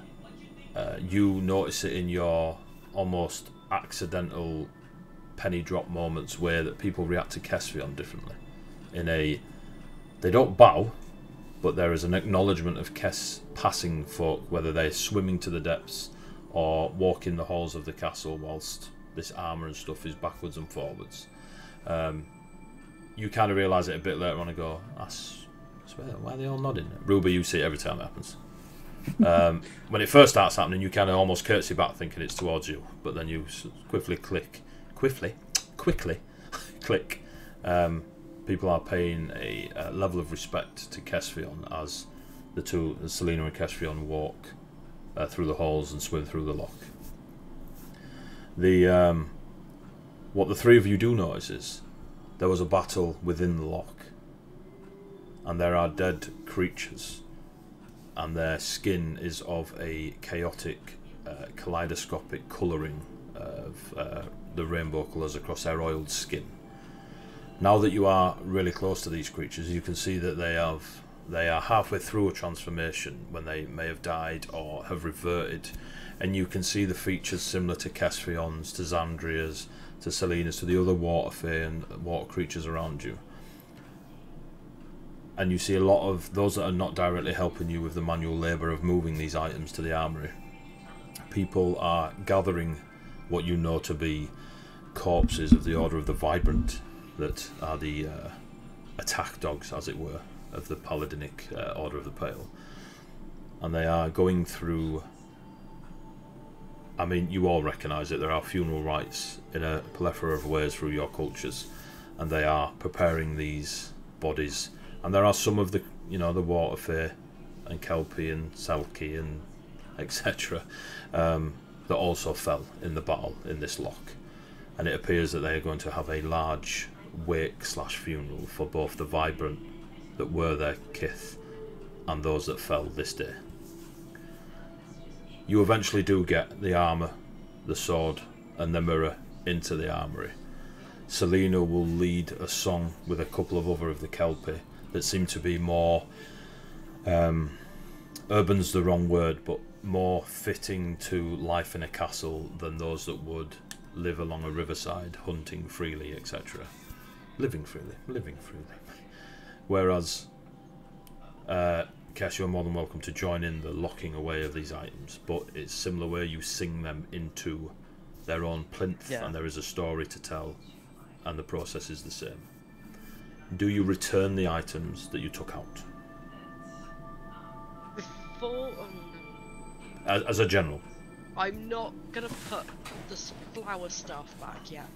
you notice it in your almost accidental penny drop moments where that people react to Kesvion differently. They don't bow, but there is an acknowledgement of Kes passing folk, whether they're swimming to the depths or walking the halls of the castle whilst this armour and stuff is backwards and forwards. You kind of realise it a bit later on and go, I swear, why are they all nodding? Ruby, you see it every time it happens. When it first starts happening, you kind of almost curtsy back thinking it's towards you, but then you quickly click. People are paying a level of respect to Kesvion as Selena and Kesvion walk through the halls and swim through the loch. What the three of you do notice is there was a battle within the loch, and there are dead creatures, and their skin is of a chaotic, kaleidoscopic colouring of the rainbow colours across their oiled skin. Now that you are really close to these creatures, you can see that they are halfway through a transformation when they may have died or have reverted, and you can see the features similar to Kesvion's, to Xandria's, to Selena's, to the other water fae and water creatures around you. And you see a lot of those that are not directly helping you with the manual labour of moving these items to the armoury. People are gathering what you know to be corpses of the Order of the Vibrant, that are the attack dogs, as it were, of the Paladinic Order of the Pale. And they are going through... I mean, you all recognise it. There are funeral rites in a plethora of ways through your cultures, and they are preparing these bodies. And there are some of the, the water fae and Kelpie and Selkie and etc. That also fell in the battle in this loch. And it appears that they are going to have a large wake/funeral for both the Vibrant that were their kith and those that fell this day. You eventually do get the armour, the sword and the mirror into the armoury. Selena will lead a song with a couple of other of the Kelpie that seem to be more urban's the wrong word, but more fitting to life in a castle than those that would live along a riverside hunting freely, etc. Living freely. Whereas Kes, you're more than welcome to join in the locking away of these items, but it's similar where you sing them into their own plinth, and there is a story to tell, and the process is the same. Do you return the items that you took out? Before... As a general? I'm not going to put the flower stuff back yet.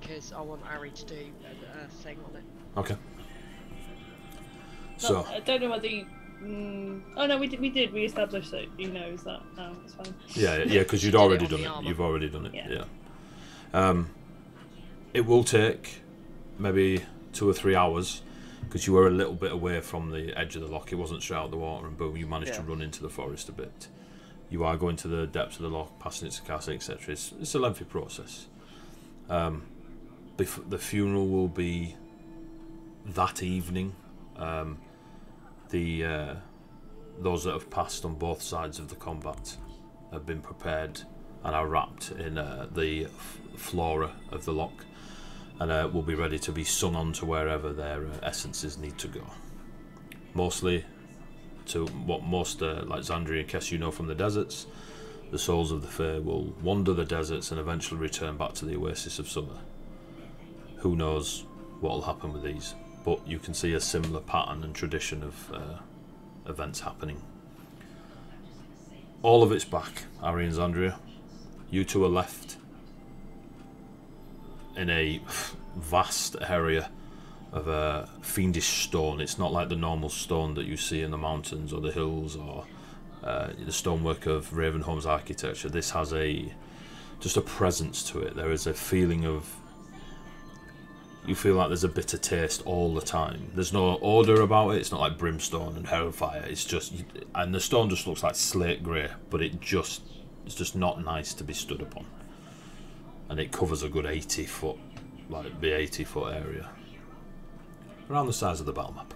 because I want Ari to do a thing on it. Okay. No, So I don't know whether you. Oh no, we did. We established that he knows that. No, it's fine. yeah, because you'd Did it already on done the it. armor. You've already done it. Yeah. Yeah. It will take maybe 2 or 3 hours because you were a little bit away from the edge of the lock. It wasn't straight out the water, and boom, you managed to run into the forest a bit. You are going to the depths of the lock, passing its castle, etc. It's a lengthy process. The funeral will be that evening. Those that have passed on both sides of the combat have been prepared and are wrapped in the flora of the lock, and will be ready to be sung on to wherever their essences need to go. Mostly to what most like Xandria and Kess, you know from the deserts, the souls of the Fae will wander the deserts and eventually return back to the Oasis of Summer. Who knows what will happen with these, but you can see a similar pattern and tradition of events happening. All of it's back, Ari and Xandria. You two are left in a vast area of a fiendish stone. It's not like the normal stone that you see in the mountains or the hills or the stonework of Ravenholm's architecture. This has just a presence to it. There is a feeling of, you feel like there's a bitter taste all the time. There's no odour about it. It's not like brimstone and hellfire. It's just, and the stone just looks like slate grey, but it's just not nice to be stood upon. And it covers a good 80 foot, like the 80-foot area, around the size of the battle map.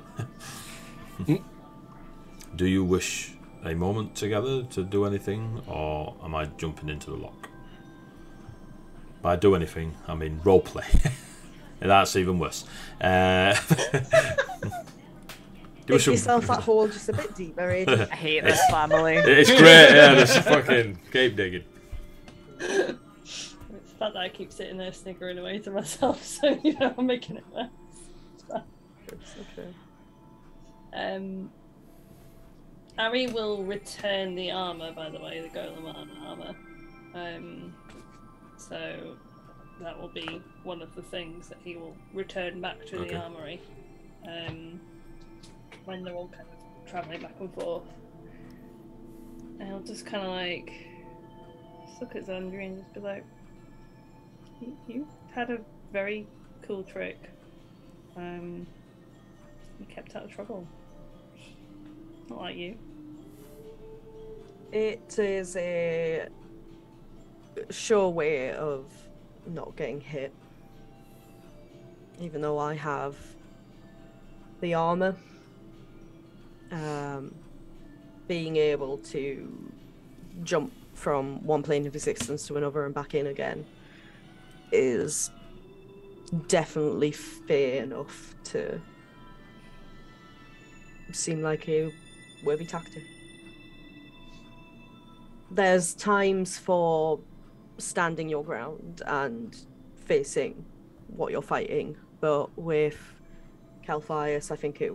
Do you wish a moment together to do anything, or am I jumping into the lock? By do anything, I mean roleplay. That's even worse. Dig yourself that hole just a bit deeper, Adrian. I hate this family. It's great, yeah, this fucking cave digging. It's the fact that I keep sitting there sniggering away to myself, so I'm making it worse. Okay. Ari will return the armor, by the way, the Golem armor. So that will be one of the things that he will return back to the armory when they're all kind of travelling back and forth. And he'll just kind of like look at Xandria and just be like, you had a very cool trick. You kept out of trouble. Not like you. It is a sure way of not getting hit. Even though I have the armor, being able to jump from one plane of existence to another and back in again is definitely fair enough to seem like a worthy tactic. There's times for standing your ground and facing what you're fighting, but with Calphias, I think it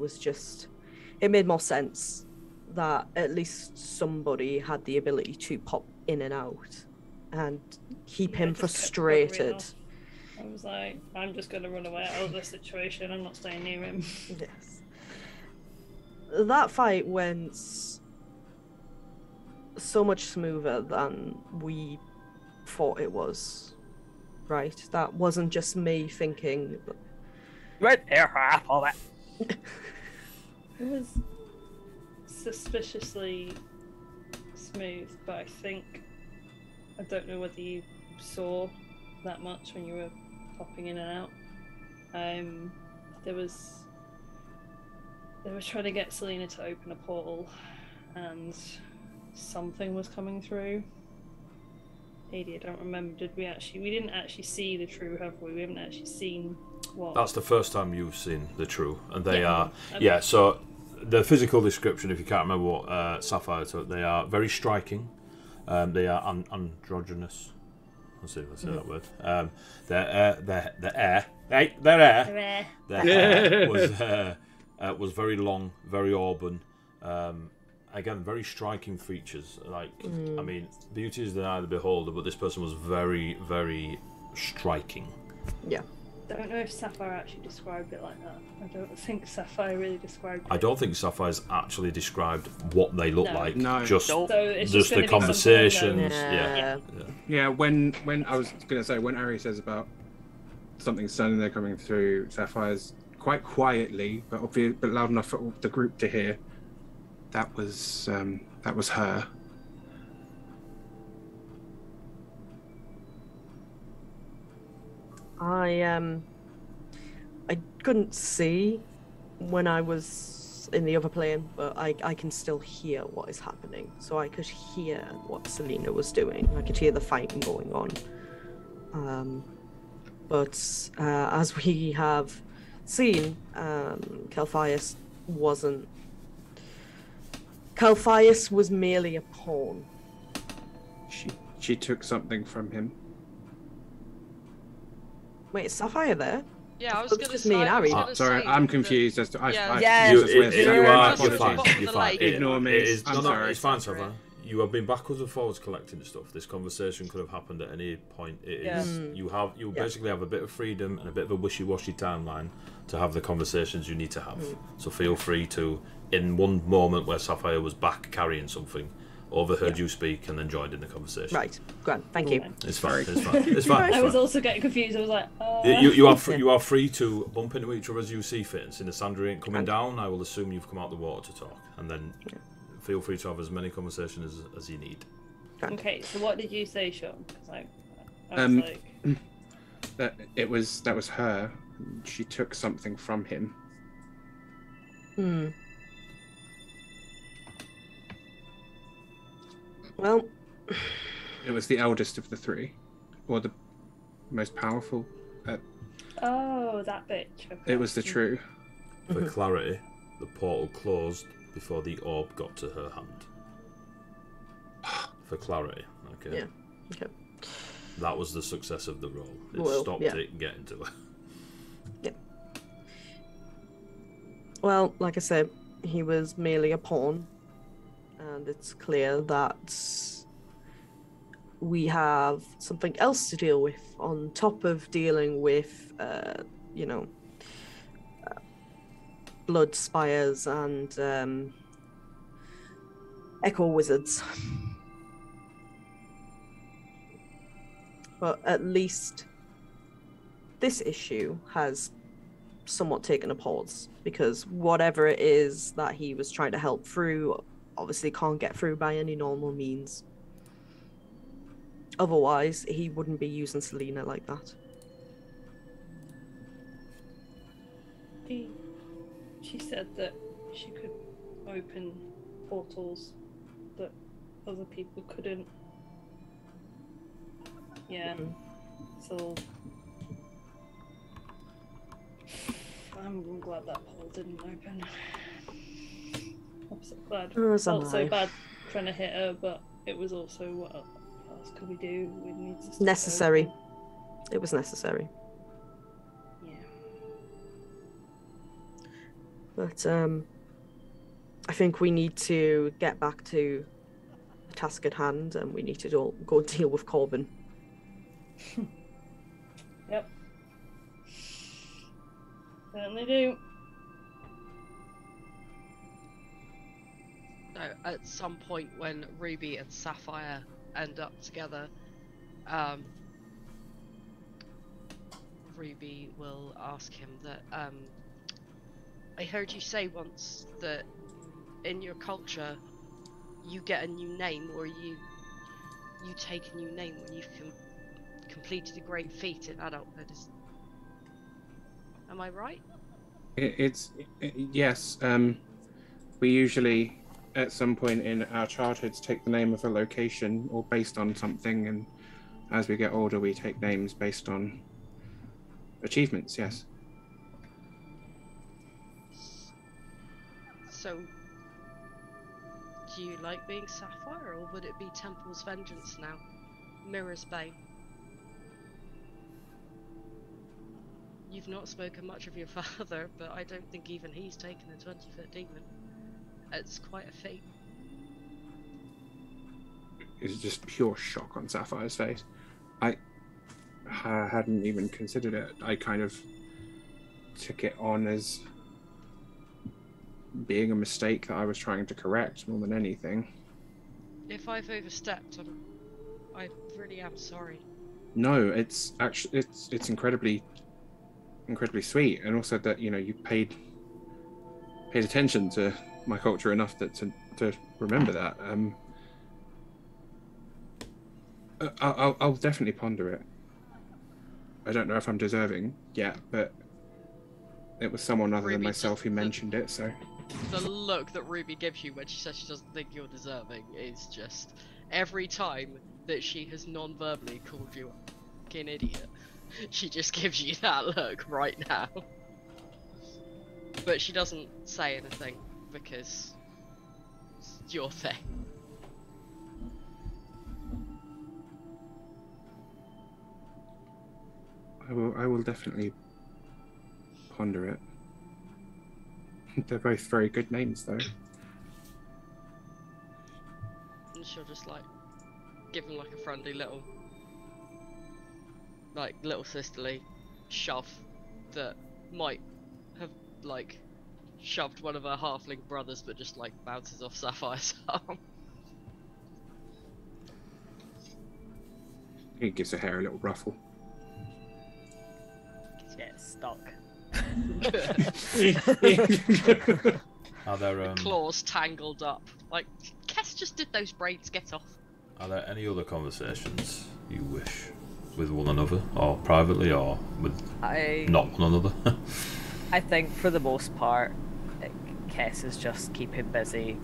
made more sense that at least somebody had the ability to pop in and out and keep him frustrated. I was like, I'm just going to run away out of this situation. I'm not staying near him. Yes. That fight went so much smoother than we thought it was, right? That wasn't just me thinking. Right there, half of it. It was suspiciously smooth, but I don't know whether you saw that much when you were popping in and out. They were trying to get Selena to open a portal, and something was coming through. Adi, I don't remember. We didn't actually see the true, have we? We haven't actually seen what. That's the first time you've seen the true, and they are so the physical description, if you can't remember what Sapphire took, they are very striking. They are androgynous. Let's see if I say that word. Their hair was very long, very auburn. Again, very striking features. I mean, beauty is the eye of the beholder, but this person was very, very striking. Yeah. Don't know if Sapphire actually described it like that. I don't think Sapphire really described it. I don't think Sapphire's actually described what they look No. like. No. Just Nope. So it's just gonna the be something conversations. along Yeah. Yeah, when I was gonna say when Ari says about something standing there coming through Sapphire's quite quietly, but obvious, but loud enough for the group to hear. That was her. I couldn't see when I was in the other plane, but I can still hear what is happening. So I could hear what Selena was doing. I could hear the fighting going on. But as we have seen, Calphias wasn't. Calphias was merely a pawn. She took something from him. Wait, is Sapphire there? Yeah, I was It's going to just say. me and I was Ari. gonna Sorry, say I'm that- confused as to. Yeah. You, Jesus, it- with- it- sorry, you I are. You're apologize. fine. Bottom of You're the fine. lake. Ignore me. It is, I'm no, sorry. it's fine, Trevor. You have been backwards and forwards collecting stuff. This conversation could have happened at any point. It Yeah. is you basically have a bit of freedom and a bit of a wishy-washy timeline to have the conversations you need to have. So feel free to, in one moment where Sapphire was back carrying something, overheard you speak and then joined in the conversation. Right, grand, thank you. It's fine. It's fine. It's fine. I It's was fine. also getting confused. I was like, You are free to bump into each other as you see fit. And since Sandra ain't coming down, I will assume you've come out the water to talk, and then feel free to have as many conversations as you need. okay. So what did you say, Sean? Because I was Um, like, That was her. She took something from him. Well, It was the eldest of the three, or the most powerful. oh, that bitch. Okay. It was the true. For clarity, the portal closed before the orb got to her hand. For clarity, okay. yeah. Okay. That was the success of the roll. It Well, stopped yeah. it getting to her. Well, like I said, he was merely a pawn, and it's clear that we have something else to deal with on top of dealing with, blood spires and echo wizards. But at least this issue has somewhat taken a pause, because whatever it is that he was trying to help through obviously can't get through by any normal means. Otherwise, he wouldn't be using Selena like that. She said that she could open portals that other people couldn't. Yeah. So I'm glad that portal didn't open. I'm so glad. Oh, so Felt am so I. bad trying to hit her, but it was also what else could we do? We need to stop it Necessary. open. It was necessary. Yeah. But I think we need to get back to the task at hand, and we need to go deal with Corbin. Yep. Certainly do. So at some point when Ruby and Sapphire end up together, Ruby will ask him that, I heard you say once that in your culture you get a new name, or you take a new name when you've completed a great feat in adulthood. Am I right? Yes. We usually, at some point in our childhoods, take the name of a location or based on something, and as we get older, we take names based on achievements. Yes. So, do you like being Sapphire, or would it be Temple's Vengeance now? Mirror's Bane? You've not spoken much of your father, but I don't think even he's taken a 20-foot demon. It's quite a feat. It's just pure shock on Sapphire's face. I hadn't even considered it. I kind of took it on as being a mistake that I was trying to correct more than anything. If I've overstepped, I really am sorry. No, it's actually it's incredibly sweet, and also that you paid attention to my culture enough that to remember that. I'll definitely ponder it. I don't know if I'm deserving yet, but it was someone other than Ruby, myself who mentioned it, so. The look that Ruby gives you when she says she doesn't think you're deserving is just every time that she has non-verbally called you a fucking idiot, she just gives you that look right now. But she doesn't say anything because it's your thing. I will definitely ponder it. They're both very good names, though. And she'll just like give him like a friendly little sisterly shove that might have like shoved one of her halfling brothers, but just like bounces off Sapphire's arm. He gives her hair a little ruffle. Get stuck. Are there Claws tangled up. Like, Kess just did those braids get off. Are there any other conversations you wish with one another, or privately, or with not one another? I think for the most part, Kess is just keeping busy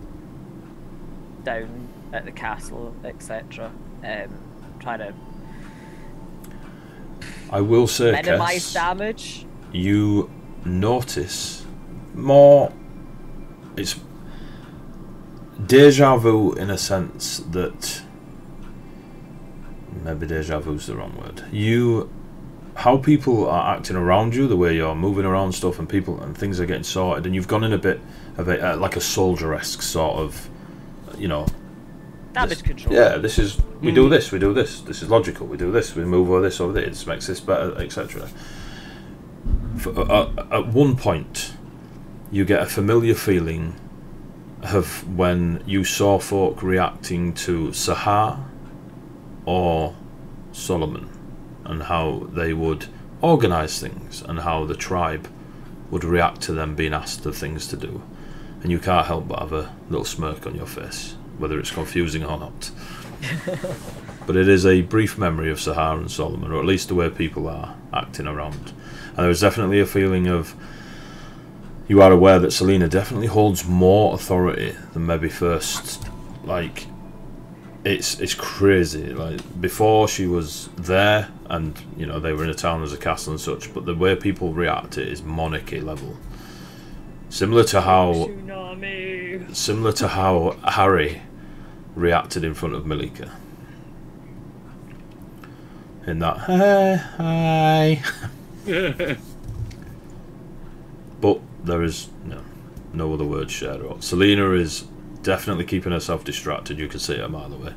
down at the castle, etc. Trying to I will say, minimize Kess, damage. You notice more. It's deja vu in a sense that maybe deja vu's the wrong word. How people are acting around you, the way you're moving around stuff, and people and things are getting sorted, and you've gone in a bit of a like a soldier-esque sort of, damage control. Yeah, this is we do this. This is logical. We do this. We move over this over there. This makes this better, etc. At one point, you get a familiar feeling of when you saw folk reacting to Sahar or Solomon, and how they would organise things, and how the tribe would react to them being asked of things to do. And you can't help but have a little smirk on your face, whether it's confusing or not. But it is a brief memory of Sahar and Solomon, or at least the way people are acting around. And there's definitely a feeling of, you are aware that Selena definitely holds more authority than maybe first. Like, it's crazy. Like, before she was there, and they were in a town as a castle and such, but the way people react to it is monarchy level. Similar to how Harry reacted in front of Malika. In that, hi. But there is no other words shared. Selena is definitely keeping herself distracted. You can see it a mile away.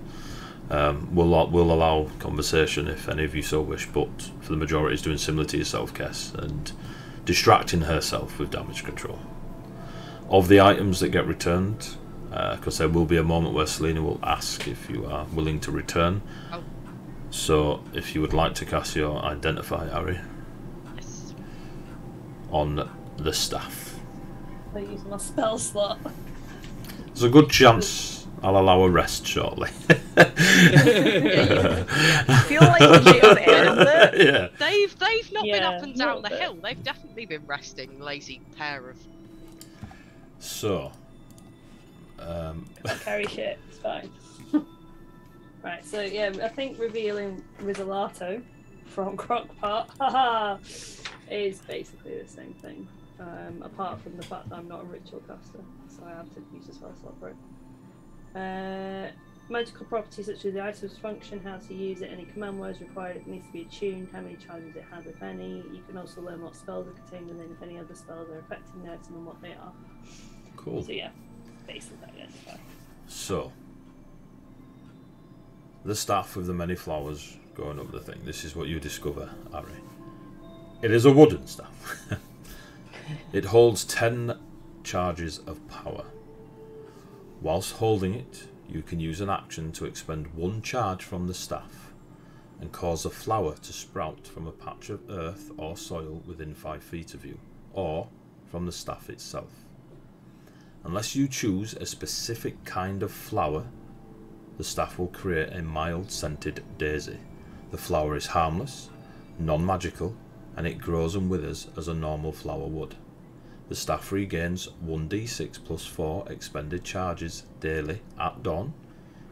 We'll allow conversation if any of you so wish, but for the majority, is doing similar to yourself, Kess, and distracting herself with damage control. Of the items that get returned, because there will be a moment where Selena will ask if you are willing to return. Oh. So if you would like to cast your Identify, Harry, Yes. on the staff. I use my spell slot. There's a good chance I'll allow a rest shortly. I feel like we should have ended it. Yeah. They've not been Yeah, up and down not the a bit. hill. They've definitely been resting, lazy pair of. So, Carry shit, it's fine. Right, so yeah, I think revealing Rizzolato from Crockpot, haha, is basically the same thing. Apart from the fact that I'm not a ritual caster, so I have to use a spell slot for it. Magical properties such as the item's function, how to use it, any command words required, if it needs to be attuned, how many charges it has, if any. You can also learn what spells are contained within, if any other spells are affecting the item and what they are. cool. So yeah, basically identify. So, the staff with the many flowers going up the thing. This is what you discover, Ari. It is a wooden staff. It holds 10 charges of power. Whilst holding it, you can use an action to expend 1 charge from the staff and cause a flower to sprout from a patch of earth or soil within 5 feet of you, or from the staff itself. Unless you choose a specific kind of flower, the staff will create a mild scented daisy. The flower is harmless, non-magical, and it grows and withers as a normal flower would. The staff regains 1d6 plus 4 expended charges daily at dawn.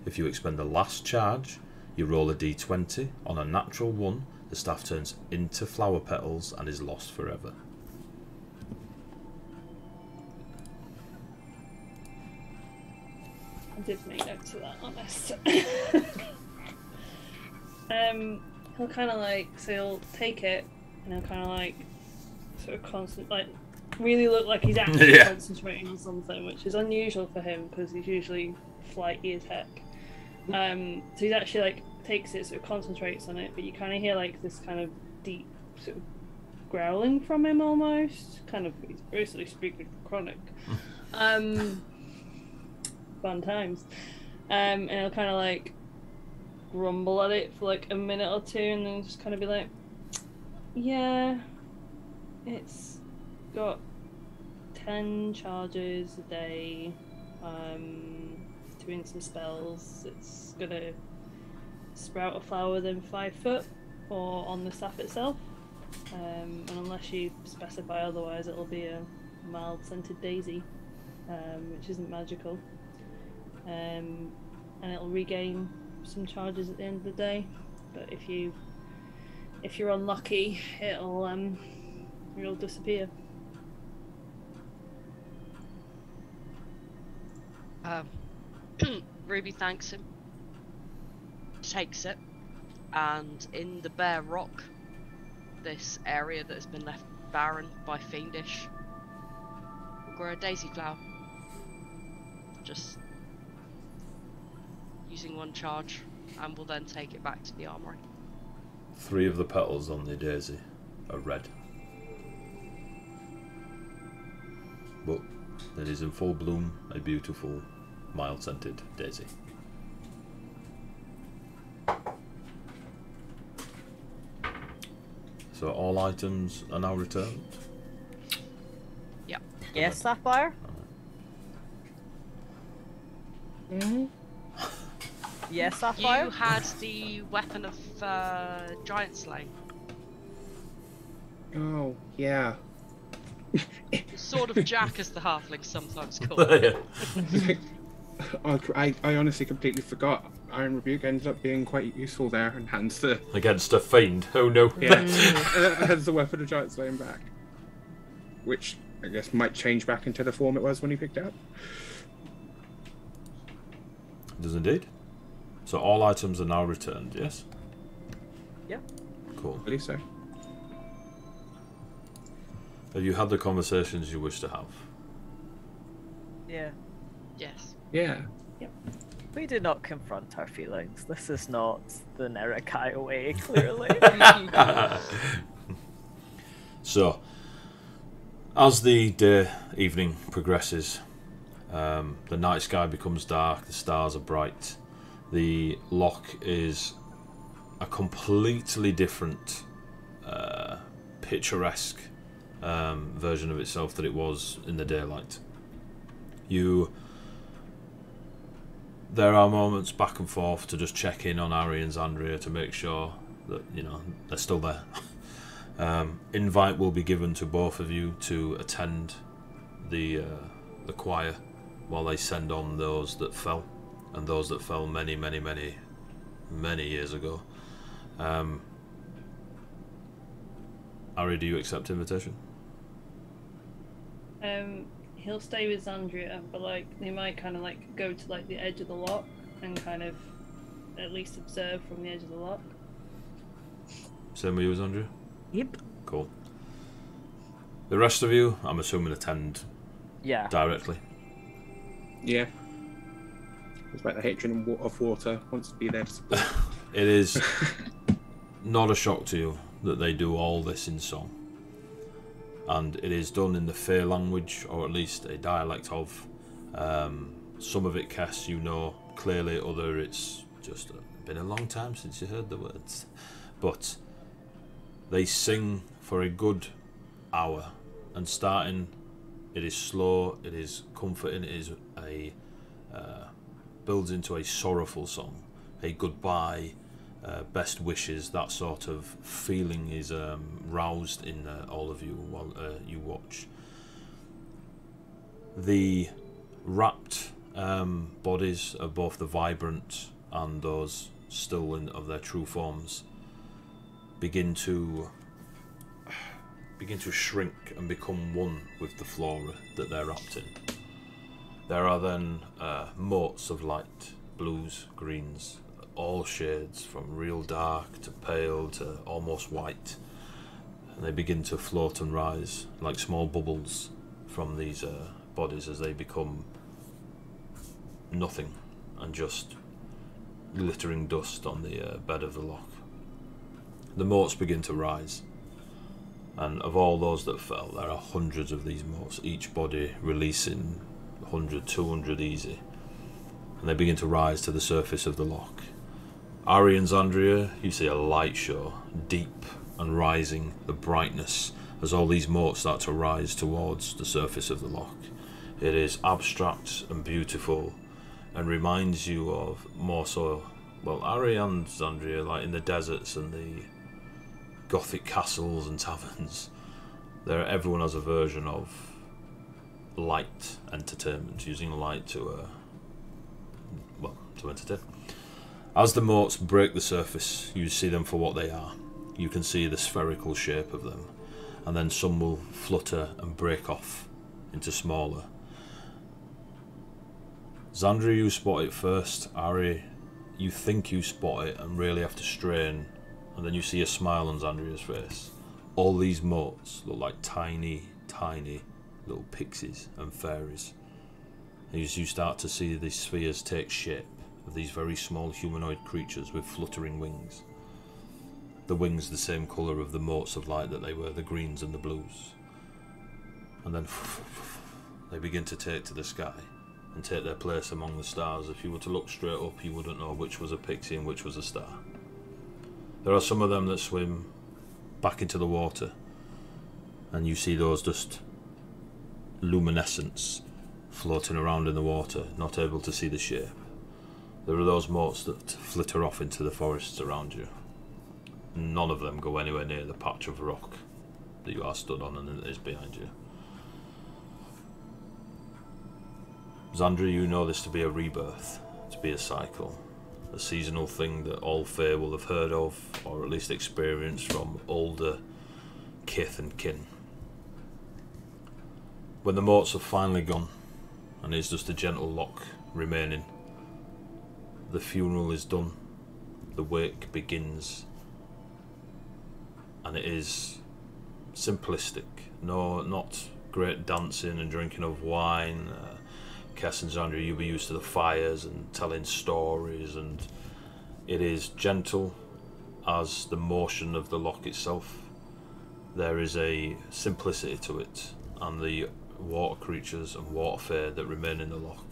If you expend the last charge, you roll a d20. On a natural 1, the staff turns into flower petals and is lost forever. I did make notes of that, honest. He'll kind of like, so he'll take it and he'll kind of like, sort of really look like he's actually concentrating on something, which is unusual for him because he's usually flighty as heck. So he's actually like takes it, sort of concentrates on it, but you kind of hear like this kind of deep sort of growling from him almost. Kind of, he's basically speaking chronic. Fun times. And he'll kind of like grumble at it for like a minute or two, and then just kind of be like, "Yeah, it's got 10 charges a day. Doing some spells. It's gonna sprout a flower within 5 foot or on the staff itself. And unless you specify otherwise, it'll be a mild scented daisy, which isn't magical. And it'll regain some charges at the end of the day. But if you're unlucky, it'll disappear." Ruby thanks him, takes it, and in the bare rock, this area that has been left barren by Fiendish, will grow a daisy flower. Just using 1 charge, and will then take it back to the armory. 3 of the petals on the daisy are red. But it is in full bloom, a beautiful, mild scented daisy. So all items are now returned? Yep. Yes, Sapphire? Yes, Sapphire? You had the weapon of giant slaying. Oh, yeah. The Sword of Jack, as the halflings sometimes call it. I honestly completely forgot. Iron Rebuke ended up being quite useful there, and hands the Against a fiend, oh no. hands the weapon of giant slaying back, which I guess might change back into the form it was when he picked it up. It does indeed. So all items are now returned, yes? Yep. Cool. I believe so. Have you had the conversations you wish to have? Yeah. Yes. Yeah. We do not confront our feelings. This is not the Nerekai way, clearly. So, as the evening progresses, the night sky becomes dark, the stars are bright. The lock is a completely different, picturesque version of itself that it was in the daylight. There are moments back and forth to just check in on Ari and Xandria to make sure that, you know, they're still there. Invite will be given to both of you to attend the choir while they send on those that fell, and those that fell many years ago. Ari, do you accept invitation? He'll stay with Xandria, but like they might kind of like go to like the edge of the lock and kind of at least observe from the edge of the lock. Same with you, Xandria? Yep. Cool. The rest of you, I'm assuming, attend Yeah. directly. Yeah. It's like the hatred of water wants to be there to support. It is not a shock to you that they do all this in song. And it is done in the Fey language, or at least a dialect of. Some of it, Cass, you know clearly, other it's just been a long time since you heard the words. But they sing for a good hour, and starting, it is slow, it is comforting, it is a builds into a sorrowful song, a goodbye, best wishes, that sort of feeling is roused in all of you while you watch. The wrapped bodies of both the vibrant and those still of their true forms begin to shrink and become one with the flora that they're wrapped in. There are then motes of light, blues, greens, all shades from real dark to pale to almost white, and they begin to float and rise like small bubbles from these bodies as they become nothing and just glittering dust on the bed of the loch. The motes begin to rise, and of all those that fell, there are hundreds of these motes, each body releasing 100, 200 easy, and they begin to rise to the surface of the loch. Ari and Zandria, you see a light show, deep and rising, the brightness, as all these motes start to rise towards the surface of the loch. It is abstract and beautiful, and reminds you of more so, well, Ari and Zandria, like in the deserts and the Gothic castles and taverns. Everyone has a version of light entertainment, using light to entertain. As the motes break the surface, you see them for what they are. You can see the spherical shape of them, and then some will flutter and break off into smaller. Zandria, you spot it first. Ari, you think you spot it and really have to strain, and then you see a smile on Zandria's face. All these motes look like tiny, tiny little pixies and fairies. As you start to see these spheres take shape of these very small humanoid creatures with fluttering wings. The wings the same colour of the motes of light that they were, the greens and the blues. And then they begin to take to the sky and take their place among the stars. If you were to look straight up, you wouldn't know which was a pixie and which was a star. There are some of them that swim back into the water, and you see those just luminescence floating around in the water, not able to see the shape. There are those motes that flitter off into the forests around you. None of them go anywhere near the patch of rock that you are stood on and that is behind you. Zandria, you know this to be a rebirth, to be a cycle, a seasonal thing that all Fae will have heard of, or at least experienced from older kith and kin. When the motes have finally gone, and it's just a gentle lock remaining, the funeral is done, the wake begins, and it is simplistic. No, not great dancing and drinking of wine. Kess and Zandria, you'll be used to the fires and telling stories, and it is gentle as the motion of the loch itself. There is a simplicity to it, and the water creatures and water fae that remain in the loch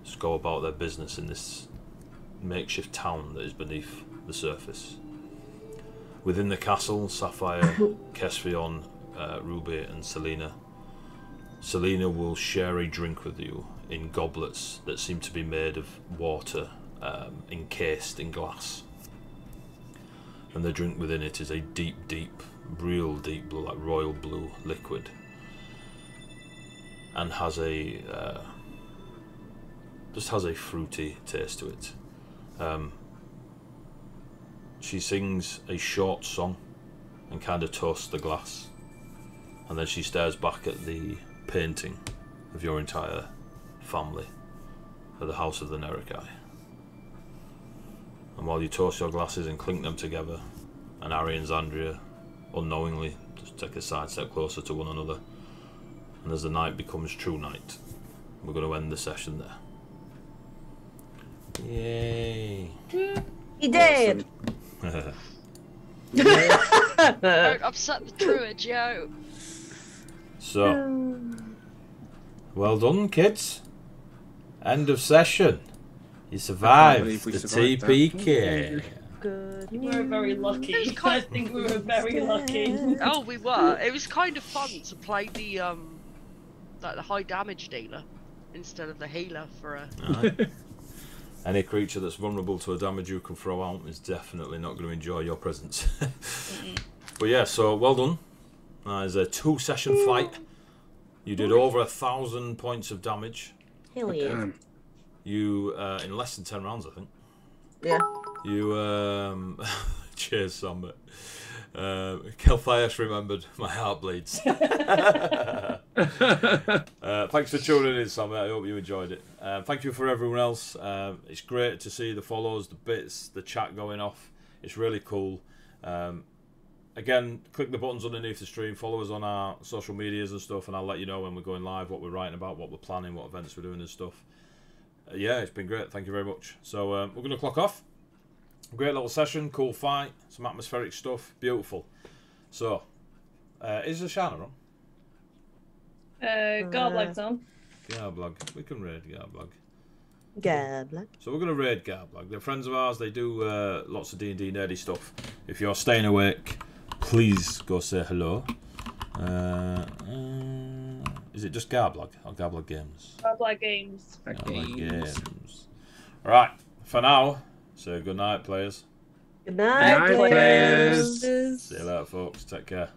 just go about their business in this makeshift town that is beneath the surface. Within the castle, Sapphire, Kesvion, Ruby and Selena will share a drink with you in goblets that seem to be made of water, encased in glass. And the drink within it is a deep, real deep blue, like royal blue liquid, and has a just has a fruity taste to it. She sings a short song and kind of toasts the glass, and then she stares back at the painting of your entire family at the House of the Nerekai. And while you toast your glasses and clink them together, and Ari and Zandria unknowingly just take a side step closer to one another, and as the night becomes true night, we're going to end the session there. Yay. He did. Don't upset the druid, yo. So, well done, kids. End of session. You survived believe we the survived that. TPK. Good. We were very lucky. I think we were very lucky. Oh, we were. It was kind of fun to play the like the high damage dealer instead of the healer for a. Alright. Any creature that's vulnerable to a damage you can throw out is definitely not going to enjoy your presence. But yeah, so well done. It's a 2-session fight. You did over 1,000 points of damage. Hell yeah. Damn. You in less than 10 rounds, I think. Yeah. You cheers, Samba. Kelfias remembered my heart bleeds. Thanks for tuning in, Samba. I hope you enjoyed it. Thank you for everyone else. It's great to see the follows, the bits, the chat going off. It's really cool. Again, click the buttons underneath the stream. Follow us on our social medias and stuff, and I'll let you know when we're going live, what we're writing about, what we're planning, what events we're doing and stuff. Yeah, it's been great. Thank you very much. So we're going to clock off. Great little session, cool fight, some atmospheric stuff, beautiful. So, is the Shana on? Garblag's on. Garblag. We can raid Garblag. Gabla. So we're going to raid Garblag. They're friends of ours. They do lots of D&D nerdy stuff. If you're staying awake, please go say hello. Is it just Garblag or Garblag Games? Garblag Games. Garblag Games. Right, for now, say good night, players. Good night, Night, players. players. See you later, folks. Take care.